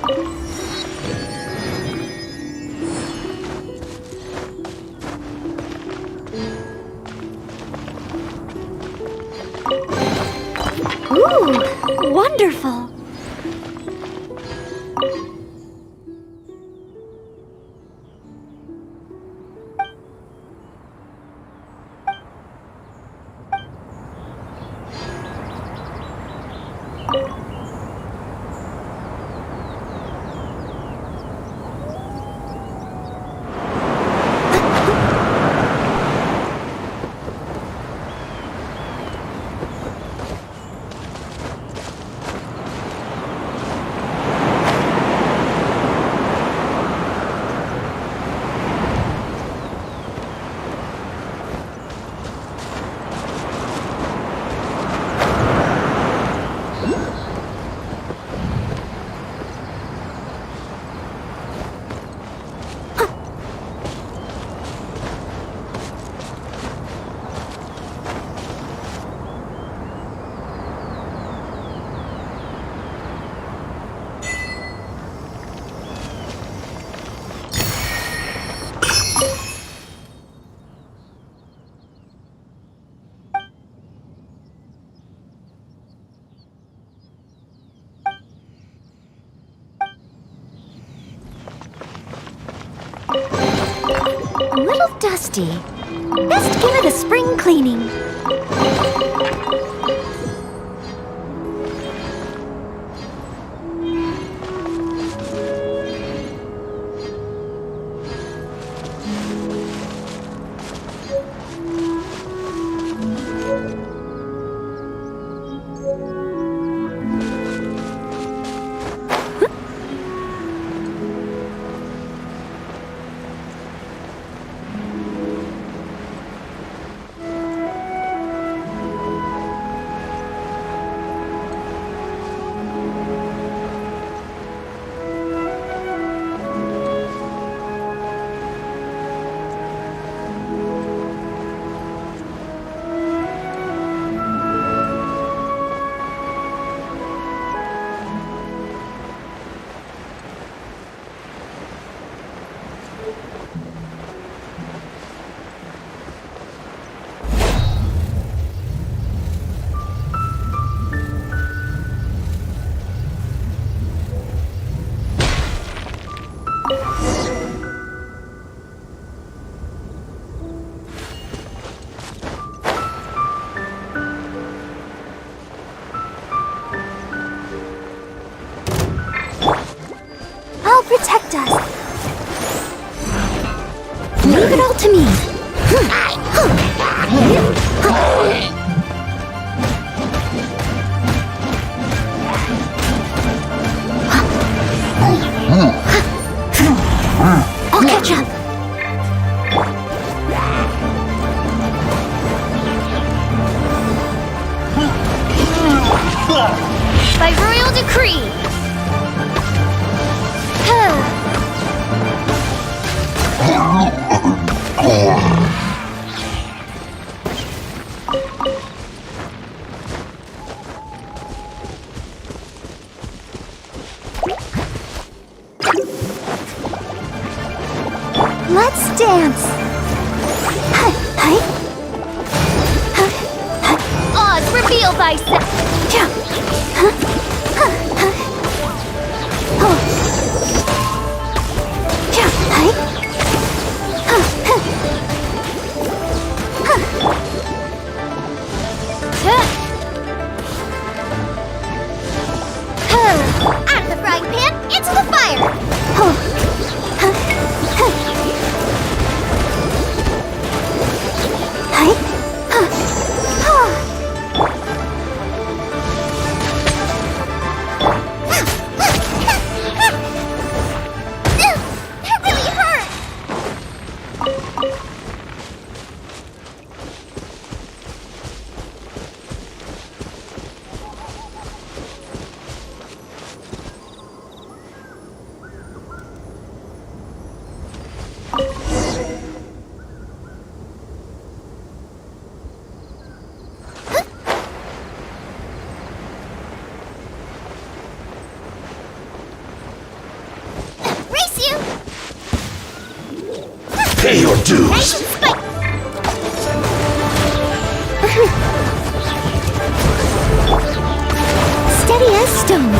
Ooh, wonderful. A little dusty. Best give it a spring cleaning. I'll protect us. Leave it all to me. I'll catch up. By royal decree. Let's dance. Oz, reveal thyself. Out of the frying pan, into the fire. Nice and spike. Steady as stone.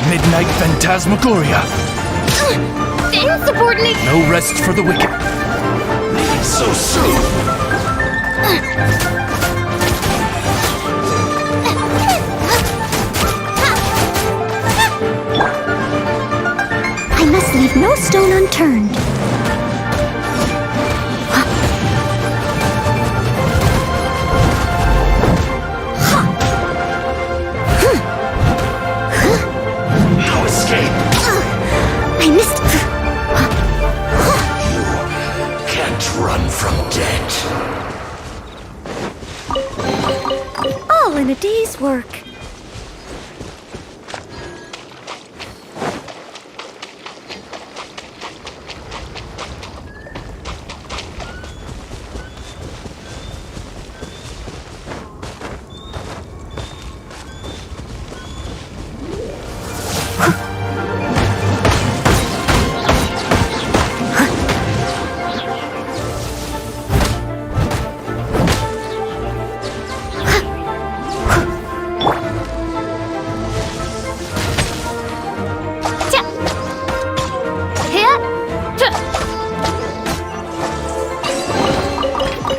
Midnight Phantasmagoria. Insubordinate. No rest for the wicked. So soon! I must leave no stone unturned. No escape! I missed. Can't run from death. All in a day's work.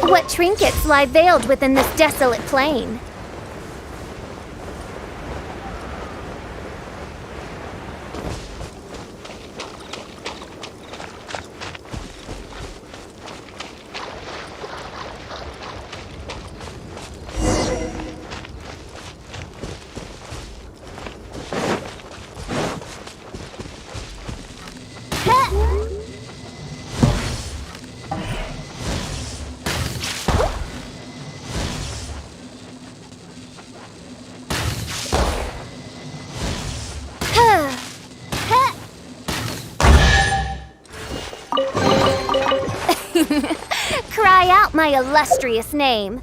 What trinkets lie veiled within this desolate plain? Cry out my illustrious name.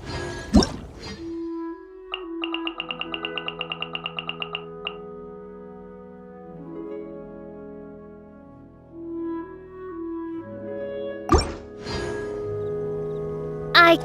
I...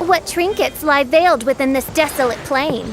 What trinkets lie veiled within this desolate plain?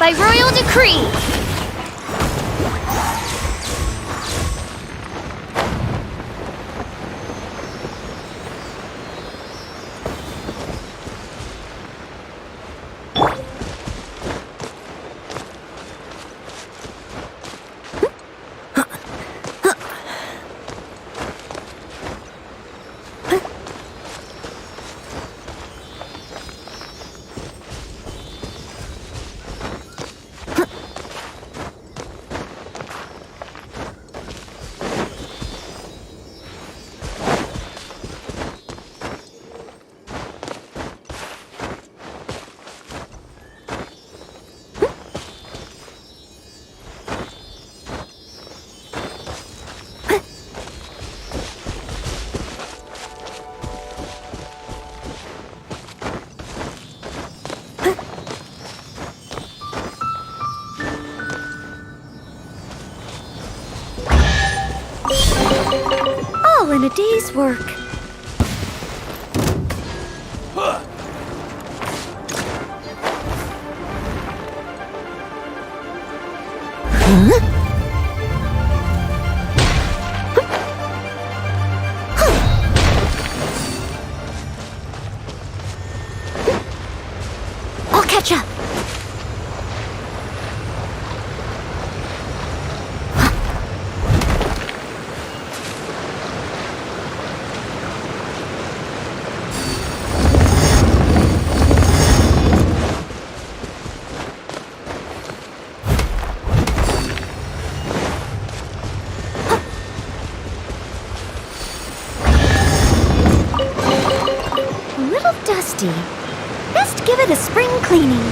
by royal decree. All in a day's work. I'll catch up. A little dusty. Best give it a spring cleaning.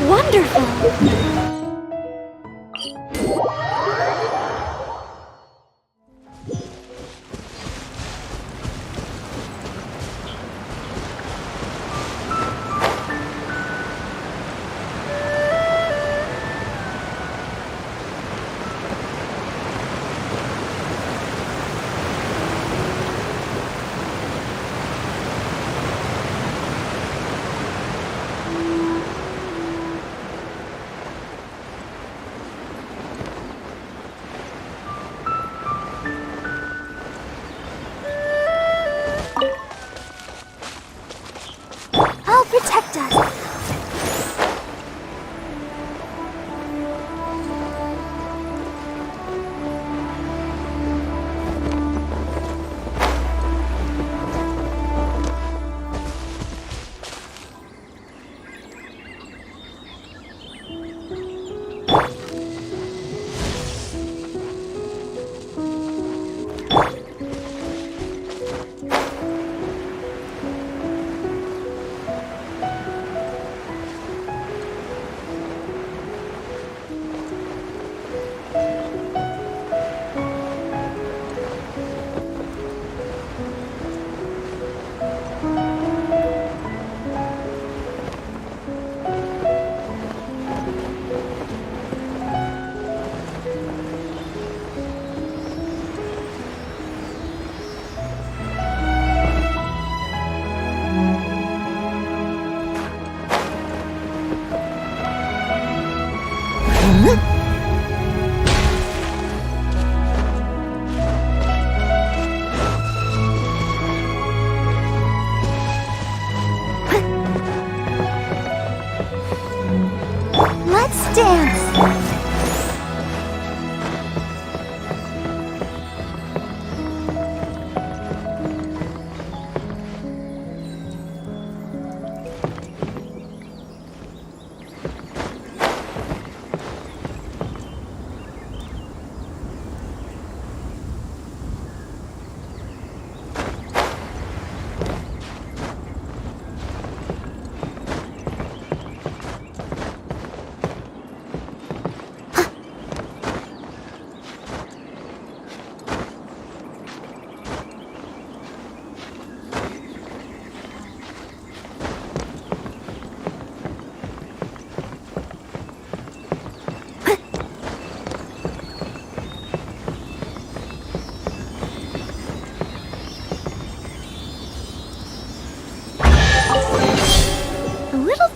Wonderful! I'll protect us.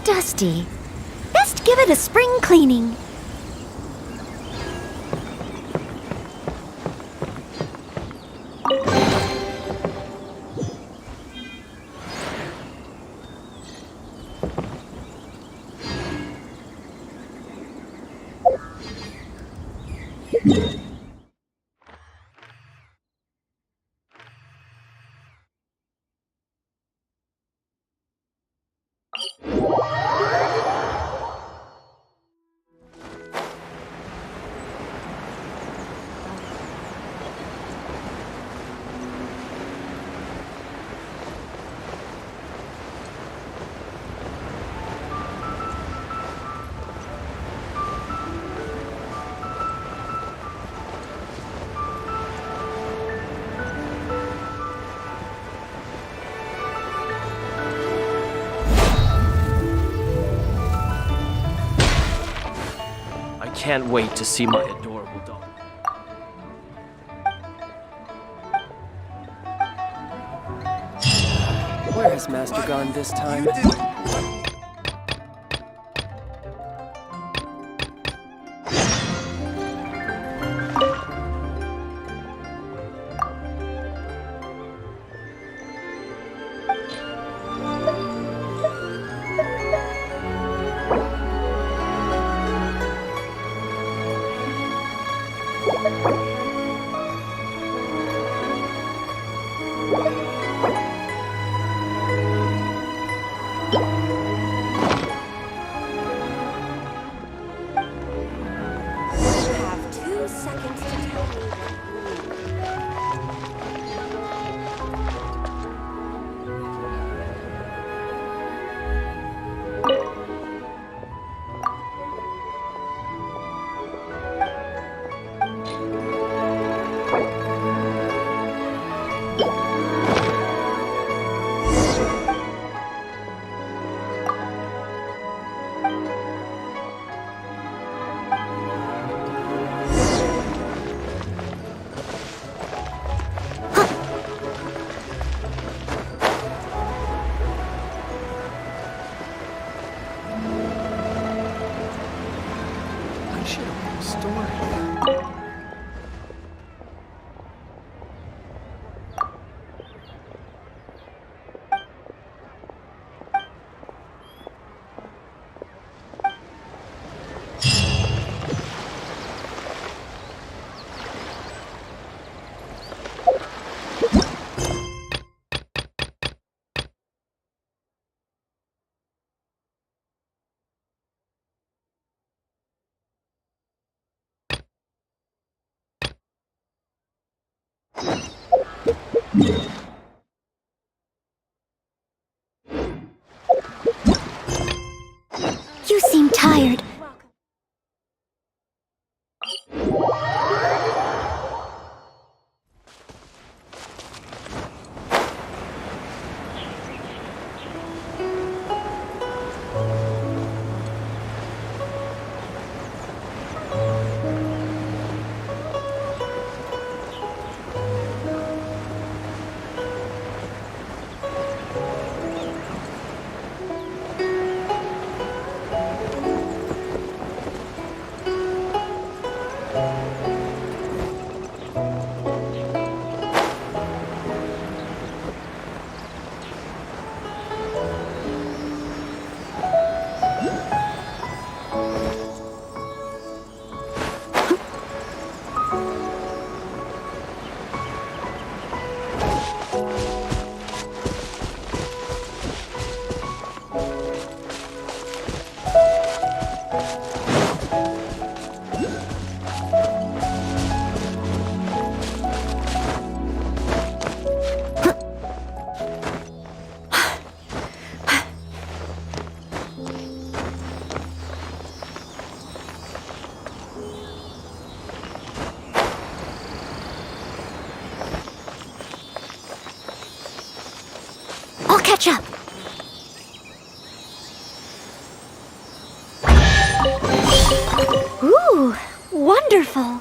dusty. Best give it a spring cleaning. I can't wait to see my adorable dog. Where has Master gone this time? You seem tired. I'll catch up. Ooh, wonderful.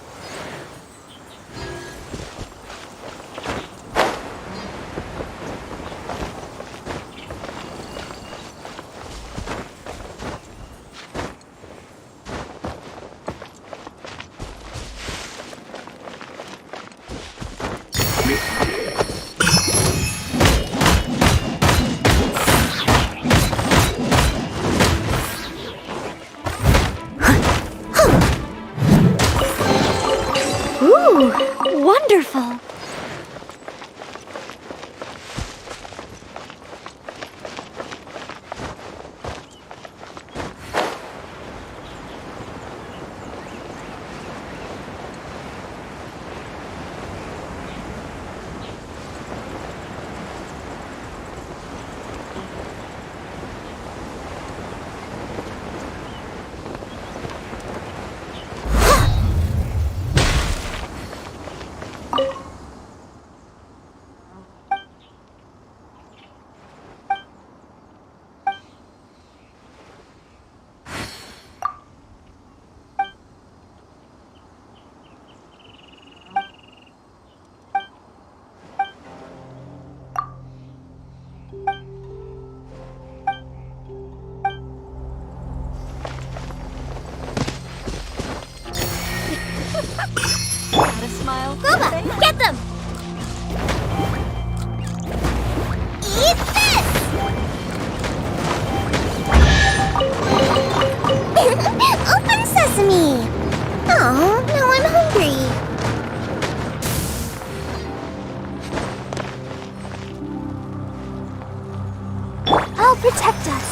I'll protect us.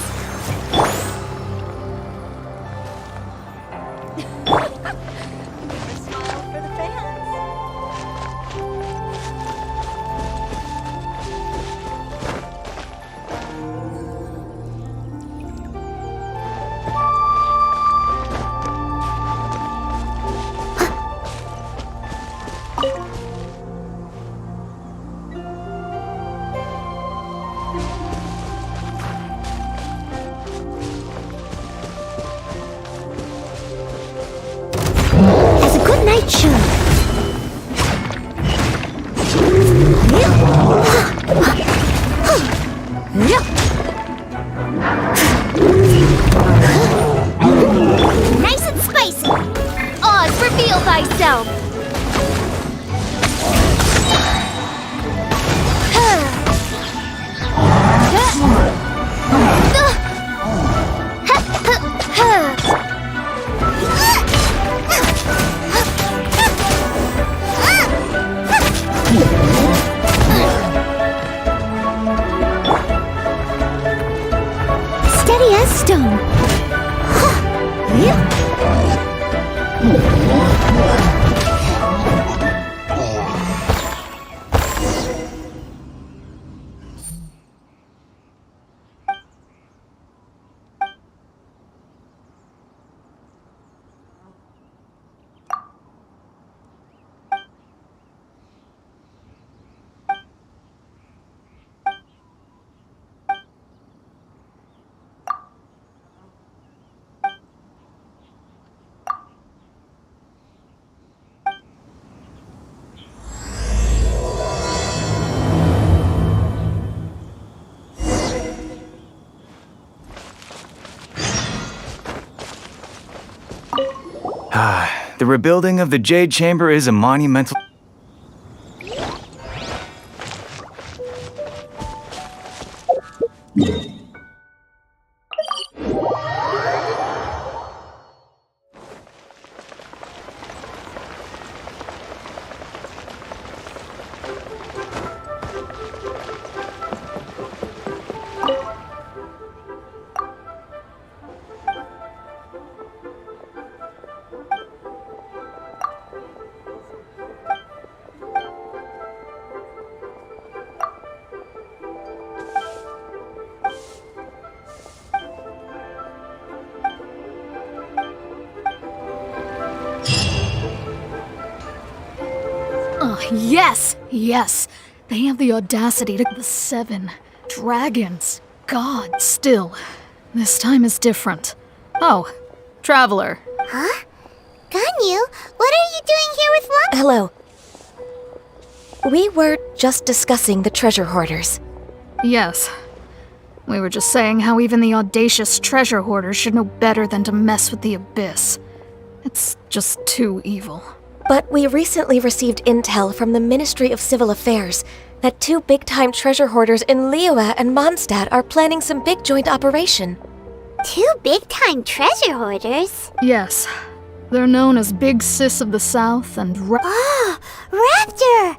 Smile for the fans. As a good night should. Nice and spicy. Oz, reveal thyself. Steady as stone. The rebuilding of the Jade Chamber is a monumental... Yes! Yes! They have the audacity to... The 7 dragons. God, still. This time is different. Oh, Traveler. Huh? Ganyu, what are you doing here with Mom? Hello. We were just discussing the treasure hoarders. Yes. We were just saying how even the audacious treasure hoarders should know better than to mess with the Abyss. It's just too evil. But we recently received intel from the Ministry of Civil Affairs that 2 big-time treasure hoarders in Liyue and Mondstadt are planning some big joint operation. 2 big-time treasure hoarders? Yes. They're known as Big Sis of the South and Oh, Raptor!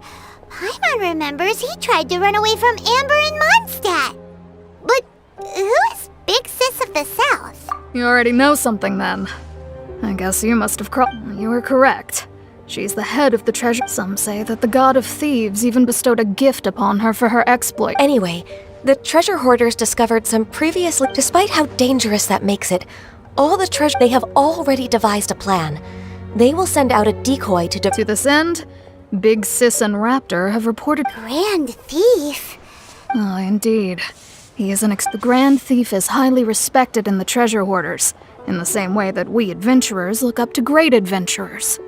Paimon remembers he tried to run away from Amber in Mondstadt. But who is Big Sis of the South? You already know something then. I guess you must have You were correct. She's the head of the treasure. Some say that the god of thieves even bestowed a gift upon her for her exploit. Anyway, the treasure hoarders discovered some previously... Despite how dangerous that makes it, all the treasure... They have already devised a plan. They will send out a decoy to this end, Big Sis and Raptor have reported... Grand Thief? Oh, indeed. He is the Grand Thief is highly respected in the treasure hoarders, in the same way that we adventurers look up to great adventurers.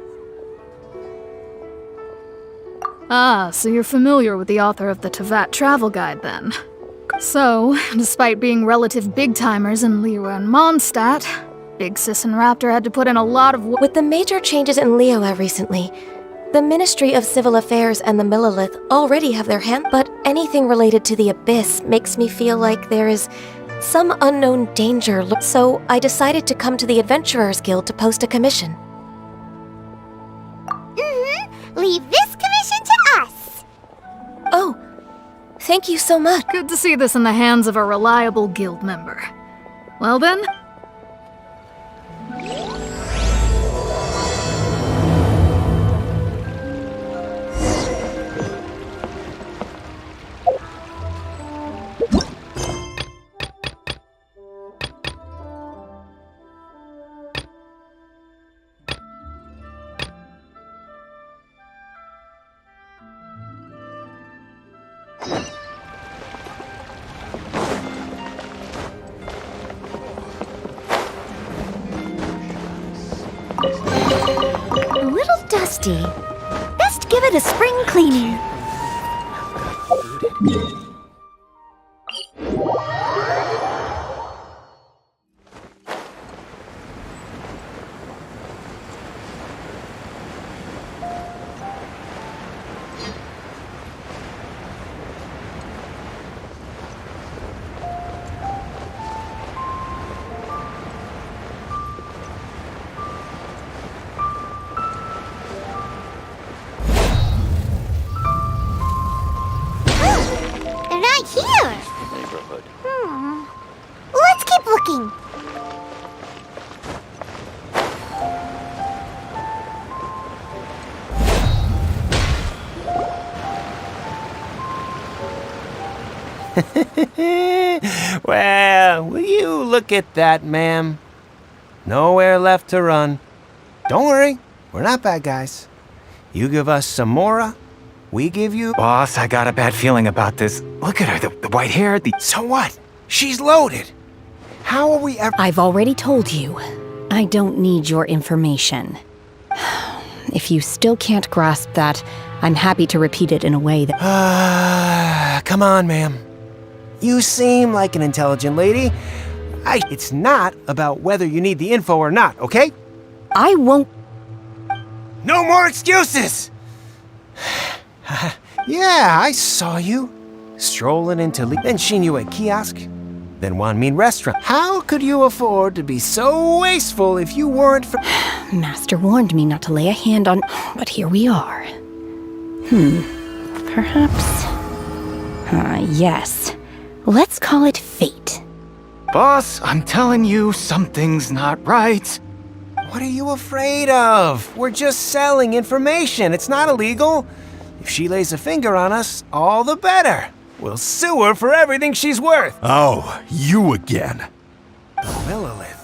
Ah, so you're familiar with the author of the Tevat Travel Guide, then. So, despite being relative big-timers in Liyue and Mondstadt, Big Sis and Raptor had to put in a lot of With the major changes in Liyue recently, the Ministry of Civil Affairs and the Millilith already have their hand, but anything related to the Abyss makes me feel like there is some unknown danger, so I decided to come to the Adventurers Guild to post a commission. Leave this commission to us. Oh, Thank you so much. Good to see this in the hands of a reliable guild member. Well then, A little dusty. Best give it a spring cleaning. They're not here. Neighborhood. Let's keep looking. Well, will you look at that, ma'am? Nowhere left to run. Don't worry, we're not bad guys. You give us some Mora, we give you... Boss, I got a bad feeling about this. Look at her, the white hair, the... So what? She's loaded. How are we ever... I've already told you. I don't need your information. If you still can't grasp that, I'm happy to repeat it in a way that... Come on, ma'am. You seem like an intelligent lady. It's not about whether you need the info or not, okay? I won't... No more excuses! Yeah, I saw you. Strolling into then seen you at kiosk, then Wanmin restaurant. How could you afford to be so wasteful if you weren't for... Master warned me not to lay a hand on... But here we are. Perhaps... yes. Let's call it fate. Boss, I'm telling you, something's not right. What are you afraid of? We're just selling information. It's not illegal. If she lays a finger on us, all the better. We'll sue her for everything she's worth. Oh, you again. The Millilith?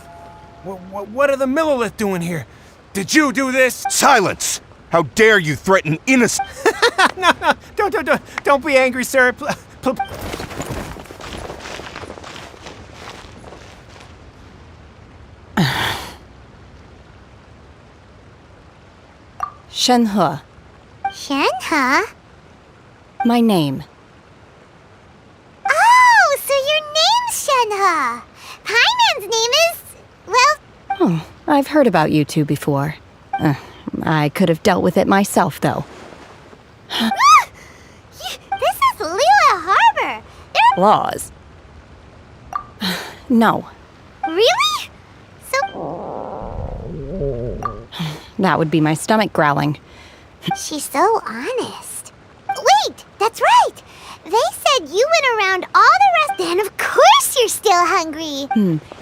What are the Millilith doing here? Did you do this? Silence! How dare you threaten innocent... No, don't be angry, sir. Shenhe. Shenhe? My name. Oh, so your name's Shenhe. Paiman's name is... well... Oh, I've heard about you two before. I could have dealt with it myself, though. This is Liyue Harbor. Laws. No. Really? That would be my stomach growling. She's so honest. Wait, that's right. They said you went around all the rest, and of course you're still hungry.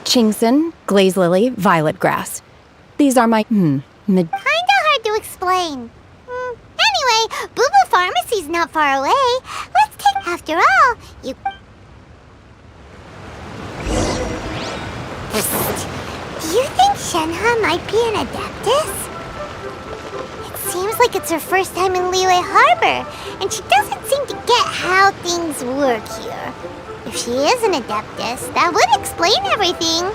Chingson, glaze lily, violet grass. These are my, Kinda hard to explain. Anyway, Boo Boo Pharmacy's not far away. Let's take... After all, you... Psst. Do you think Shenhe might be an Adeptus? Seems like it's her first time in Liyue Harbor, and she doesn't seem to get how things work here. If she is an Adeptus, that would explain everything.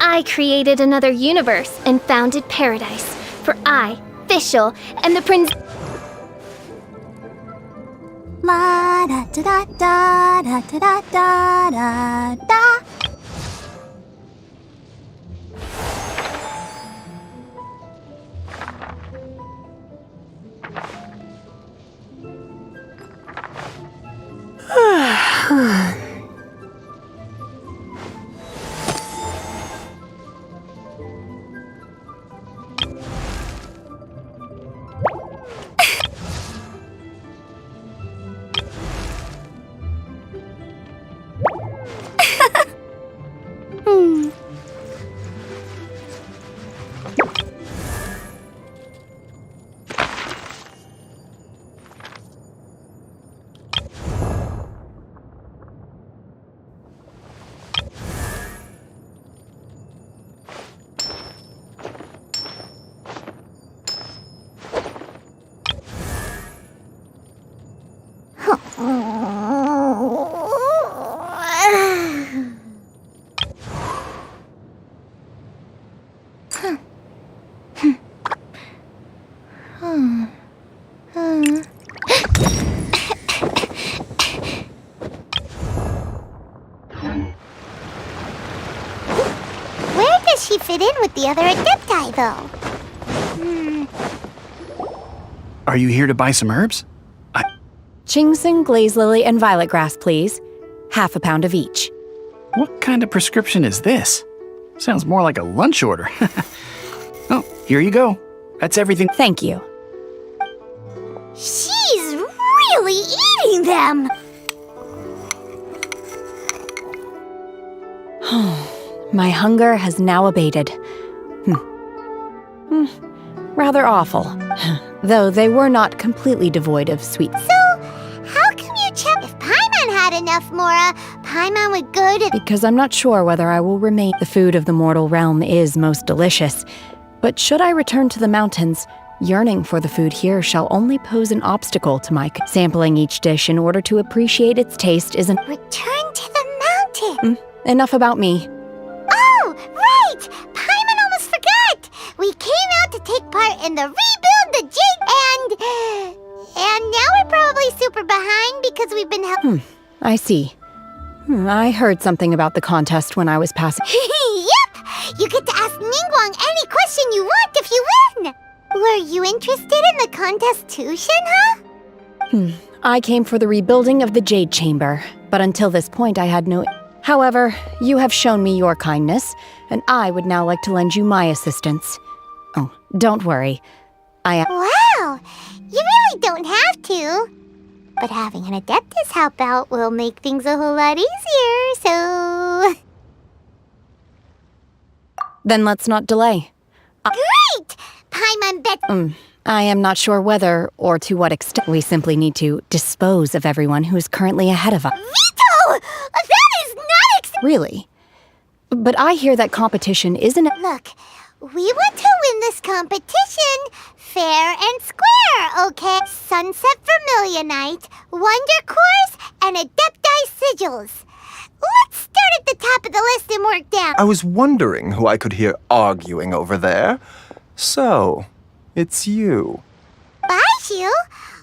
I created another universe and founded paradise. For I, Fischl, and the prince... La da da da da da da da da. Where does she fit in with the other Adepti, though? Are you here to buy some herbs? Ginseng, glaze lily, and violet grass, please. Half a pound of each. What kind of prescription is this? Sounds more like a lunch order. Oh, here you go. That's everything. Thank you. She's really eating them! My hunger has now abated. Rather awful. Though they were not completely devoid of sweet. So, how can you check if Paimon had enough, Mora? Paimon would go to— Because I'm not sure whether I will remain. The food of the mortal realm is most delicious. But should I return to the mountains, yearning for the food here shall only pose an obstacle to my sampling each dish in order to appreciate its taste isn't— Return to the mountain! Enough about me. Oh, right! Paimon almost forgot! We came out to take part in the Rebuild the Jade and now we're probably super behind because we've been I see. I heard something about the contest when I was passing. Yep! You get to ask Ningguang any question you want if you win! Were you interested in the contest too, Shenhe? I came for the rebuilding of the Jade Chamber, but until this point I had no— However, you have shown me your kindness, and I would now like to lend you my assistance. Oh, don't worry. Wow! You really don't have to. But having an Adeptus help out will make things a whole lot easier, so... Then let's not delay. Great! Paimon bet— I am not sure whether or to what extent we simply need to dispose of everyone who is currently ahead of us. Vito! That is not Really? But I hear that competition isn't— Look, we want to win this competition fair and square, okay? Sunset Vermilionite, Wonder Cores, and Adepti Sigils. Let's start at the top of the list and work down. I was wondering who I could hear arguing over there. So, it's you. Baishu?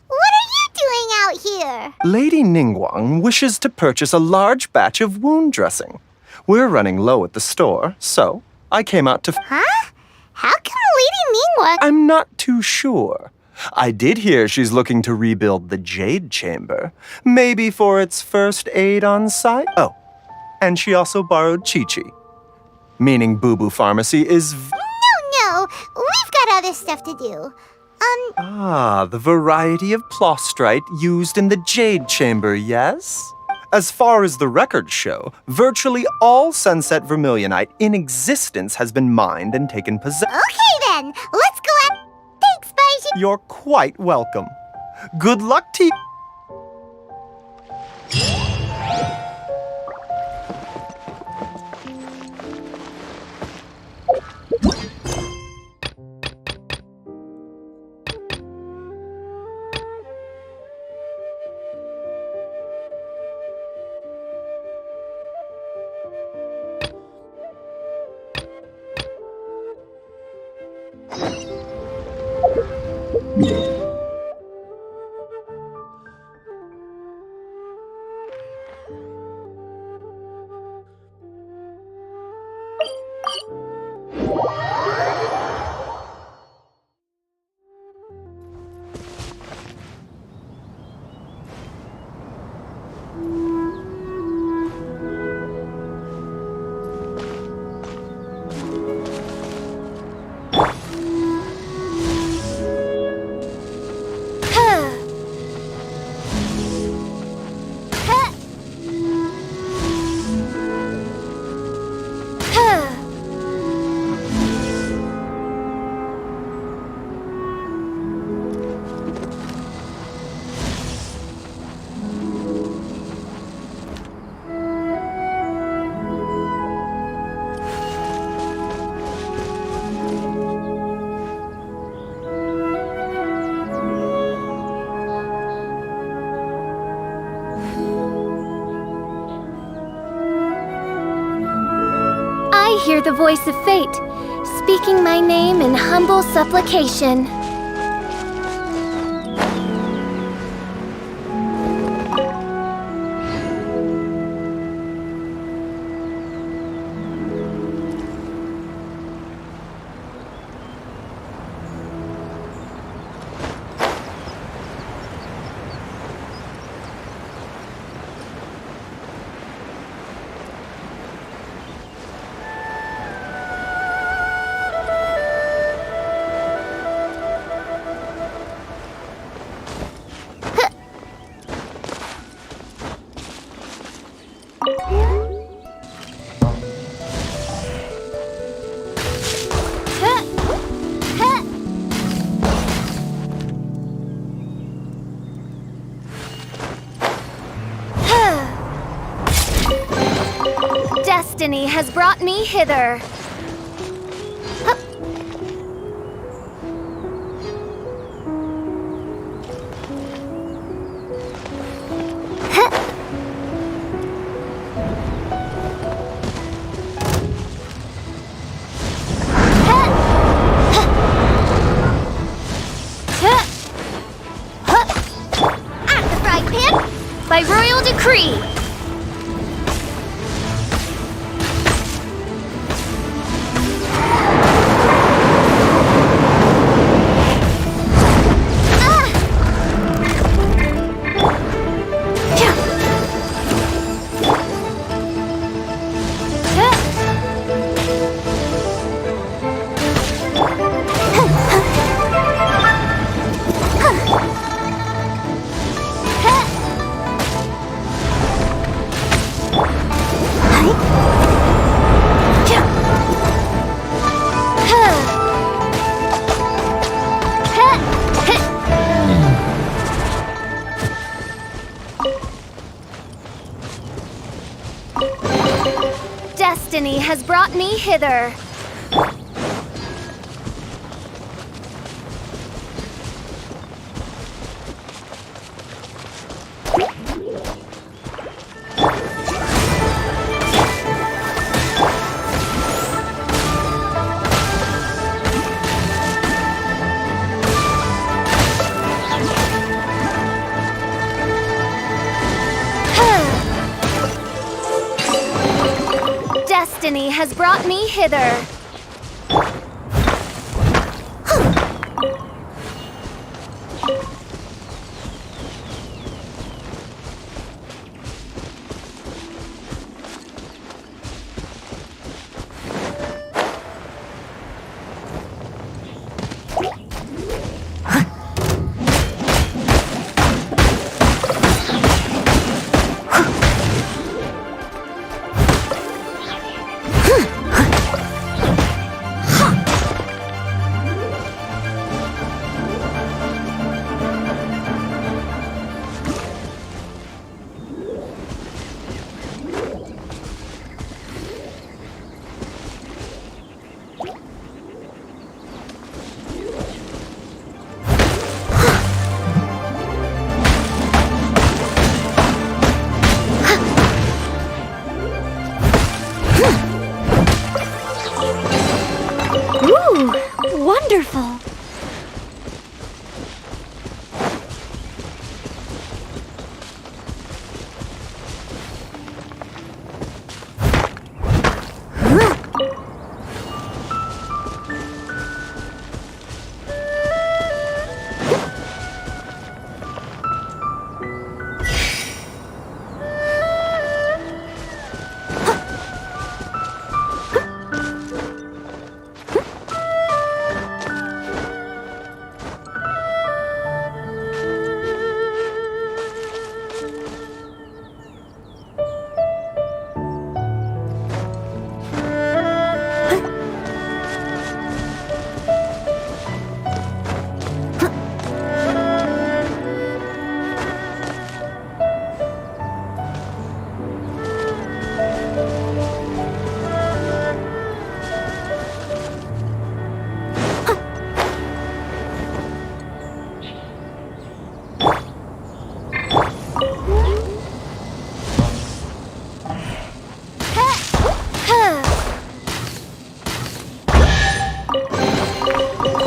What are you doing out here? Lady Ningguang wishes to purchase a large batch of wound dressing. We're running low at the store, so I came out to— Huh? How come Lady Ningguang— I'm not too sure. I did hear she's looking to rebuild the Jade Chamber, maybe for its first aid on site. Oh, and she also borrowed Chi-Chi, meaning Boo Boo Pharmacy is— No, we've got other stuff to do. the variety of plostrite used in the Jade Chamber, yes? As far as the records show, virtually all Sunset Vermilionite in existence has been mined and taken possession. Okay then, let's go at— Thanks, Baishu. You're quite welcome. Good luck to you. I hear the voice of fate, speaking my name in humble supplication. Destiny has brought me hither. At the frying pan, By royal decree. Destiny has brought me hither. Destiny has brought me hither. wonderful.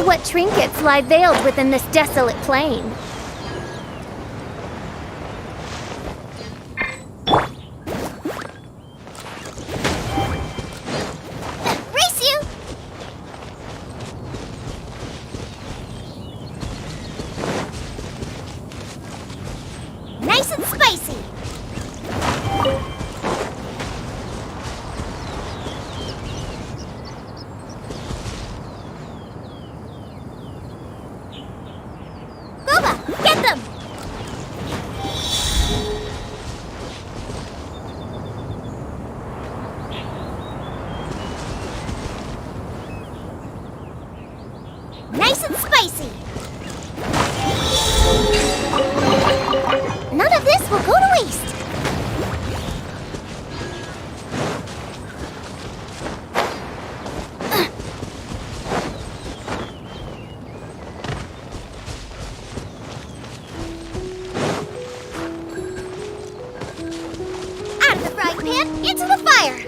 What trinkets lie veiled within this desolate plain? Race you! Nice and spicy! Get them! Nice and spicy! None of this will go to waste! Out of the frying pan, into the fire!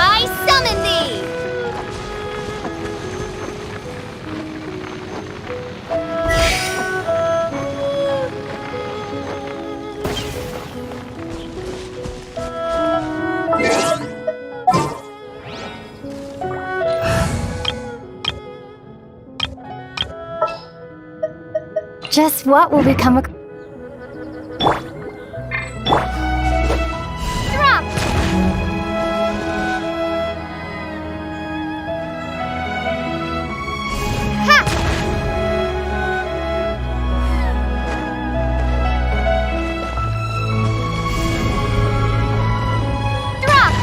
I summon thee! Just what will become a... Drop! Ha! Drop!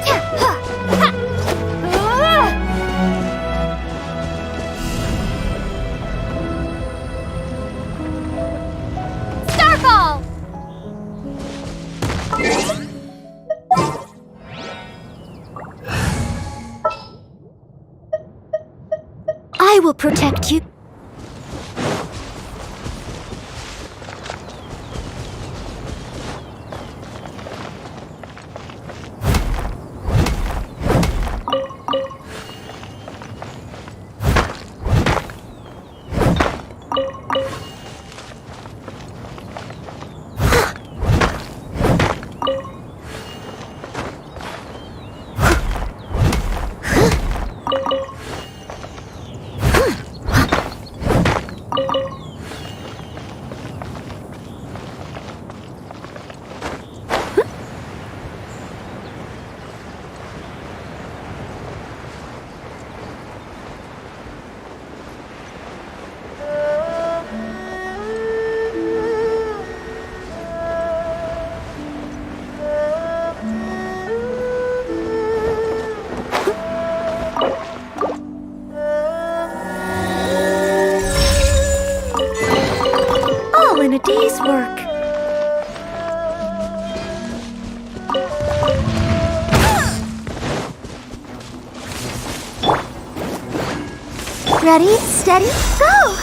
Ta! Ha! Ha! Starfall! I will protect you. All in a day's work. Ready, steady, go!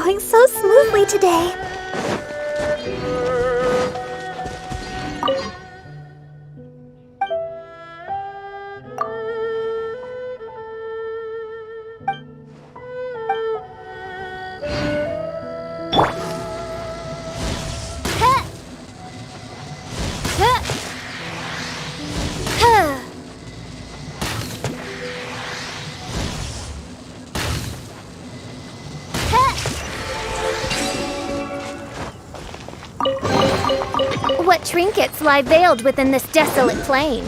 going so smoothly today. What trinkets lie veiled within this desolate plain?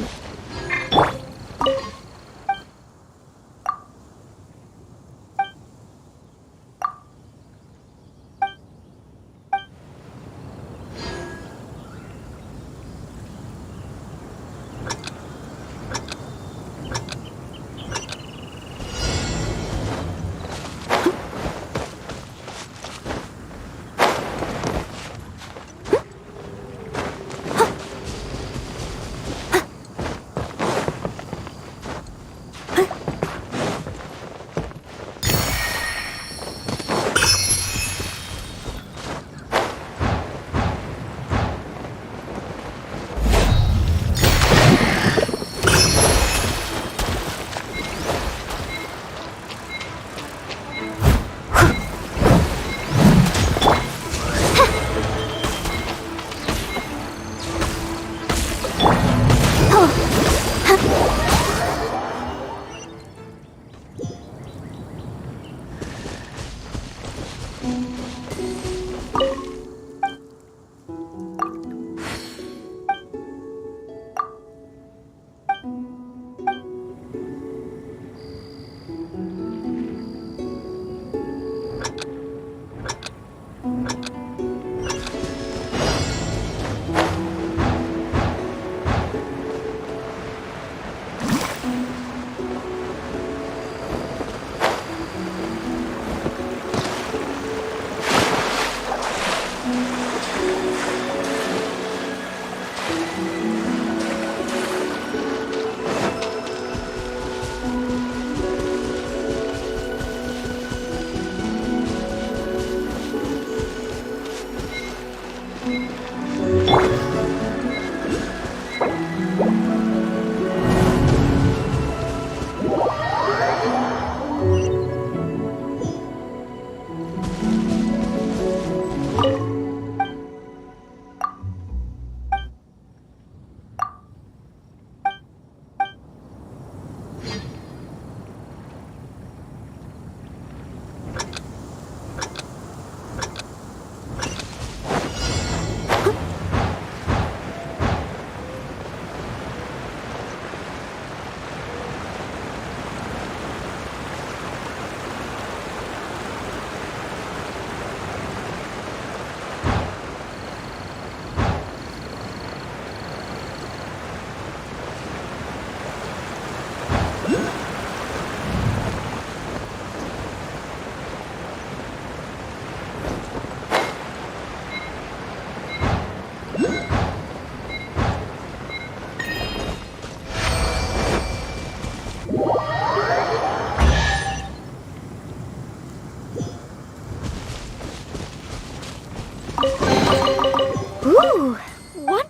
Ooh, what?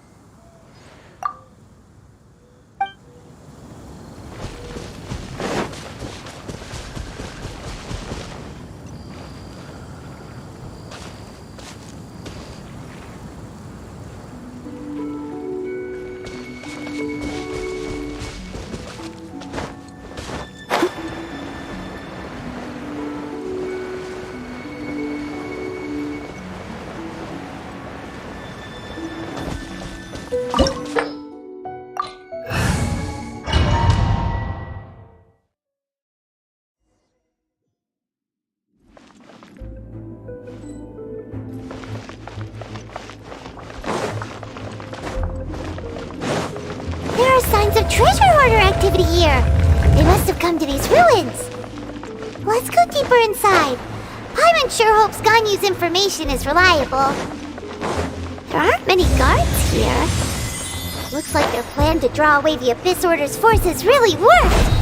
There are signs of treasure hoarder activity here. They must have come to these ruins. Let's go deeper inside. Paimon sure hopes Ganyu's information is reliable. There aren't many guards here. Looks like their plan to draw away the Abyss Order's forces really worked.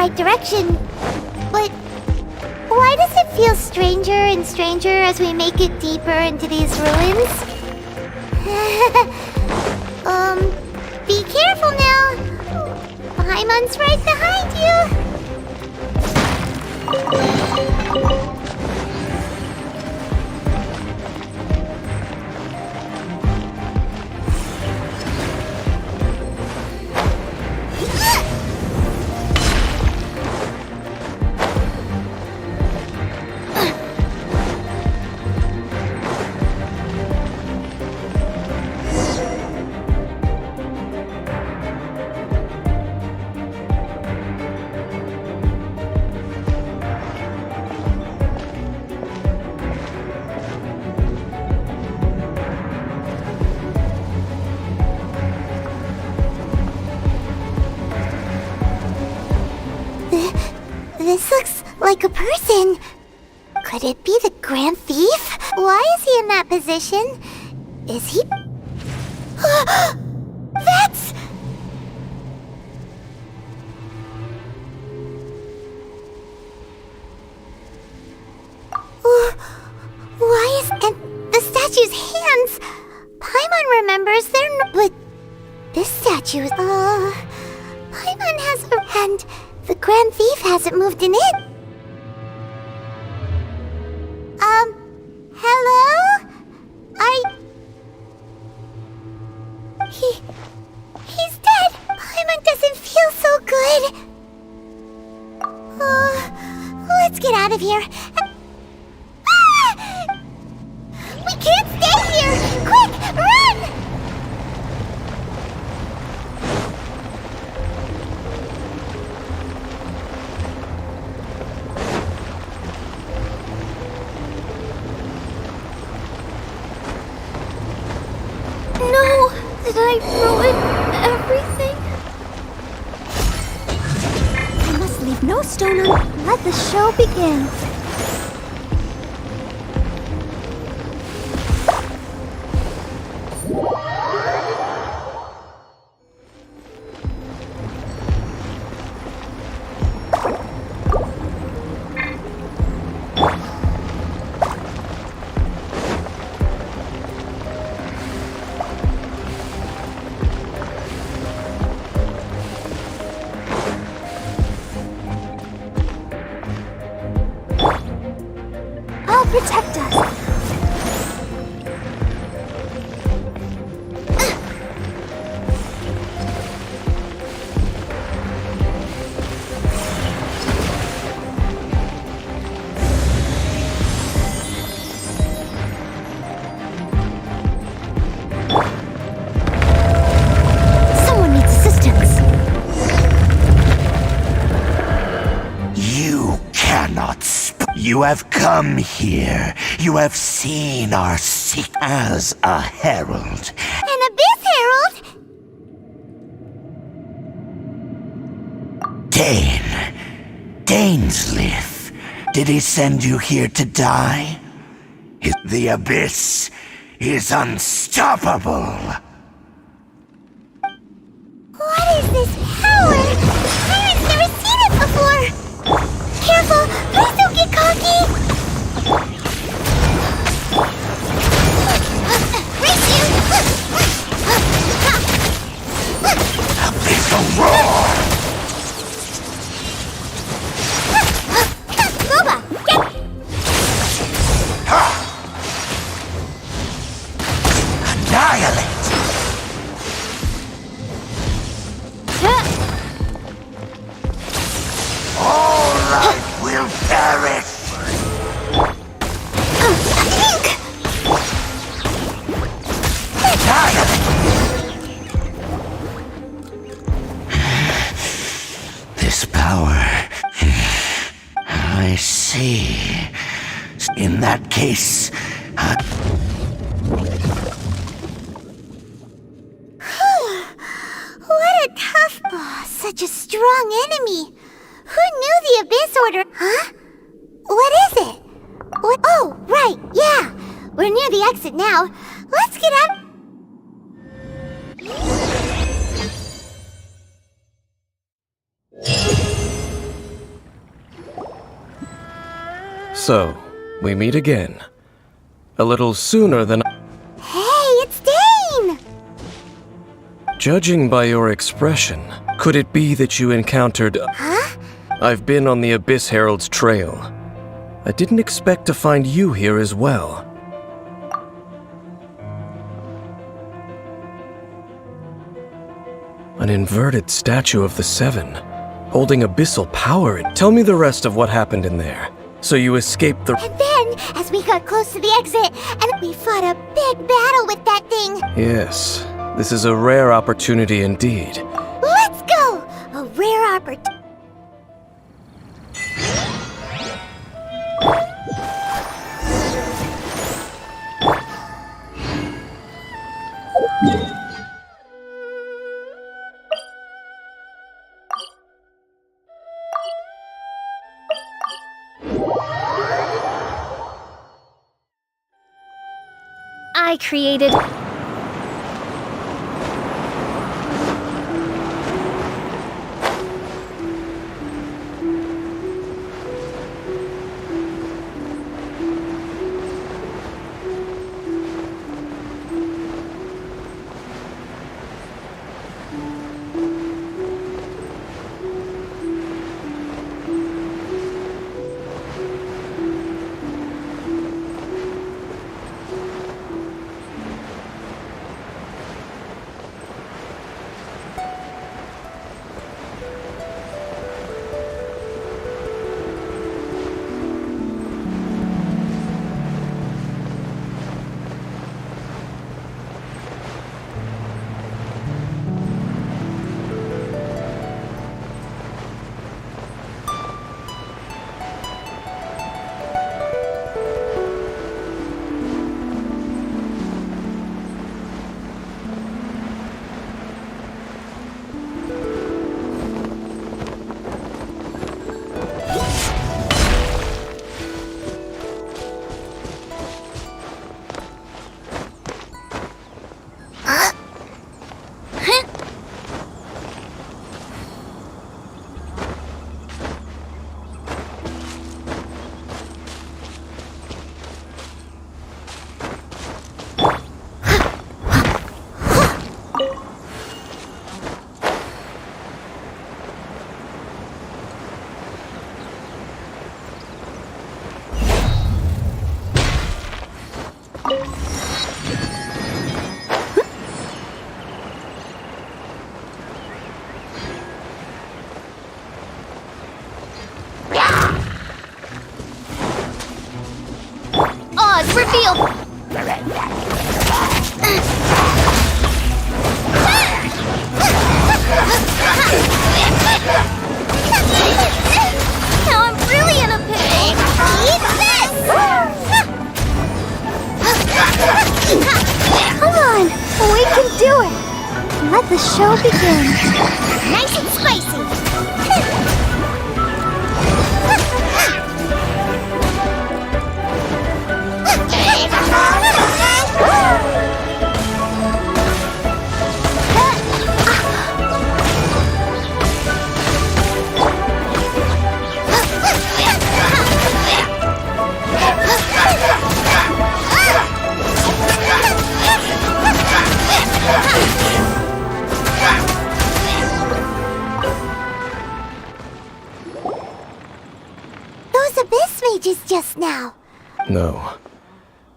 right direction. But why does it feel stranger and stranger as we make it deeper into these ruins? Be careful now. Paimon's right behind you. This looks like a person. Could it be the Grand Thief? Why is he in that position? Is he... That's... Why is... And the statue's hands... Paimon remembers they're not... But... This statue is... Paimon has a... And... The Grand Thief hasn't moved in it. Hello? He's dead. Paimon doesn't feel so good. Let's get out of here. We can't stay here! Quick, run! No! Did I ruin everything? I must leave no stone unturned. Let the show begin. Protect us. Someone needs assistance. You cannot You have come here. You have seen our seek as a herald. An Abyss Herald? Dainsleif. Did he send you here to die? The Abyss is unstoppable. What is this power? Pirate's never seen it before. Careful! Please don't get cocky! Race you! Abyssal roar! Boba! Get... Annihilate! All life will perish! This power... I see. In that case... What a tough boss. Such a strong enemy. Who knew the Abyss Order? Huh? What is it? What? Oh, right, yeah. We're near the exit now. Let's get out. So, we meet again. A little sooner than... Hey, it's Dane! Judging by your expression, could it be that you encountered... Huh? I've been on the Abyss Herald's trail. I didn't expect to find you here as well. An inverted statue of the Seven, holding abyssal power. Tell me the rest of what happened in there. So you escaped the... And then, as we got close to the exit, and we fought a big battle with that thing. Yes, this is a rare opportunity indeed. Let's go! A rare opportunity. I created... Oz, reveal! Now I'm really in a pickle! Eat this! Come on! We can do it! Let the show begin! Nice and spicy! Those abyss mages just now. No.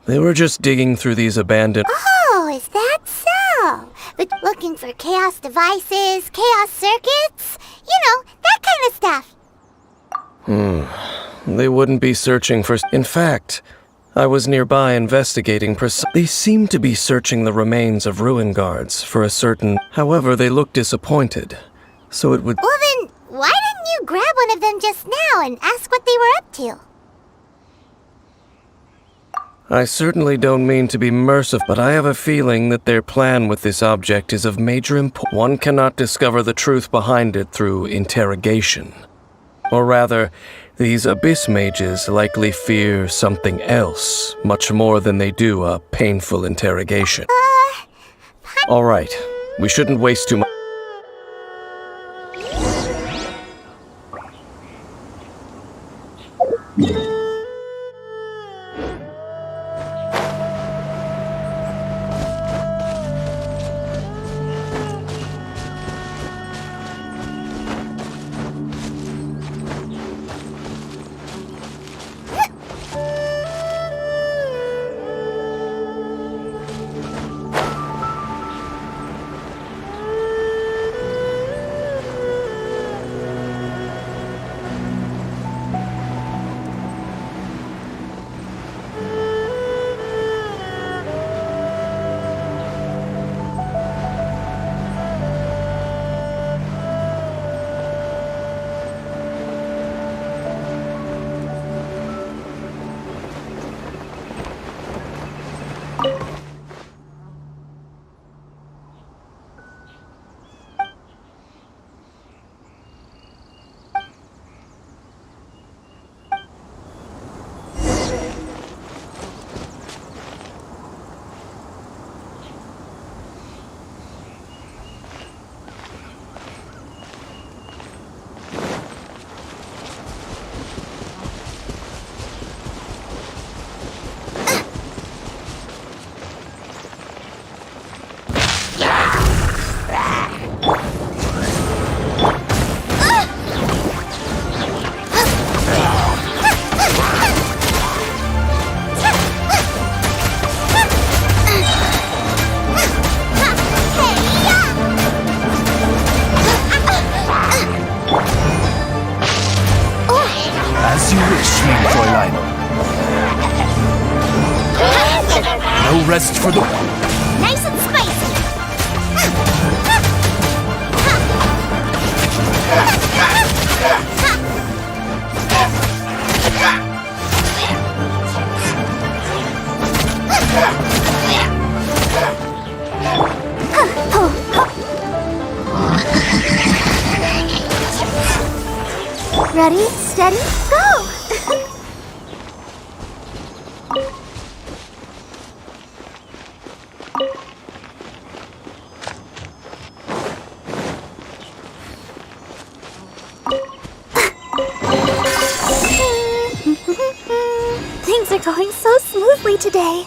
They were just digging through these abandoned... Oh, is that so? But looking for chaos devices, chaos circuits, you know, that kind of stuff. They wouldn't be searching for... In fact, I was nearby investigating They seem to be searching the remains of ruin guards for a certain... However, they look disappointed. So it would... Well then, why didn't you grab one of them just now and ask what they were up to? I certainly don't mean to be merciful, but I have a feeling that their plan with this object is of major importance. One cannot discover the truth behind it through interrogation. Or rather, these abyss mages likely fear something else, much more than they do a painful interrogation. All right, we shouldn't waste too much. As you wish, mein Fräulein. No rest for the... Nice and spicy. Ready, steady, go! Things are going so smoothly today.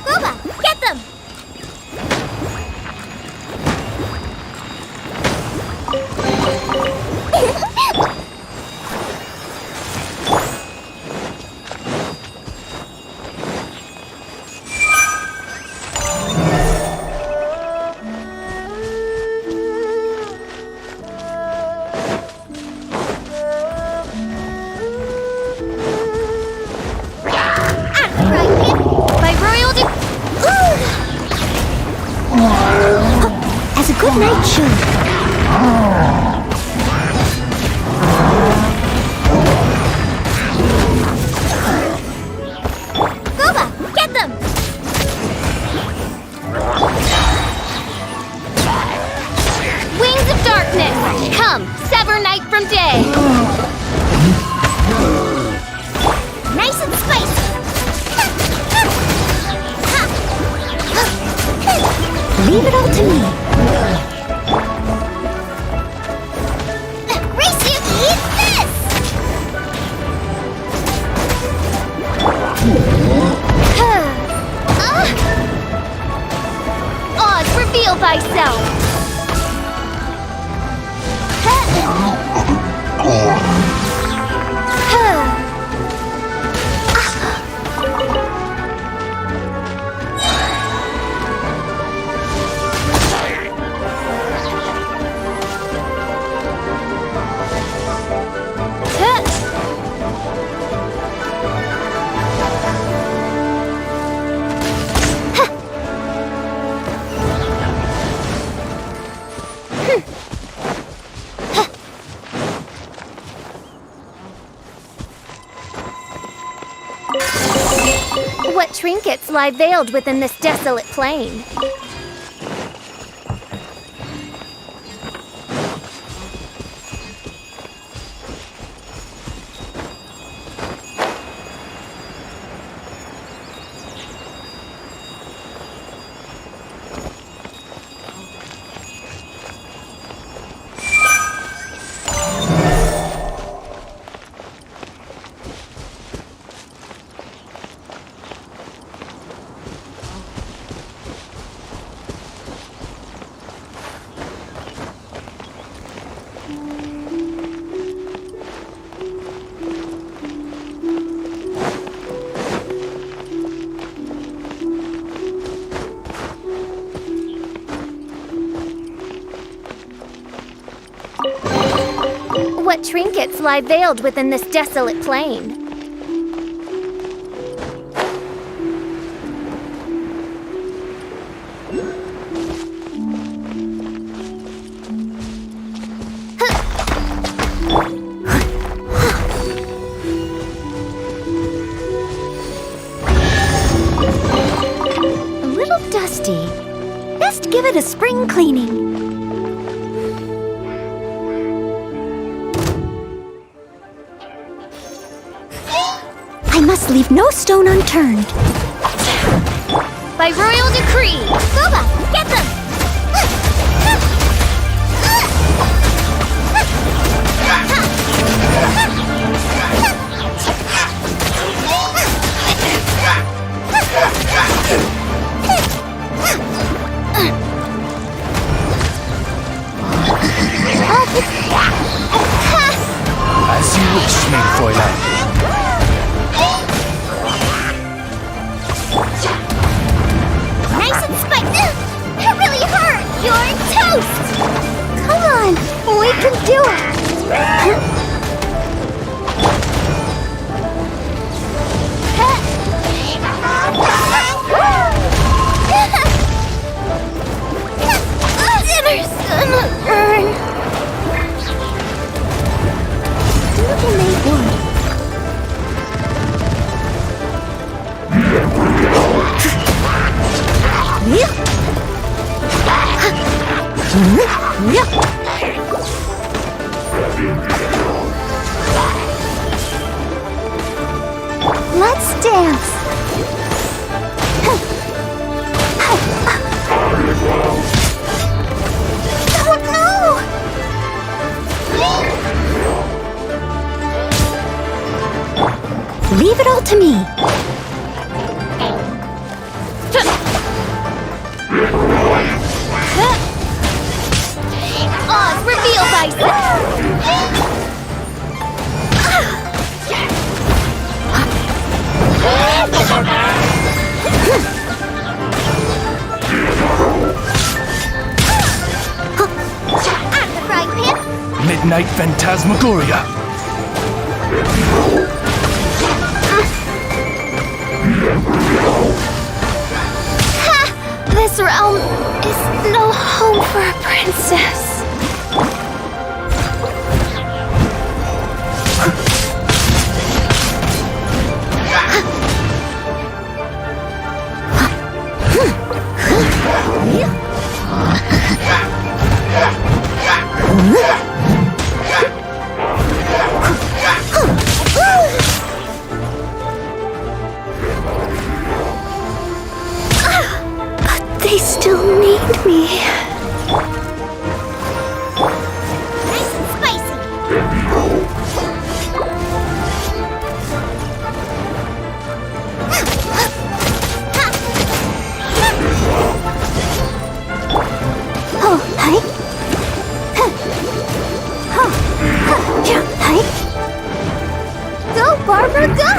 Booba, get them! By royal As a good night should. Booba, get them! Wings of darkness, come, sever night from day. Nice and spicy. Leave it all to me. Race you, eat this! Oz, reveal thyself. What trinkets lie veiled within this desolate plain? What trinkets lie veiled within this desolate plain? A little dusty. Best give it a spring cleaning. I must leave no stone unturned. By royal decree! Booba, get them! As you wish, mein Fräulein. can't do it! Dinner's gonna burn. Little May wood. Let's dance. Oh no! Leave it all to me. Oz, reveal thyself! At the frying pan! Midnight Phantasmagoria. Ha! This realm is no home for a princess. They still need me. Nice and spicy. Oh, hi. Go, Barbara, go!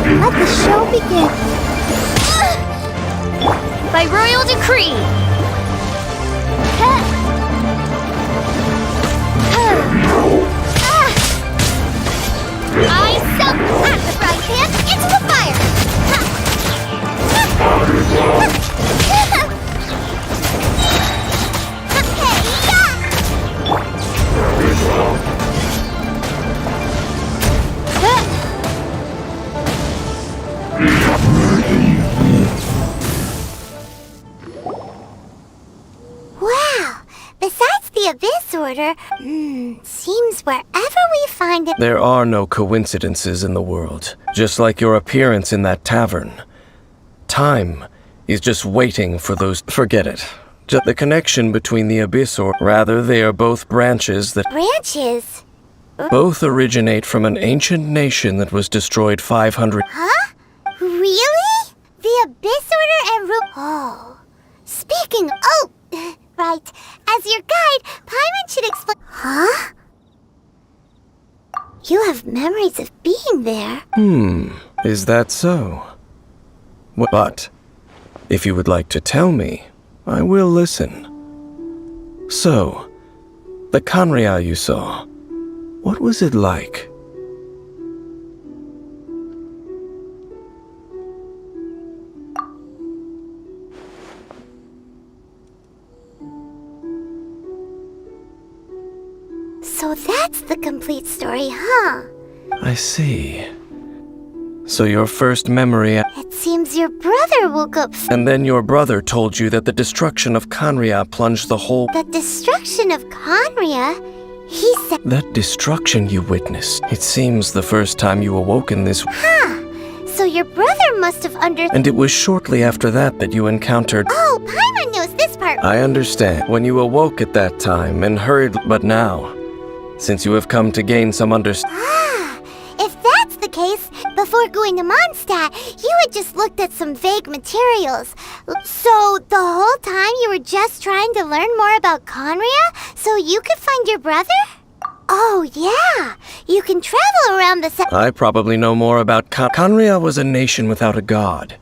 Let the show begin. By royal decree. I suck at the frying pan into the fire. Wow! Besides the Abyss Order, seems wherever we find it... There are no coincidences in the world, just like your appearance in that tavern. Time is just waiting for those... Forget it. Just the connection between the Abyss or... Rather, they are both branches that... Branches? Both originate from an ancient nation that was destroyed 500... Huh? Really? The Abyss Order and Oh. Speaking... Oh, right. As your guide, Paimon should explain... Huh? You have memories of being there. Is that so? But, if you would like to tell me, I will listen. So, the Kanria you saw, what was it like? So that's the complete story, huh? I see. So your first memory... It seems your brother woke up. And then your brother told you that the destruction of Kanria plunged the whole... The destruction of Conria? He said... That destruction you witnessed. It seems the first time you awoke in this... So your brother must have And it was shortly after that you encountered... Oh, Paimon knows this part. I understand. When you awoke at that time and hurried... But now, since you have come to gain some understanding... If that's the case, before going to Mondstadt, you had just looked at some vague materials. So the whole time you were just trying to learn more about Conria so you could find your brother? Oh, yeah. You can travel around the... I probably know more about Conria was a nation without a god.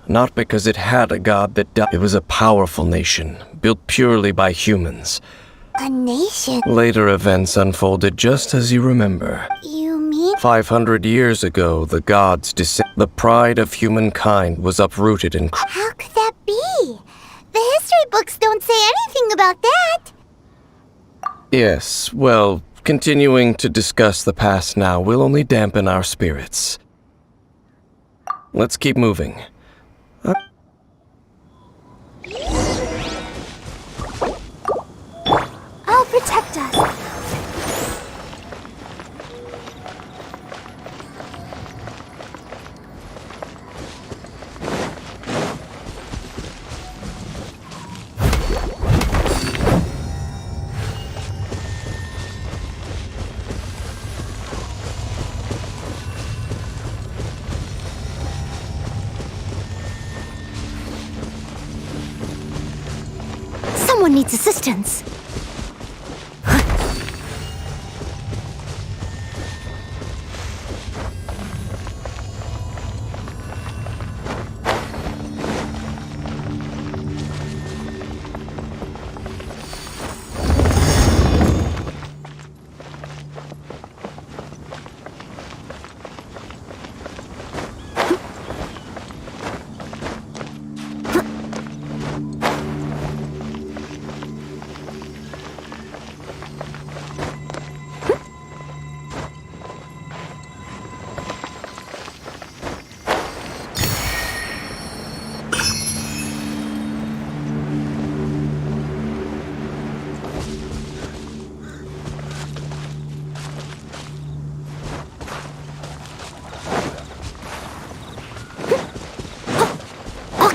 Not because it had a god that died. It was a powerful nation, built purely by humans. A nation? Later events unfolded just as you remember. You mean? 500 years ago, the gods the pride of humankind was uprooted and... How could that be? The history books don't say anything about that. Yes, well, continuing to discuss the past now will only dampen our spirits. Let's keep moving. I'll protect us. Someone needs assistance.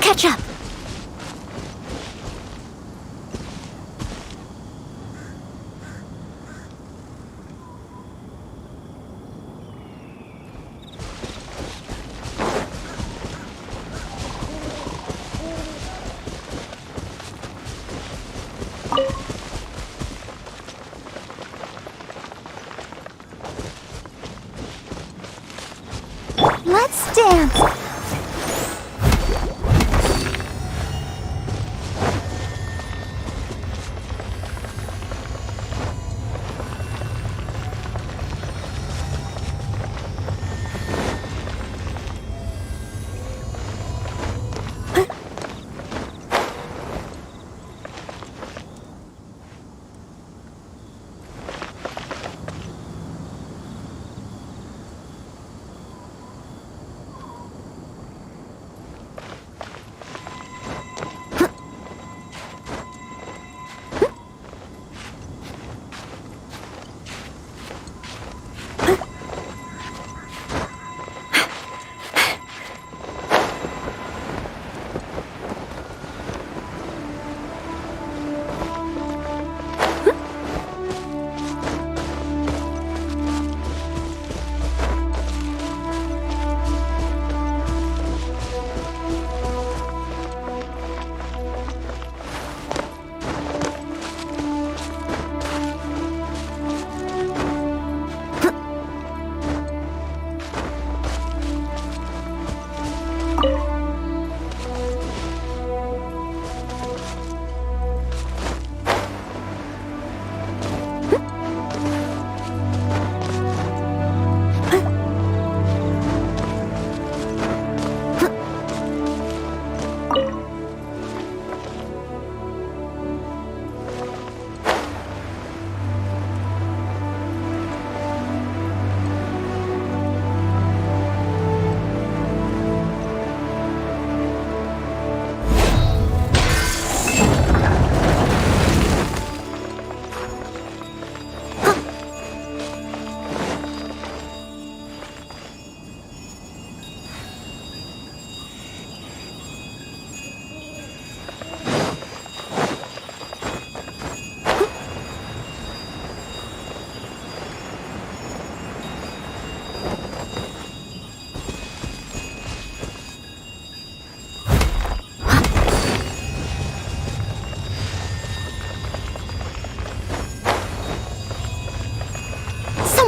Catch up! Let's dance!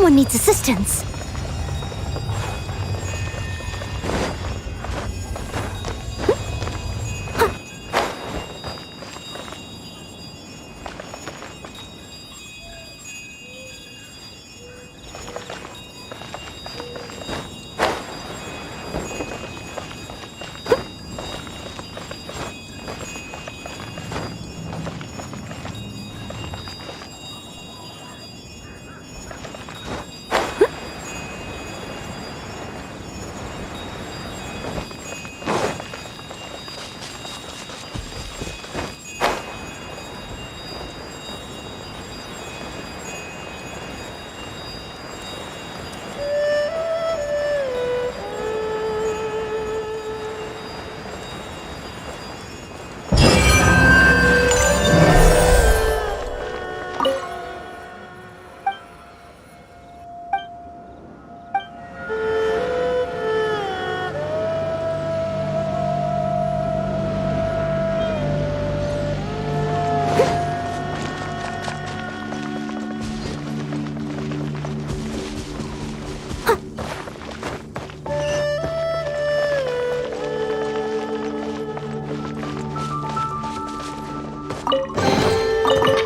Someone needs assistance.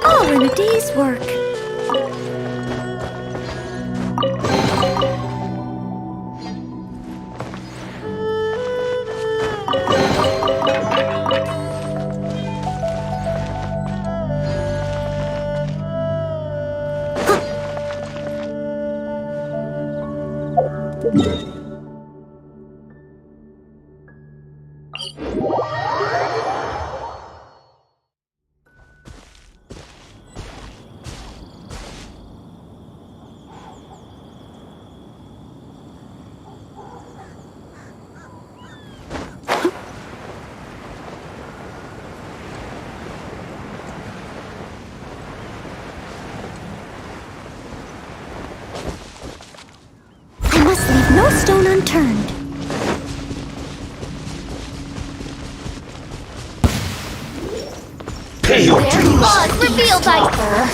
All in a day's work. I must leave no stone unturned. Pay your There you are, revealed by her.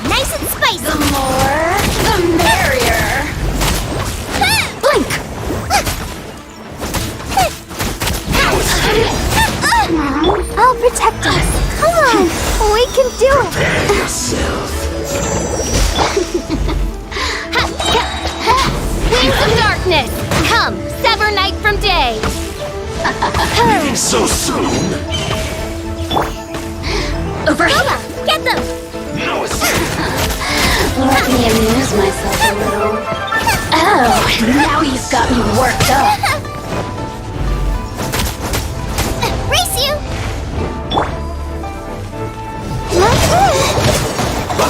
Nice and spicy. The more, the merrier. Blink! I'll protect us. Come on, we can do it. Prepare yourself. Wings of darkness! Come, sever night from day! Leaving so soon. Over here! Get them! No escape. Let me amuse myself a little. Oh, now you've got me worked up. Race you!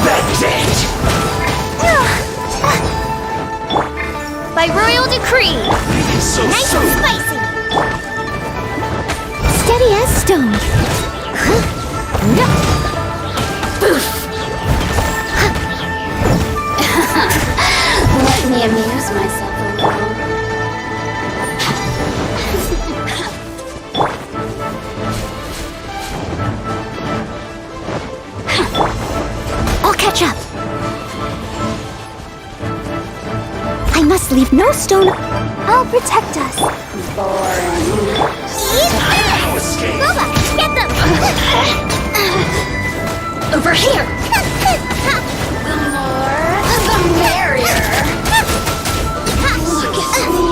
That's it. By royal decree! Leaving so Nice soon. and spicy. Steady as stone. Let me amuse myself a little. I'll catch up. I must leave no stone. I'll protect us. Eat this! No escape. Boba, get them! Over here! The more, the merrier. Look at me.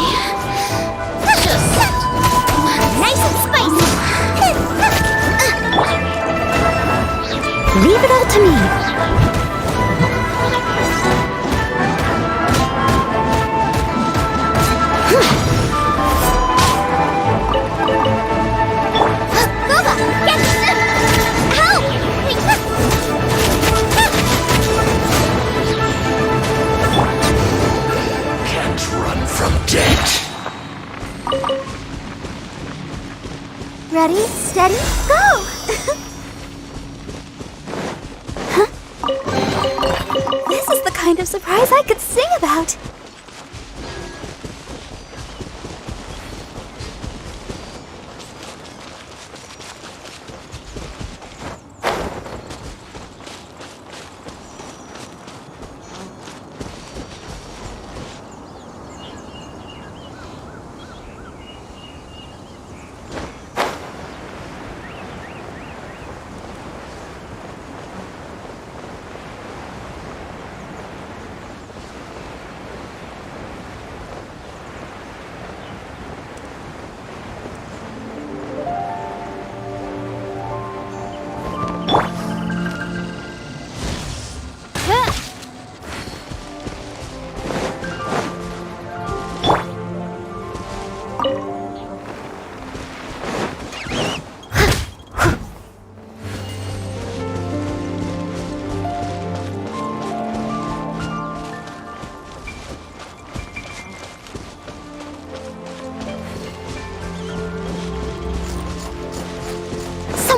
Just Nice and spicy. leave it all to me. Boba, get them! Help! Can't run from death. Ready, steady, go! This is the kind of surprise I could sing about.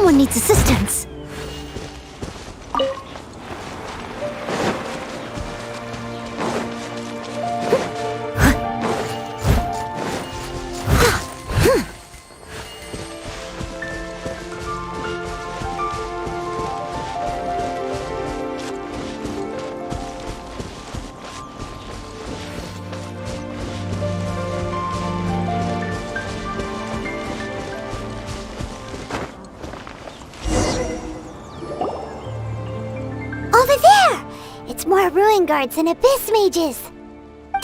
Someone needs assistance. Over there! It's more ruin guards and abyss mages.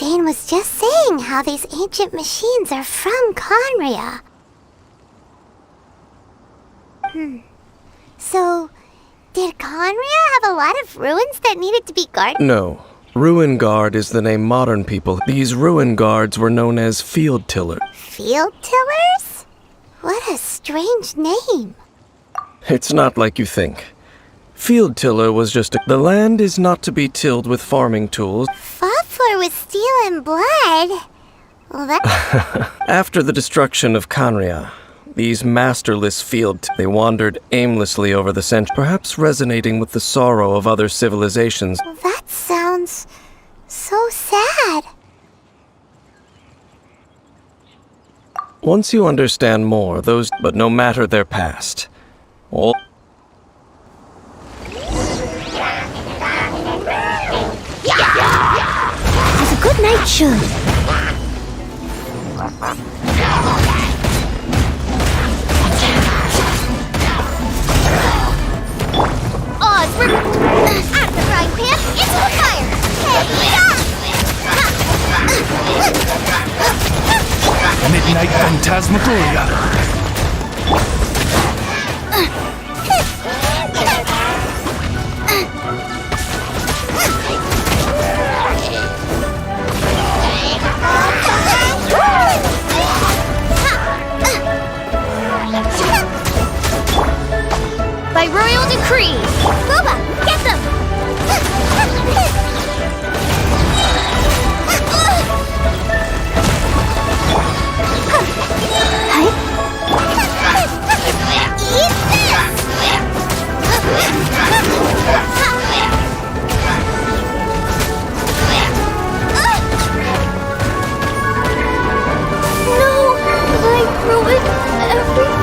Dane was just saying how these ancient machines are from Conria. So, did Conria have a lot of ruins that needed to be guarded? No. Ruin Guard is the name modern people. These ruin guards were known as field tillers. Field tillers? What a strange name. It's not like you think. Field tiller was just the land is not to be tilled with farming tools. Fought for with steel and blood? Well, that... After the destruction of Conria, these masterless they wandered aimlessly over the centuries, perhaps resonating with the sorrow of other civilizations. That sounds so sad. Once you understand more, but no matter their past, all... As a good night should. Oz, we're out of the frying pan into the fire. Midnight Phantasmagoria. By royal decree, Booba, get them! No! I ruined everything!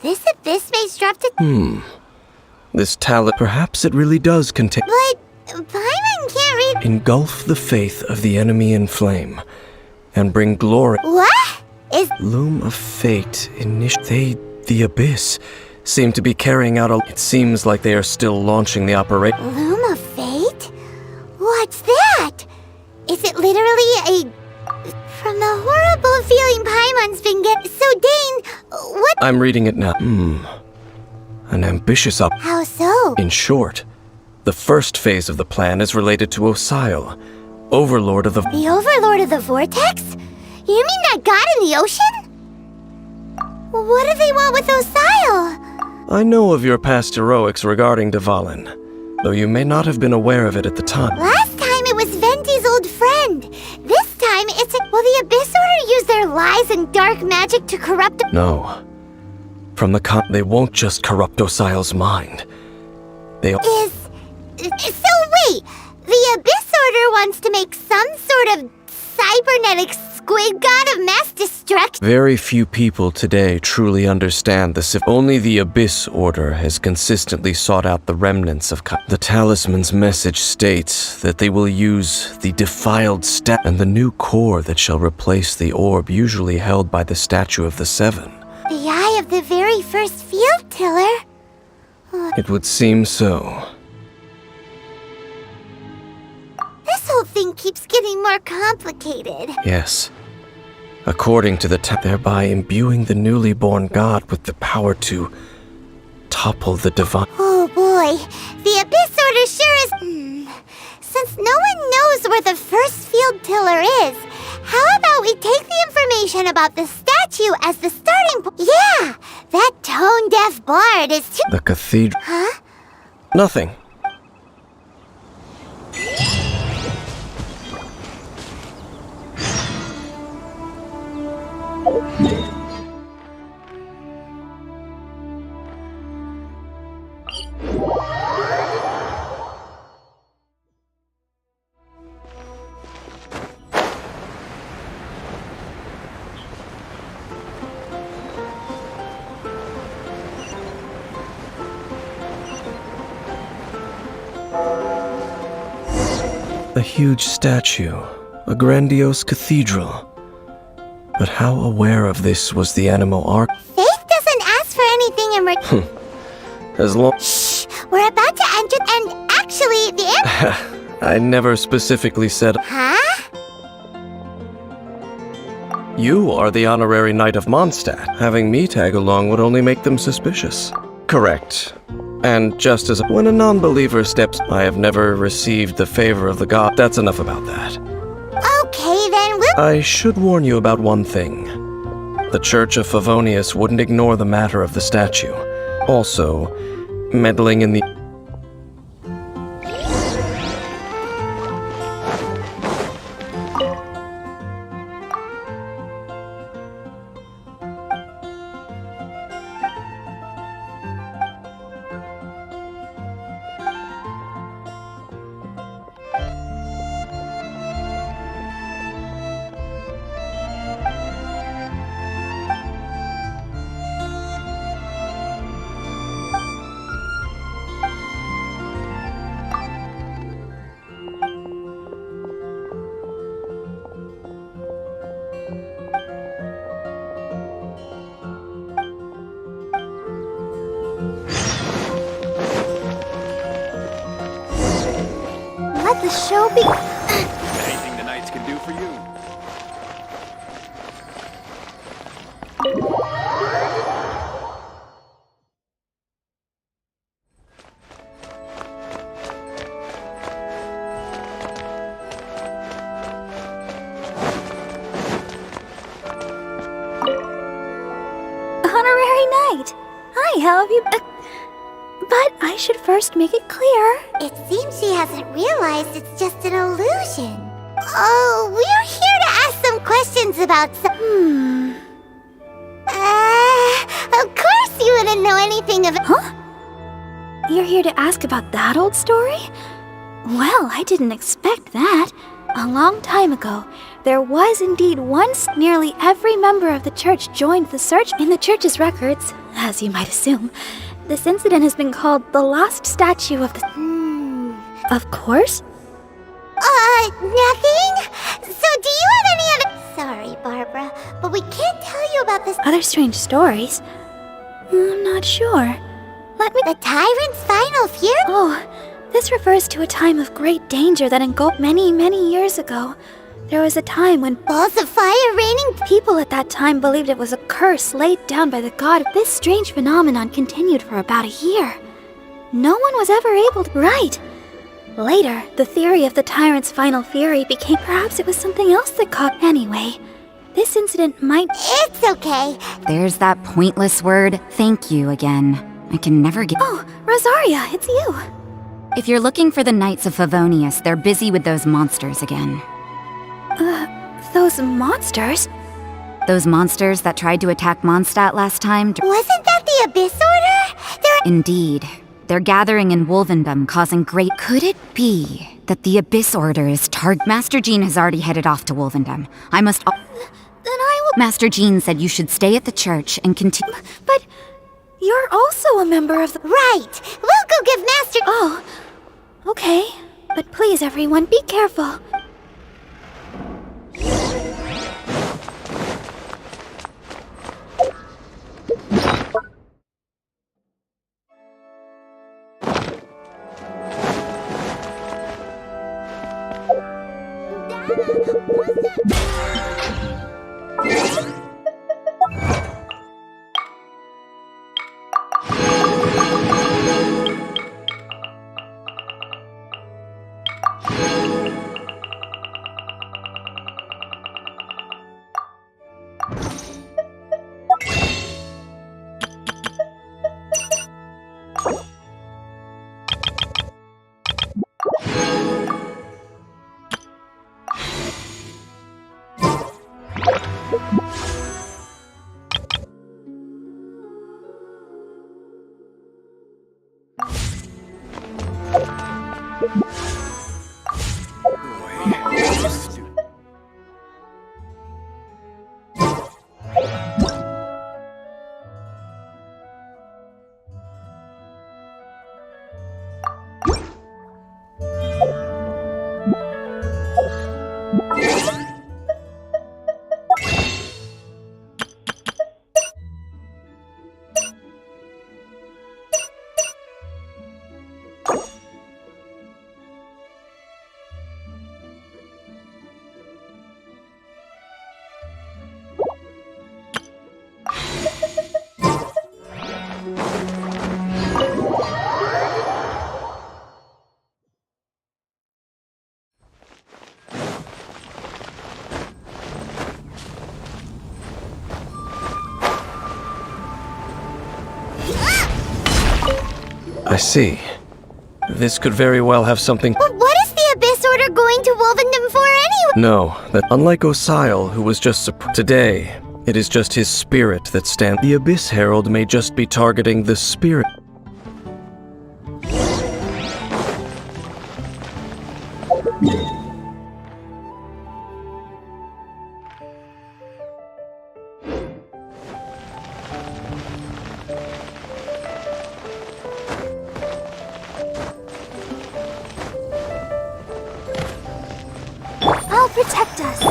This abyss maze dropped it. This talent, perhaps it really does contain... But Paimon can't read. Engulf the faith of the enemy in flame, and bring glory... What? Is Loom of Fate, the Abyss, seem to be carrying out a... It seems like they are still launching the operation. Loom of Fate? What's that? Is it literally a... From the horrible feeling Paimon's been getting... So Dane, what... I'm reading it now. An ambitious op... How so? In short, the first phase of the plan is related to Osile, Overlord of the... The Overlord of the Vortex? You mean that god in the ocean? What do they want with Osile? I know of your past heroics regarding Dvalin, though you may not have been aware of it at the time. Last time it was Venti's old friend. This time it's a... Will the Abyss Order use their lies and dark magic to corrupt... No. From the they won't just corrupt Osile's mind. They... So wait, the Abyss Order wants to make some sort of cybernetic squid god of mass destruction? Very few people today truly understand the only the Abyss Order has consistently sought out the remnants of The talisman's message states that they will use the defiled and the new core that shall replace the orb usually held by the Statue of the Seven. The eye of the very first field tiller? It would seem so. This whole thing keeps getting more complicated. Yes. According to the thereby imbuing the newly born god with the power to topple the divine. Oh boy, the Abyss Order sure is... Since no one knows where the first field pillar is, how about we take the information about the statue as the starting point? Yeah, that tone-deaf bard is too... The cathedral. Huh? Nothing. A huge statue, a grandiose cathedral. But how aware of this was the Animo Arc? Faith doesn't ask for anything in return. As long... Shh! We're about to enter, and actually, the... I never specifically said... Huh? You are the honorary Knight of Mondstadt. Having me tag along would only make them suspicious. Correct. And just as when a non-believer steps, I have never received the favor of the god. That's enough about that. Okay, then we'll... I should warn you about one thing. The Church of Favonius wouldn't ignore the matter of the statue. Also, meddling in the... Let the show be... Anything the knights can do for you. Honorary Knight! Hi, how have you... but I should first make it clear. It seems she hasn't realized it's just an illusion. Oh, we're here to ask some questions about some... Of course you wouldn't know anything of... Huh? You're here to ask about that old story? Well, I didn't expect that. A long time ago, there was indeed once nearly every member of the church joined the search in the church's records, as you might assume. This incident has been called the lost statue of the... Of course. Nothing? So do you have any other... Sorry, Barbara, but we can't tell you about this... Other strange stories? I'm not sure. Let me... The tyrant's final fury? Oh, this refers to a time of great danger that engulfed many, many years ago. There was a time when balls of fire raining... People at that time believed it was a curse laid down by the god. This strange phenomenon continued for about a year. No one was ever able to... Right! Later, the theory of the tyrant's final fury became... Perhaps it was something else that caught... Anyway, this incident might... It's okay. There's that pointless word, thank you, again. I can never get... Oh, Rosaria, it's you. If you're looking for the Knights of Favonius, they're busy with those monsters again. Those monsters? Those monsters that tried to attack Mondstadt last time? Wasn't that the Abyss Order? Indeed. They're gathering in Wolvendom, causing great... Could it be that the Abyss Order is Master Jean has already headed off to Wolvendom. I must... Then I will... Master Jean said you should stay at the church and continue... But you're also a member of the... Right! We'll go give Master... Oh, okay. But please, everyone, be careful. I see. This could very well have something. But what is the Abyss Order going to Wolvendom for anyway? No, that unlike Osile, who was just today, it is just his spirit that stands. The Abyss Herald may just be targeting the spirit. I'll protect us.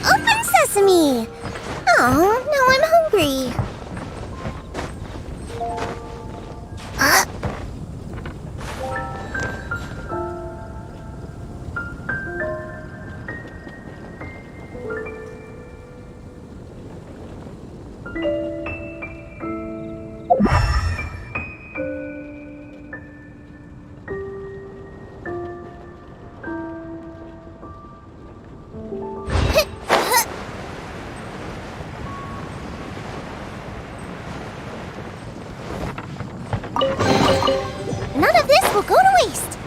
Open sesame! Oh, now I'm hungry. None of this will go to waste.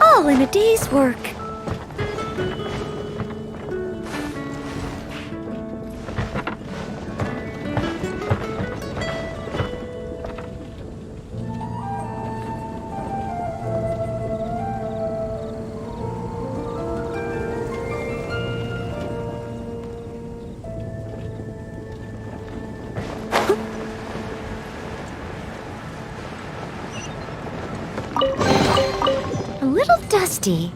All in a day's work. A little dusty.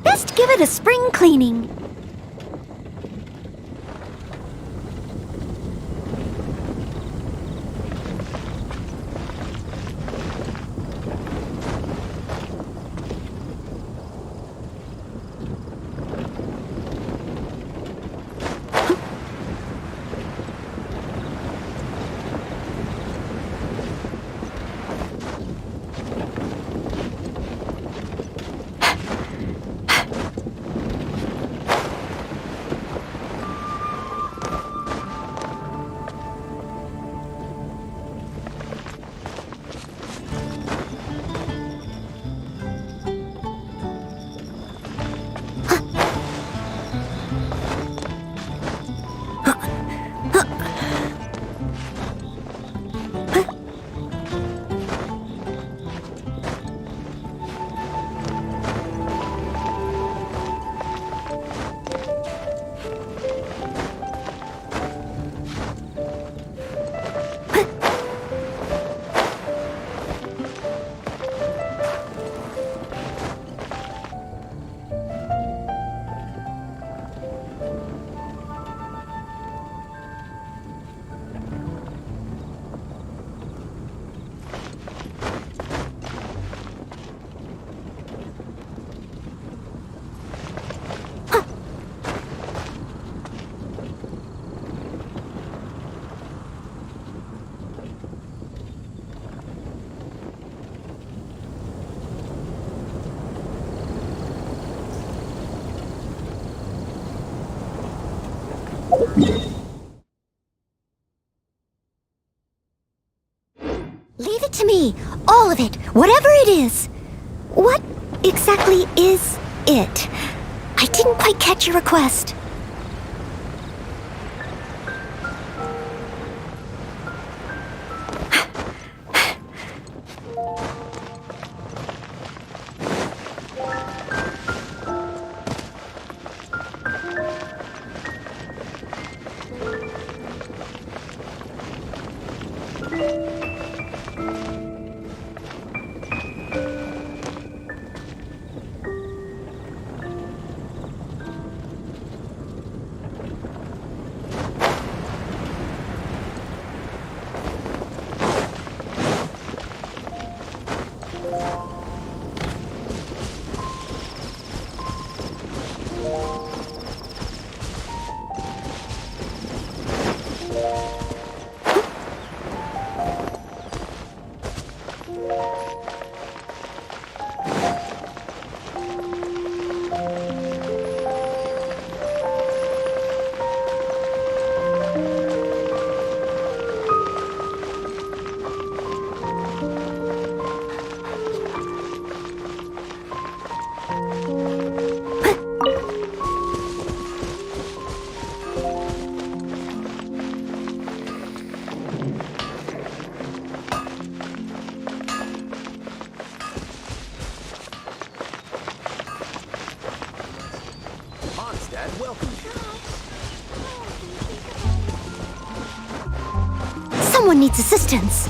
Best give it a spring cleaning. Leave it to me. All of it. Whatever it is. What exactly is it? I didn't quite catch your request. Someone needs assistance.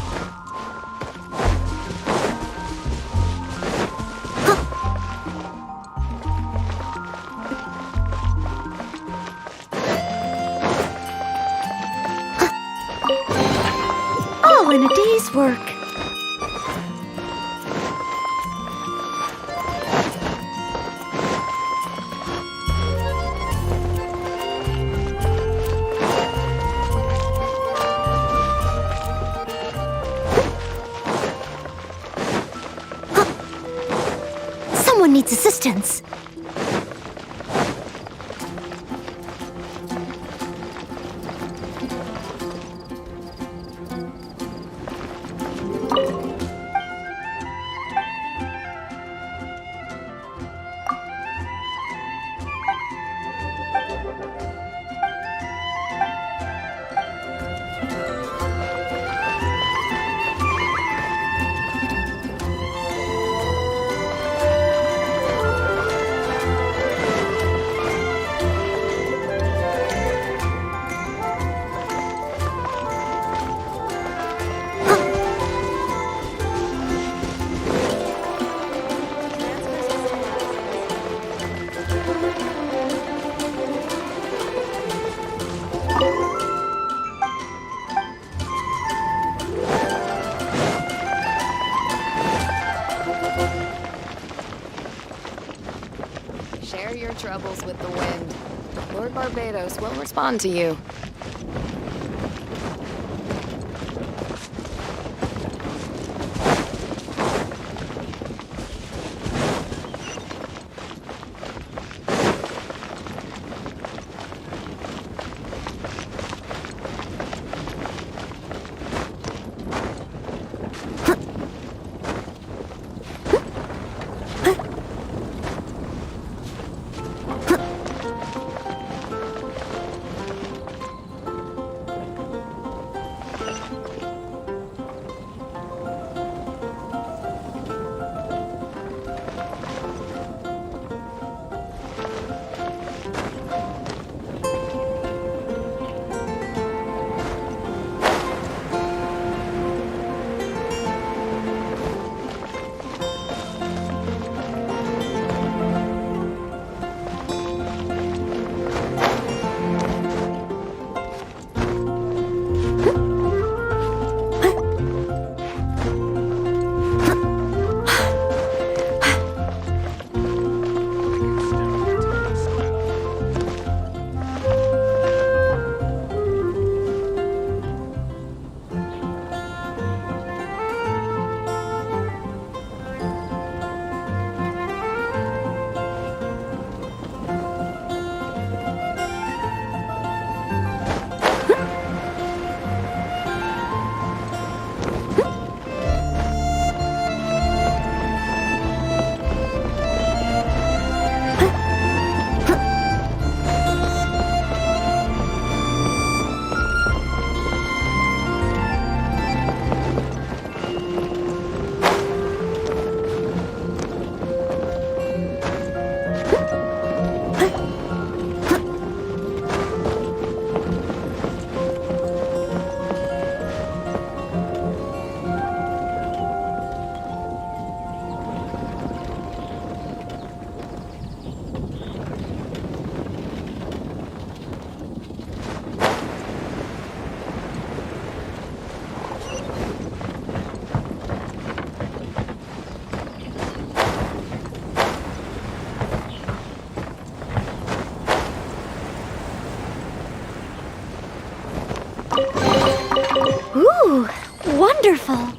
All in a day's work. Someone needs assistance. Share your troubles with the wind. Lord Barbados will respond to you. Ooh, wonderful.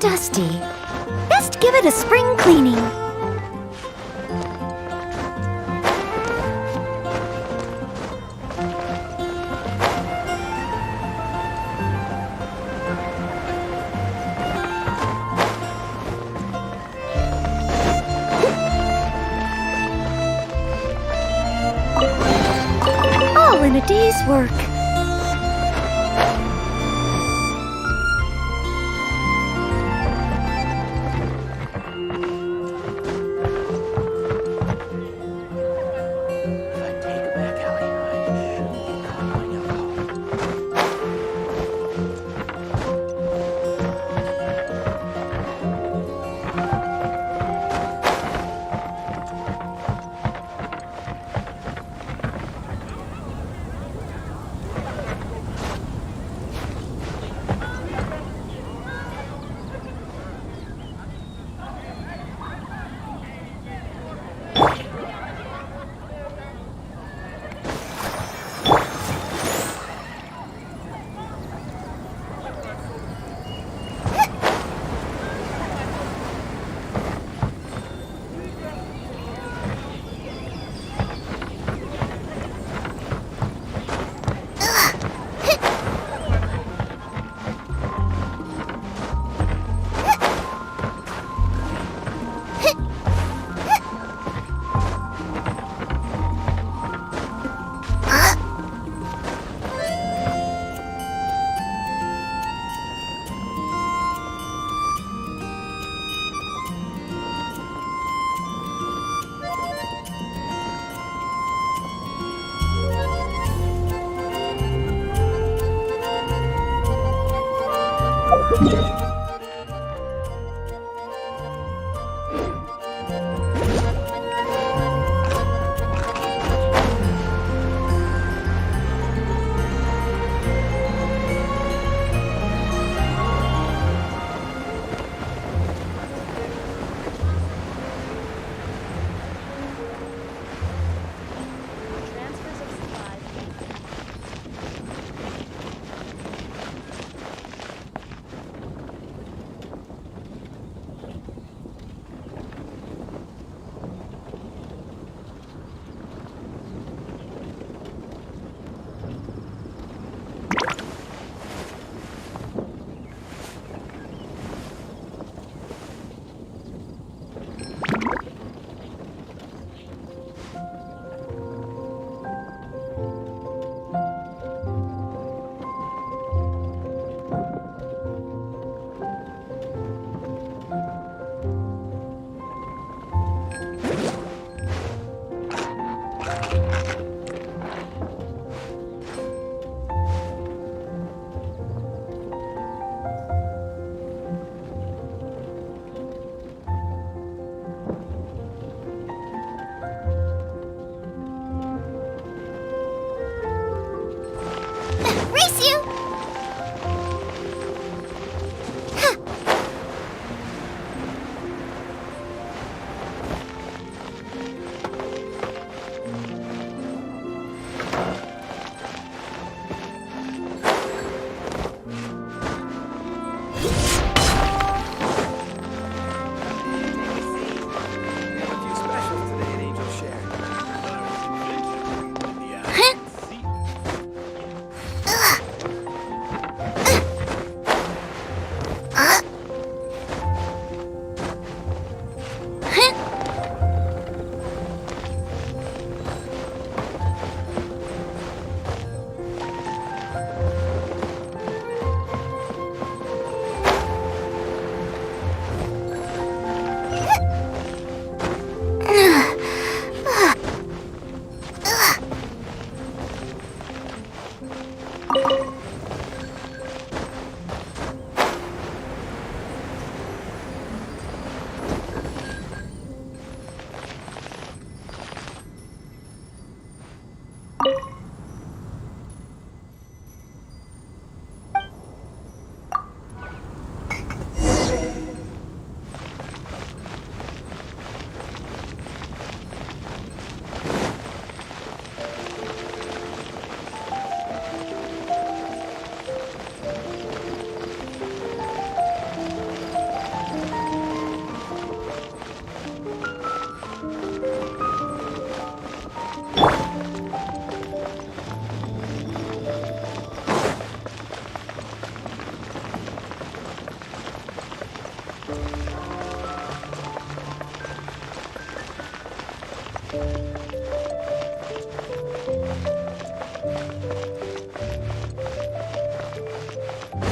dusty. Best give it a spring cleaning. All in a day's work. Race you!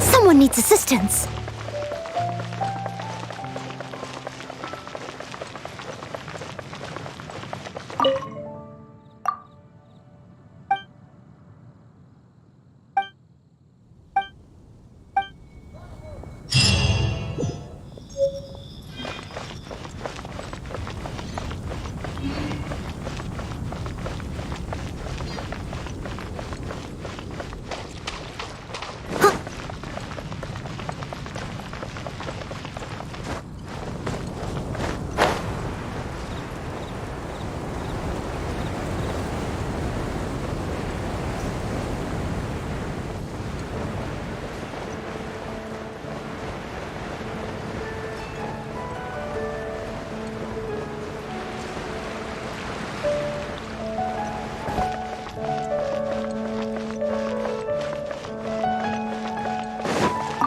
Someone needs assistance.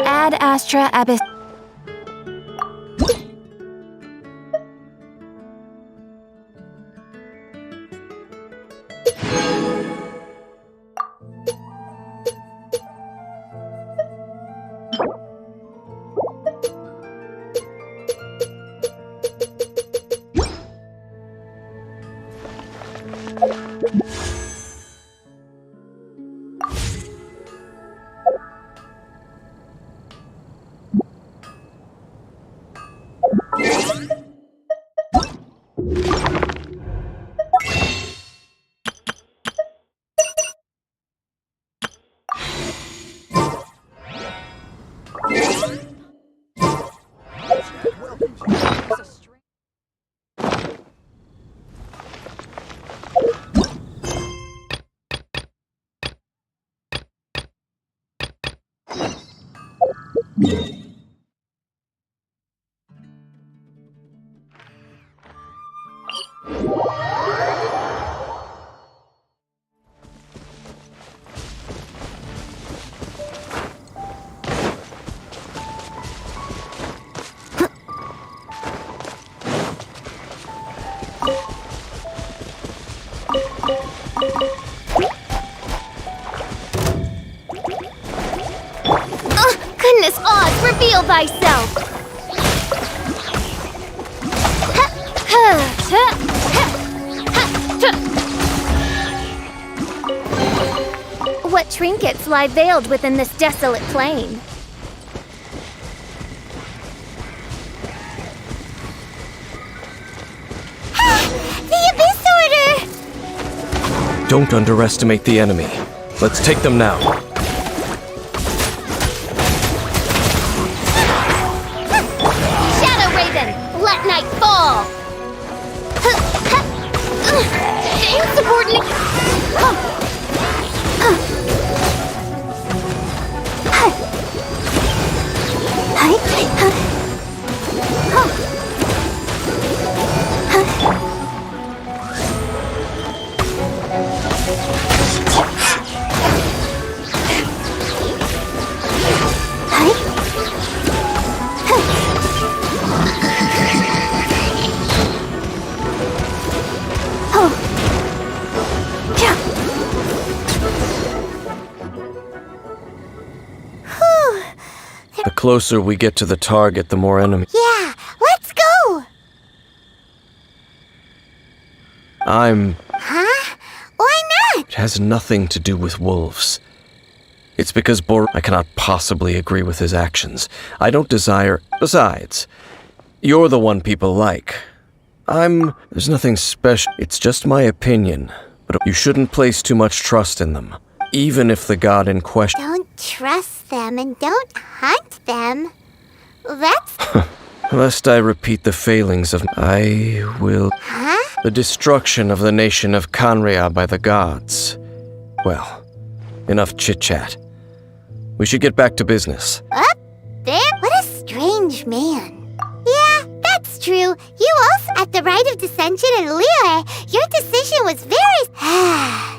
Ad Astra Abyss. Goodness Oz, reveal thyself! What trinkets lie veiled within this desolate plain? The Abyss Order! Don't underestimate the enemy. Let's take them now. closer we get to the target, the more enemy. Yeah, let's go! Huh? Why not? It has nothing to do with wolves. It's because I cannot possibly agree with his actions. I don't desire... Besides, you're the one people like. There's nothing special. It's just my opinion. But you shouldn't place too much trust in them. Even if the god in question... Don't trust them and don't hunt them. That's... Lest I repeat the failings of... I will... Huh? The destruction of the nation of Canria by the gods. Well, enough chit-chat. We should get back to business. Up there? What a strange man. Yeah, that's true. You also, at the rite of dissension in Liyue, your decision was very...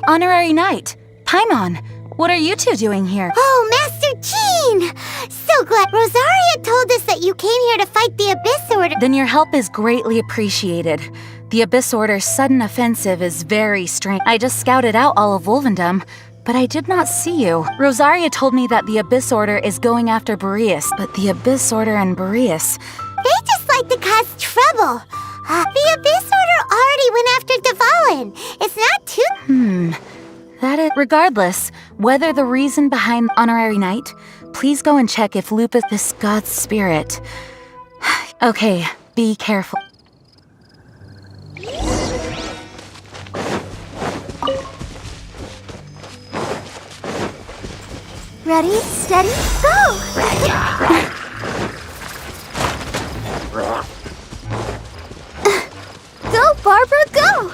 Honorary Knight, Paimon, what are you two doing here? Oh, Master Jean! So glad. Rosaria told us that you came here to fight the Abyss Order. Then your help is greatly appreciated. The Abyss Order's sudden offensive is very strange. I just scouted out all of Wolvendom, but I did not see you. Rosaria told me that the Abyss Order is going after Boreas, but the Abyss Order and Boreas... They just like to cause trouble. The Abyss Order already went after Dvalin. It's not too... That is... Regardless, whether the reason behind Honorary Knight, please go and check if Lupus is God's spirit. Okay, be careful. Ready, steady, go! Go, Barbara, go!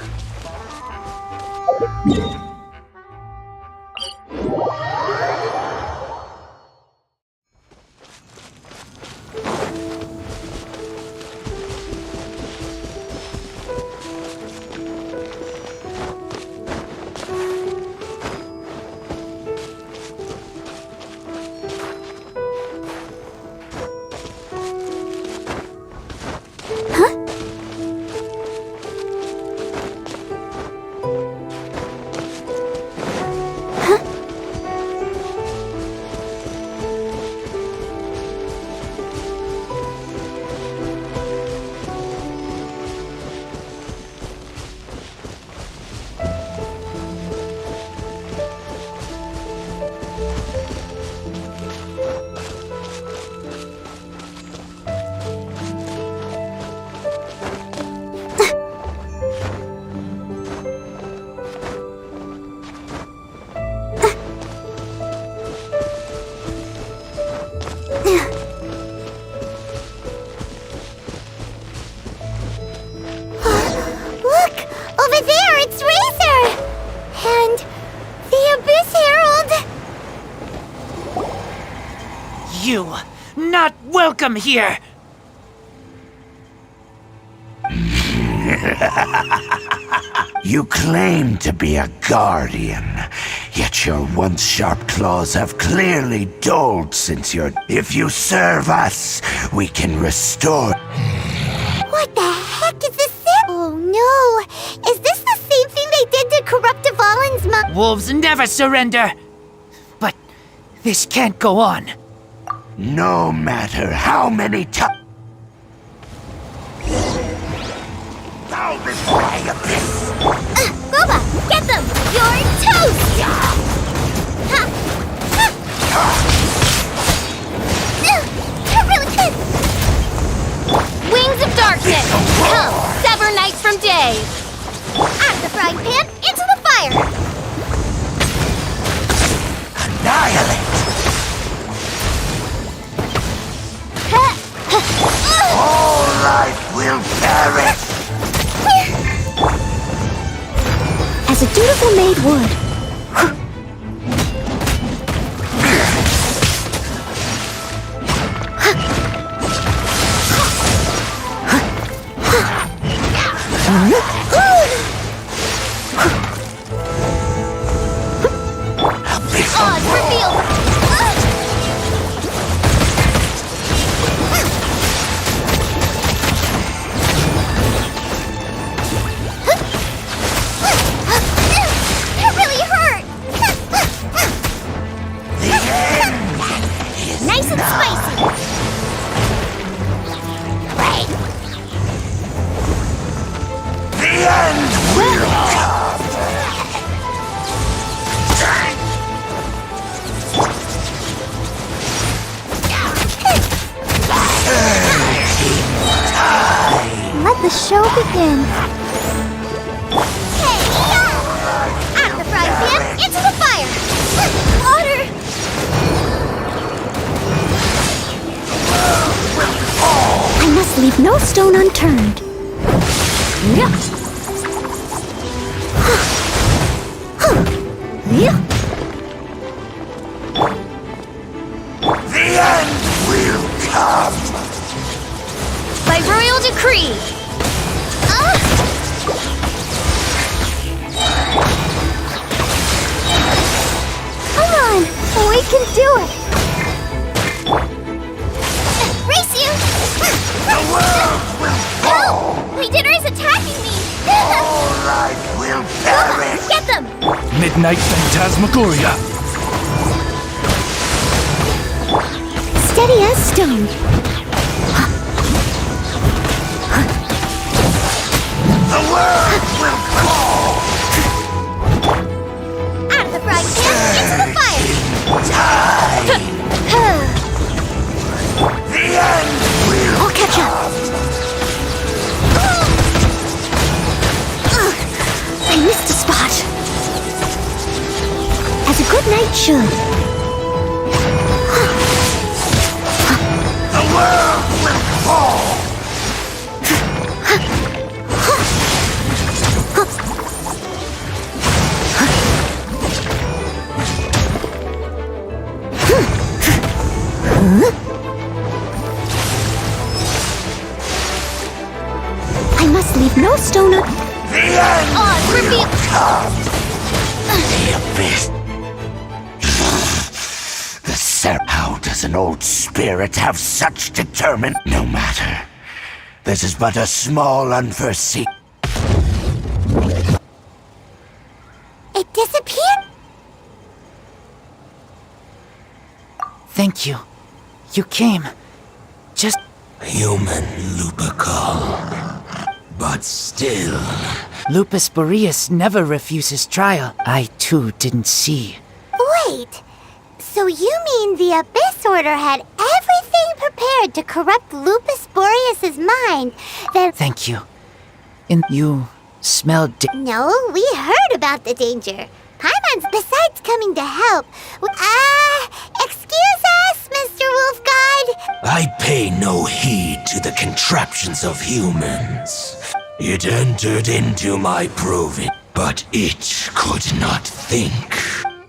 You, not welcome here! You claim to be a guardian, yet your once sharp claws have clearly dulled since your... If you serve us, we can restore... What the heck is this? Oh no! Is this the same thing they did to corrupt Dvalin's mom? Wolves never surrender! But this can't go on. No matter how many times... Boba, get them! You're toast! You're really good! Wings of darkness! Come, sever night from day! Out of the frying pan, into the fire! Annihilate! All life will perish! As a dutiful maid would. Odds revealed! It really hurt! The end is Nice and spicy! show begin. Hey, out of the frying pan, into the fire! Water! I must leave no stone unturned. The end will come! By royal decree! Come on, we can do it! Race you! The world will fall! My dinner is attacking me! All life will perish! Get them! Midnight Phantasmagoria. Steady as stone. The world will fall! Out of the frying pan, into the fire! The end will I'll catch up. I missed a spot. As a good knight should. The world will fall! I must leave no stone un- The end will come! The abyss. How does an old spirit have such determined? No matter. This is but a small unforeseen. It disappeared? Thank you. You came. Just Human Lupercal. But still. Lupus Boreas never refuses trial. I too didn't see. Wait, so you mean the Abyss Order had everything prepared to corrupt Lupus Boreas's mind, then— Thank you. And you smelled No, we heard about the danger. Paimon's, besides coming to help— excuse us, Mr. Wolf Guide? I pay no heed to the contraptions of humans. It entered into my proving, but it could not think.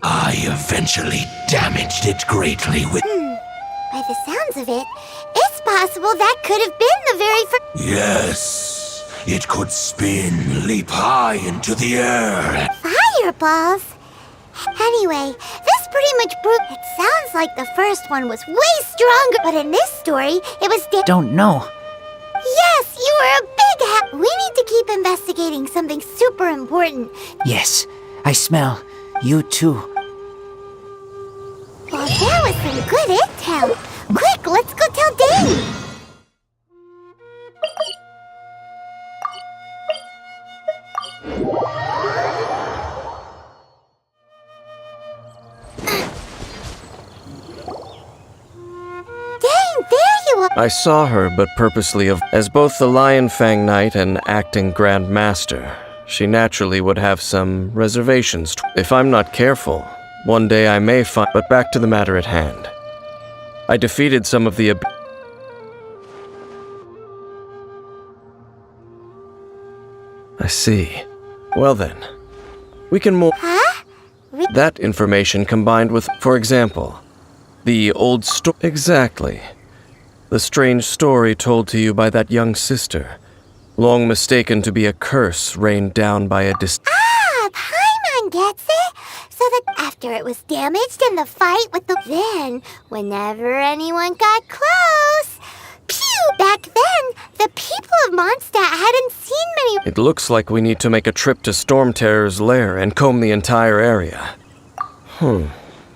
I eventually damaged it greatly with— By the sounds of it, it's possible that could have been the very first— Yes, it could spin, leap high into the air. Fireballs? Anyway, this pretty much proved— It sounds like the first one was way stronger, but in this story, it was— Don't know. Yes, you were a big We need to keep investigating something super important. Yes, I smell. You too. Well, there was some good intel. Quick, let's go tell Dane. Dane, there you are. I saw her, but purposely as both the Lion Fang Knight and acting Grand Master, she naturally would have some reservations. If I'm not careful, one day I may find— But back to the matter at hand. I defeated some of the I see. Well then, we can more— Huh? That information combined with, for example, the old story— Exactly. The strange story told to you by that young sister, long mistaken to be a curse rained down by a Paimon gets it. So that after it was damaged in the fight with the— Then, whenever anyone got close— Pew! Back then, the people of Mondstadt hadn't seen many— It looks like we need to make a trip to Storm Terror's lair and comb the entire area.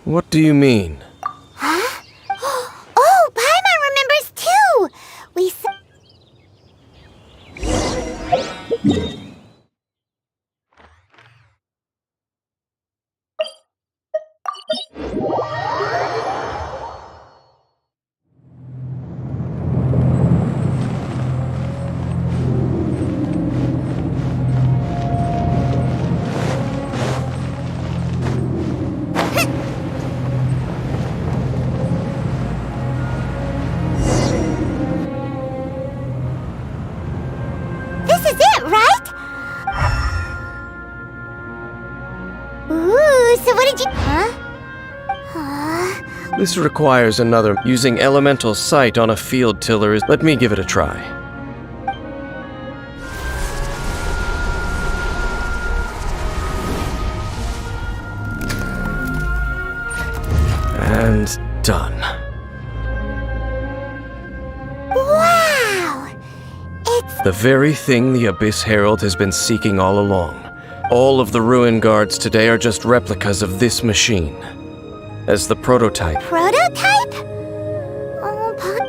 What do you mean? Huh? Oh, Paimon remembers too! We This requires another. Using elemental sight on a field tiller is. Let me give it a try. And done. Wow! It's The very thing the Abyss Herald has been seeking all along. All of the ruin guards today are just replicas of this machine. As the prototype. prototype?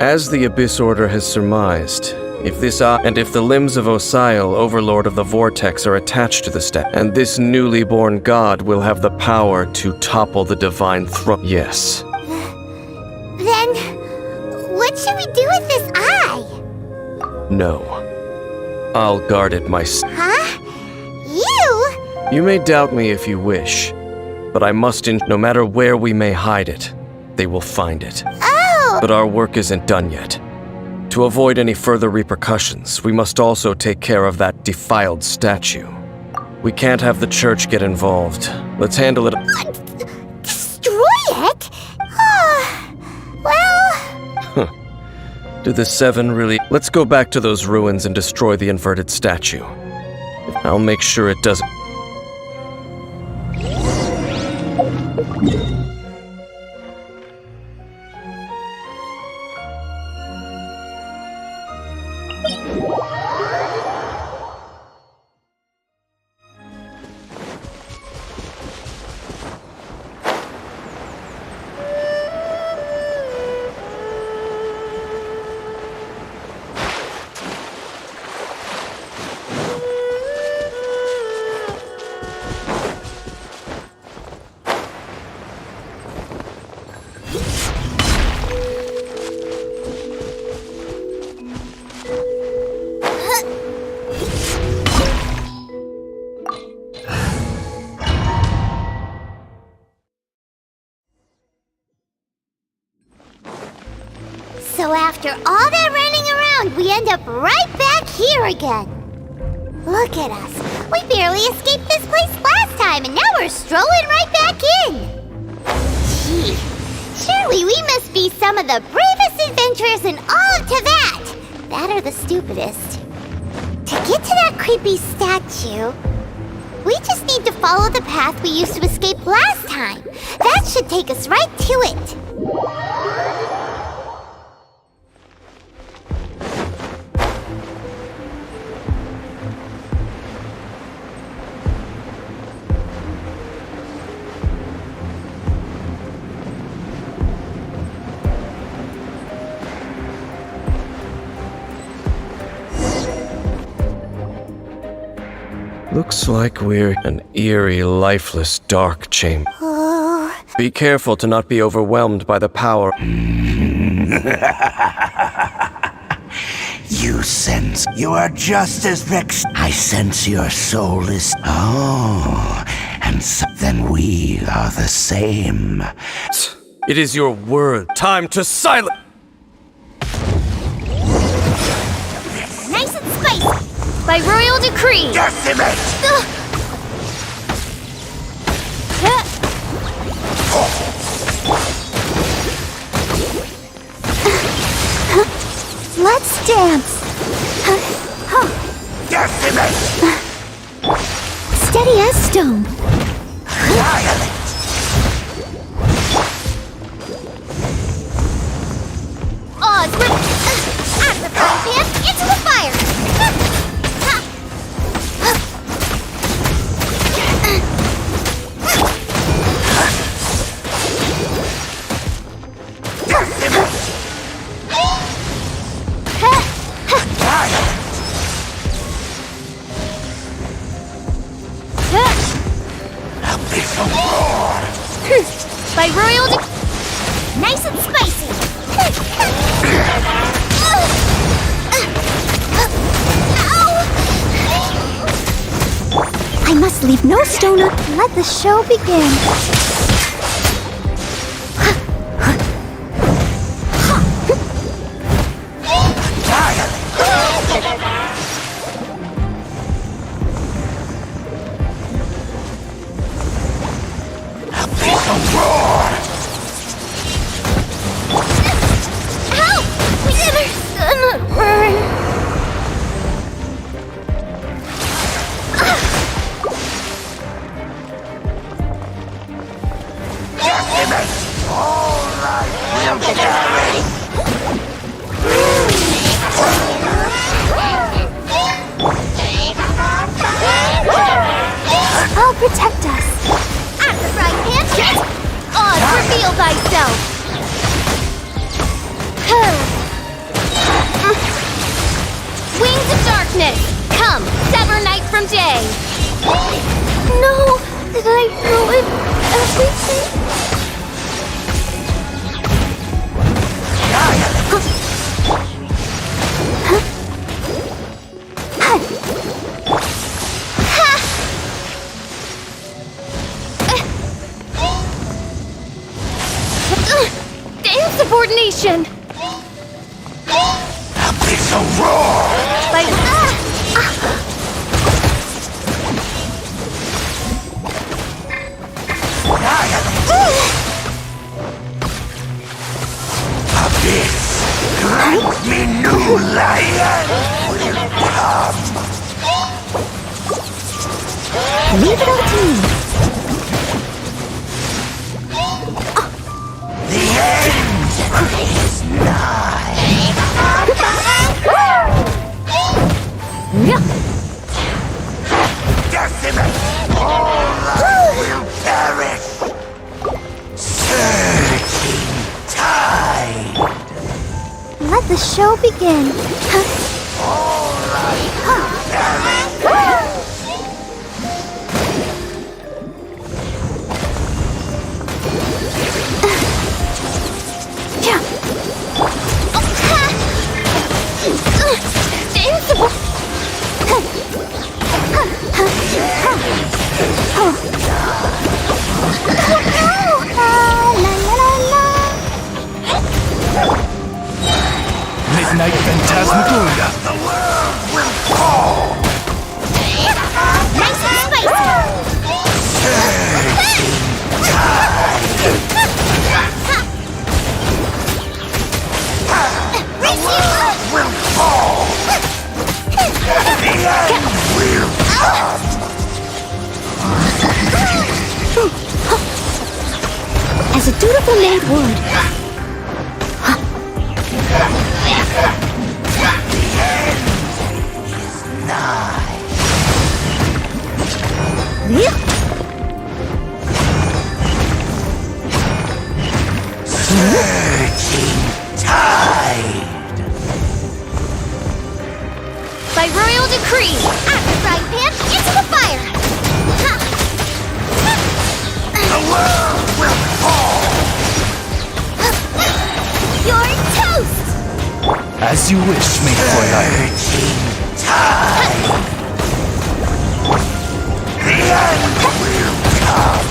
As the Abyss Order has surmised, if this and if the limbs of Osial, Overlord of the Vortex, are attached to the staff, and this newly born god will have the power to topple the divine throne. Yes. Then, what should we do with this eye? No. I'll guard it myself. Huh? You? You may doubt me if you wish, but I must no matter where we may hide it, they will find it. Oh! But our work isn't done yet. To avoid any further repercussions, we must also take care of that defiled statue. We can't have the church get involved. Let's handle it. Destroy it? Well... Do the seven really... Let's go back to those ruins and destroy the inverted statue. I'll make sure it doesn't... So after all that running around, we end up right back here again. Look at us. We barely escaped this place last time, and now we're strolling right back in. Gee, surely we must be some of the bravest adventurers in all of Teyvat. That or the stupidest. To get to that creepy statue, we just need to follow the path we used to escape last time. That should take us right to it. Looks like we're an eerie, lifeless, dark chamber. Be careful to not be overwhelmed by the power. You sense you are just as vexed. I sense your soul is. Oh, and so then we are the same. It is your word. Time to silence. Nice and spicy. By royal decree. Decimate. Let's dance. Decimate. Steady as stone. Violent. Oz, out of the frying pan, into the fire. By royal nice and spicy. I must leave no stone unturned. Let the show begin. will perish! I'll protect us. At the right hand, on, reveal thyself. Wings of darkness, come, sever night from day. No, did I ruin everything? Insubordination! Abyssal roar! Like, Abyss, grant me new lion will come. Leave it all to me. The end is nigh. Decimate, all life will perish. Surging tide. Let the show begin. All life will perish. Midnight Phantasmagoria. The world will fall. Nice and spicy. Surging tide. The world will fall. The end will come. As a dutiful maid would. Nigh. Surging tide. by royal decree! At the right hand, into the fire! The world will fall. You're toast! As you wish, mate Fräulein. Time. The end will come.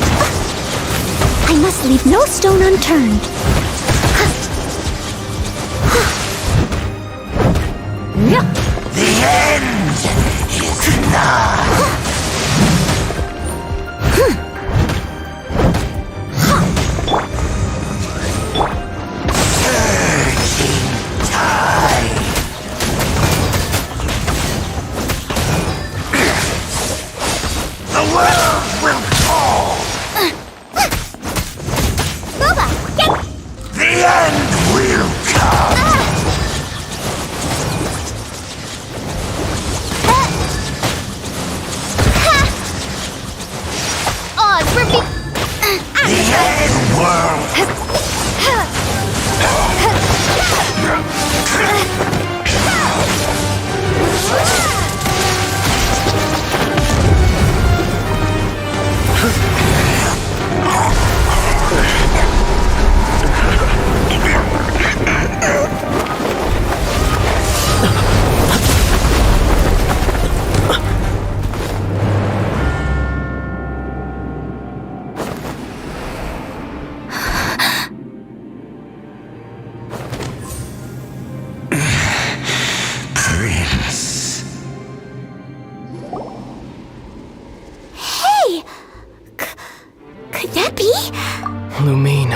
I must leave no stone unturned. The end is nigh. Surging tide. The world will fall. Boba, get... The end will come. On for me... The end world. Prince. Hey! Could that be? Lumine.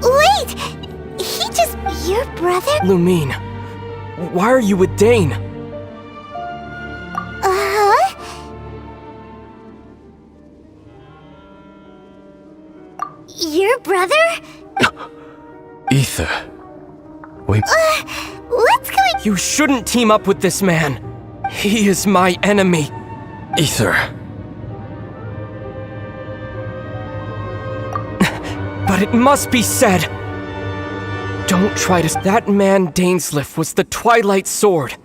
Wait! He just... your brother? Lumine. Why are you with Dane? Ether. We... What's going... You shouldn't team up with this man. He is my enemy. Ether. But it must be said. Don't try to... That man Dainsleif was the Twilight Sword.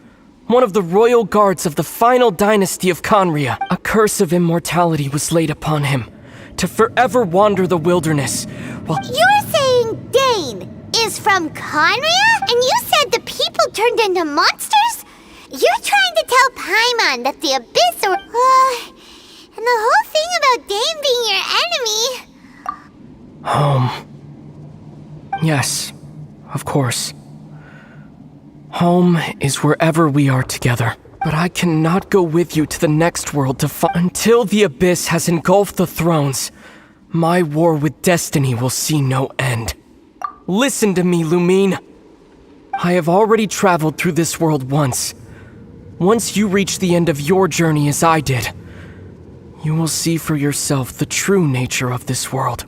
One of the royal guards of the final dynasty of Conria. A curse of immortality was laid upon him, to forever wander the wilderness, while... You're saying Dane is from Conria? And you said the people turned into monsters? You're trying to tell Paimon that the Abyss or... and the whole thing about Dane being your enemy... Home. Yes, of course. Home is wherever we are together. But I cannot go with you to the next world to find... Until the Abyss has engulfed the thrones, my war with destiny will see no end. Listen to me, Lumine. I have already traveled through this world once. Once you reach the end of your journey as I did, you will see for yourself the true nature of this world.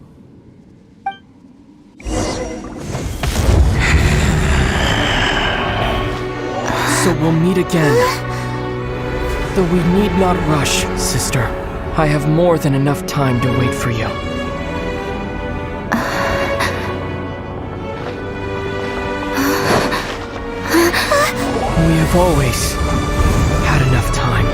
So we'll meet again. Though we need not rush, sister. I have more than enough time to wait for you. We have always had enough time.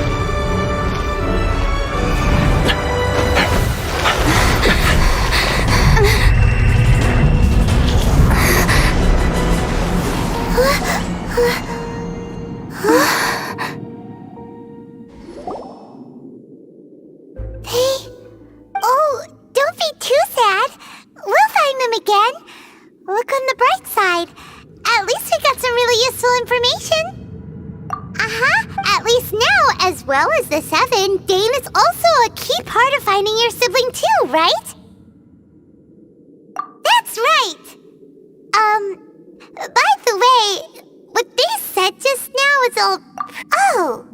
Oh, don't be too sad. We'll find them again. Look on the bright side. At least we got some really useful information. At least now, as well as the 7, Dane is also a key part of finding your sibling too, right? That's right. By the way, what they said just now is all... Oh.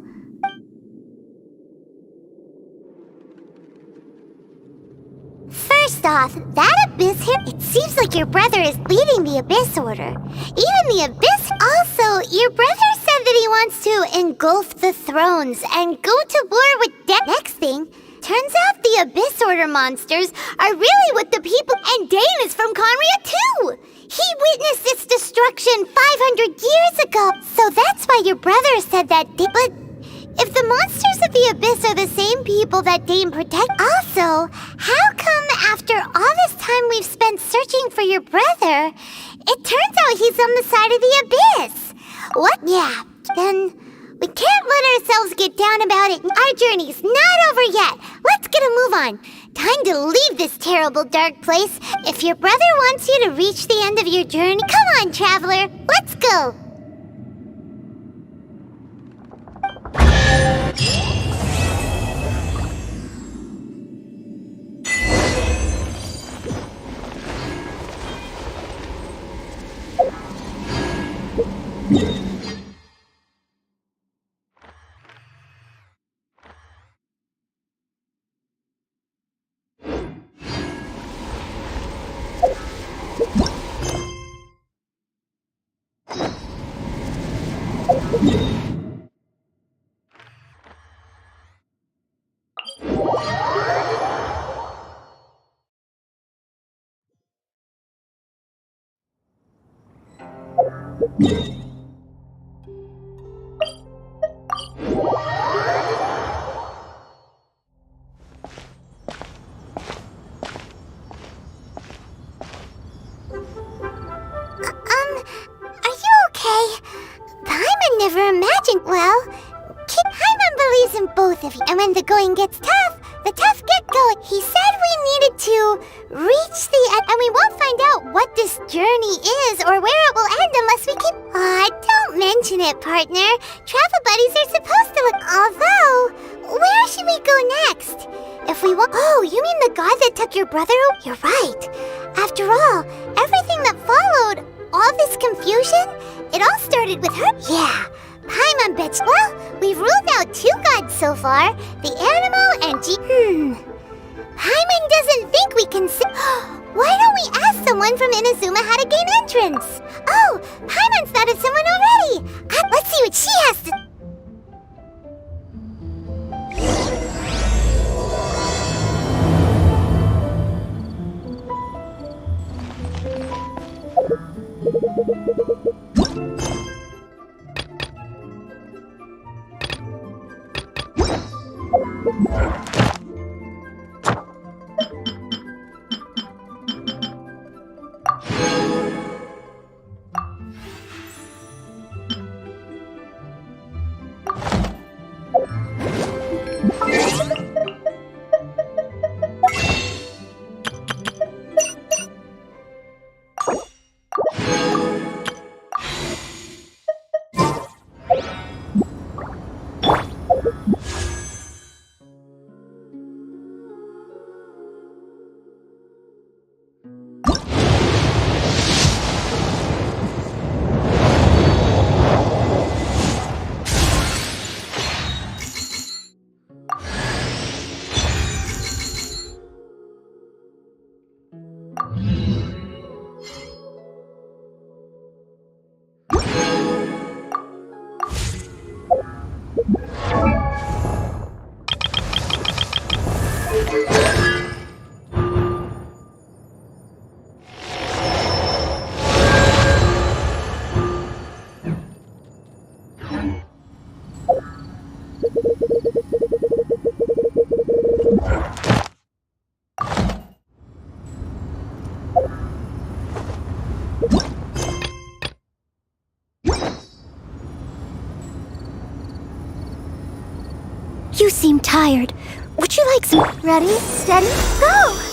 First off, that Abyss here, it seems like your brother is leading the Abyss Order. Even the Abyss... Also, your brother said that he wants to engulf the thrones and go to war with Next thing, turns out the Abyss Order monsters are really what the people... And Dane is from Conria too! He witnessed its destruction 500 years ago! So that's why your brother said that... But if the monsters of the Abyss are the same people that Dane protect... Also, how come after all this time we've spent searching for your brother, it turns out he's on the side of the Abyss? What? Yeah, then we can't let ourselves get down about it. Our journey's not over yet. Let's get a move on. Time to leave this terrible dark place. If your brother wants you to reach the end of your journey, come on, traveler, let's go. And when the going gets tough, the tough get going. He said we needed to reach the end, and we won't find out what this journey is or where it will end unless we keep... Aw, don't mention it, partner. Travel buddies are supposed to look... Although, where should we go next? If we want... Oh, you mean the god that took your brother? You're right. After all, everything that followed, all this confusion, it all started with her. Yeah. Paimon bets. Well, we've ruled out 2 gods so far, the animal and Paimon King doesn't think we can Why don't we ask someone from Inazuma how to gain entrance? Oh, Paimon's thought of someone already! Let's see what she has to... You seem tired. Would you like some... Ready, steady, go!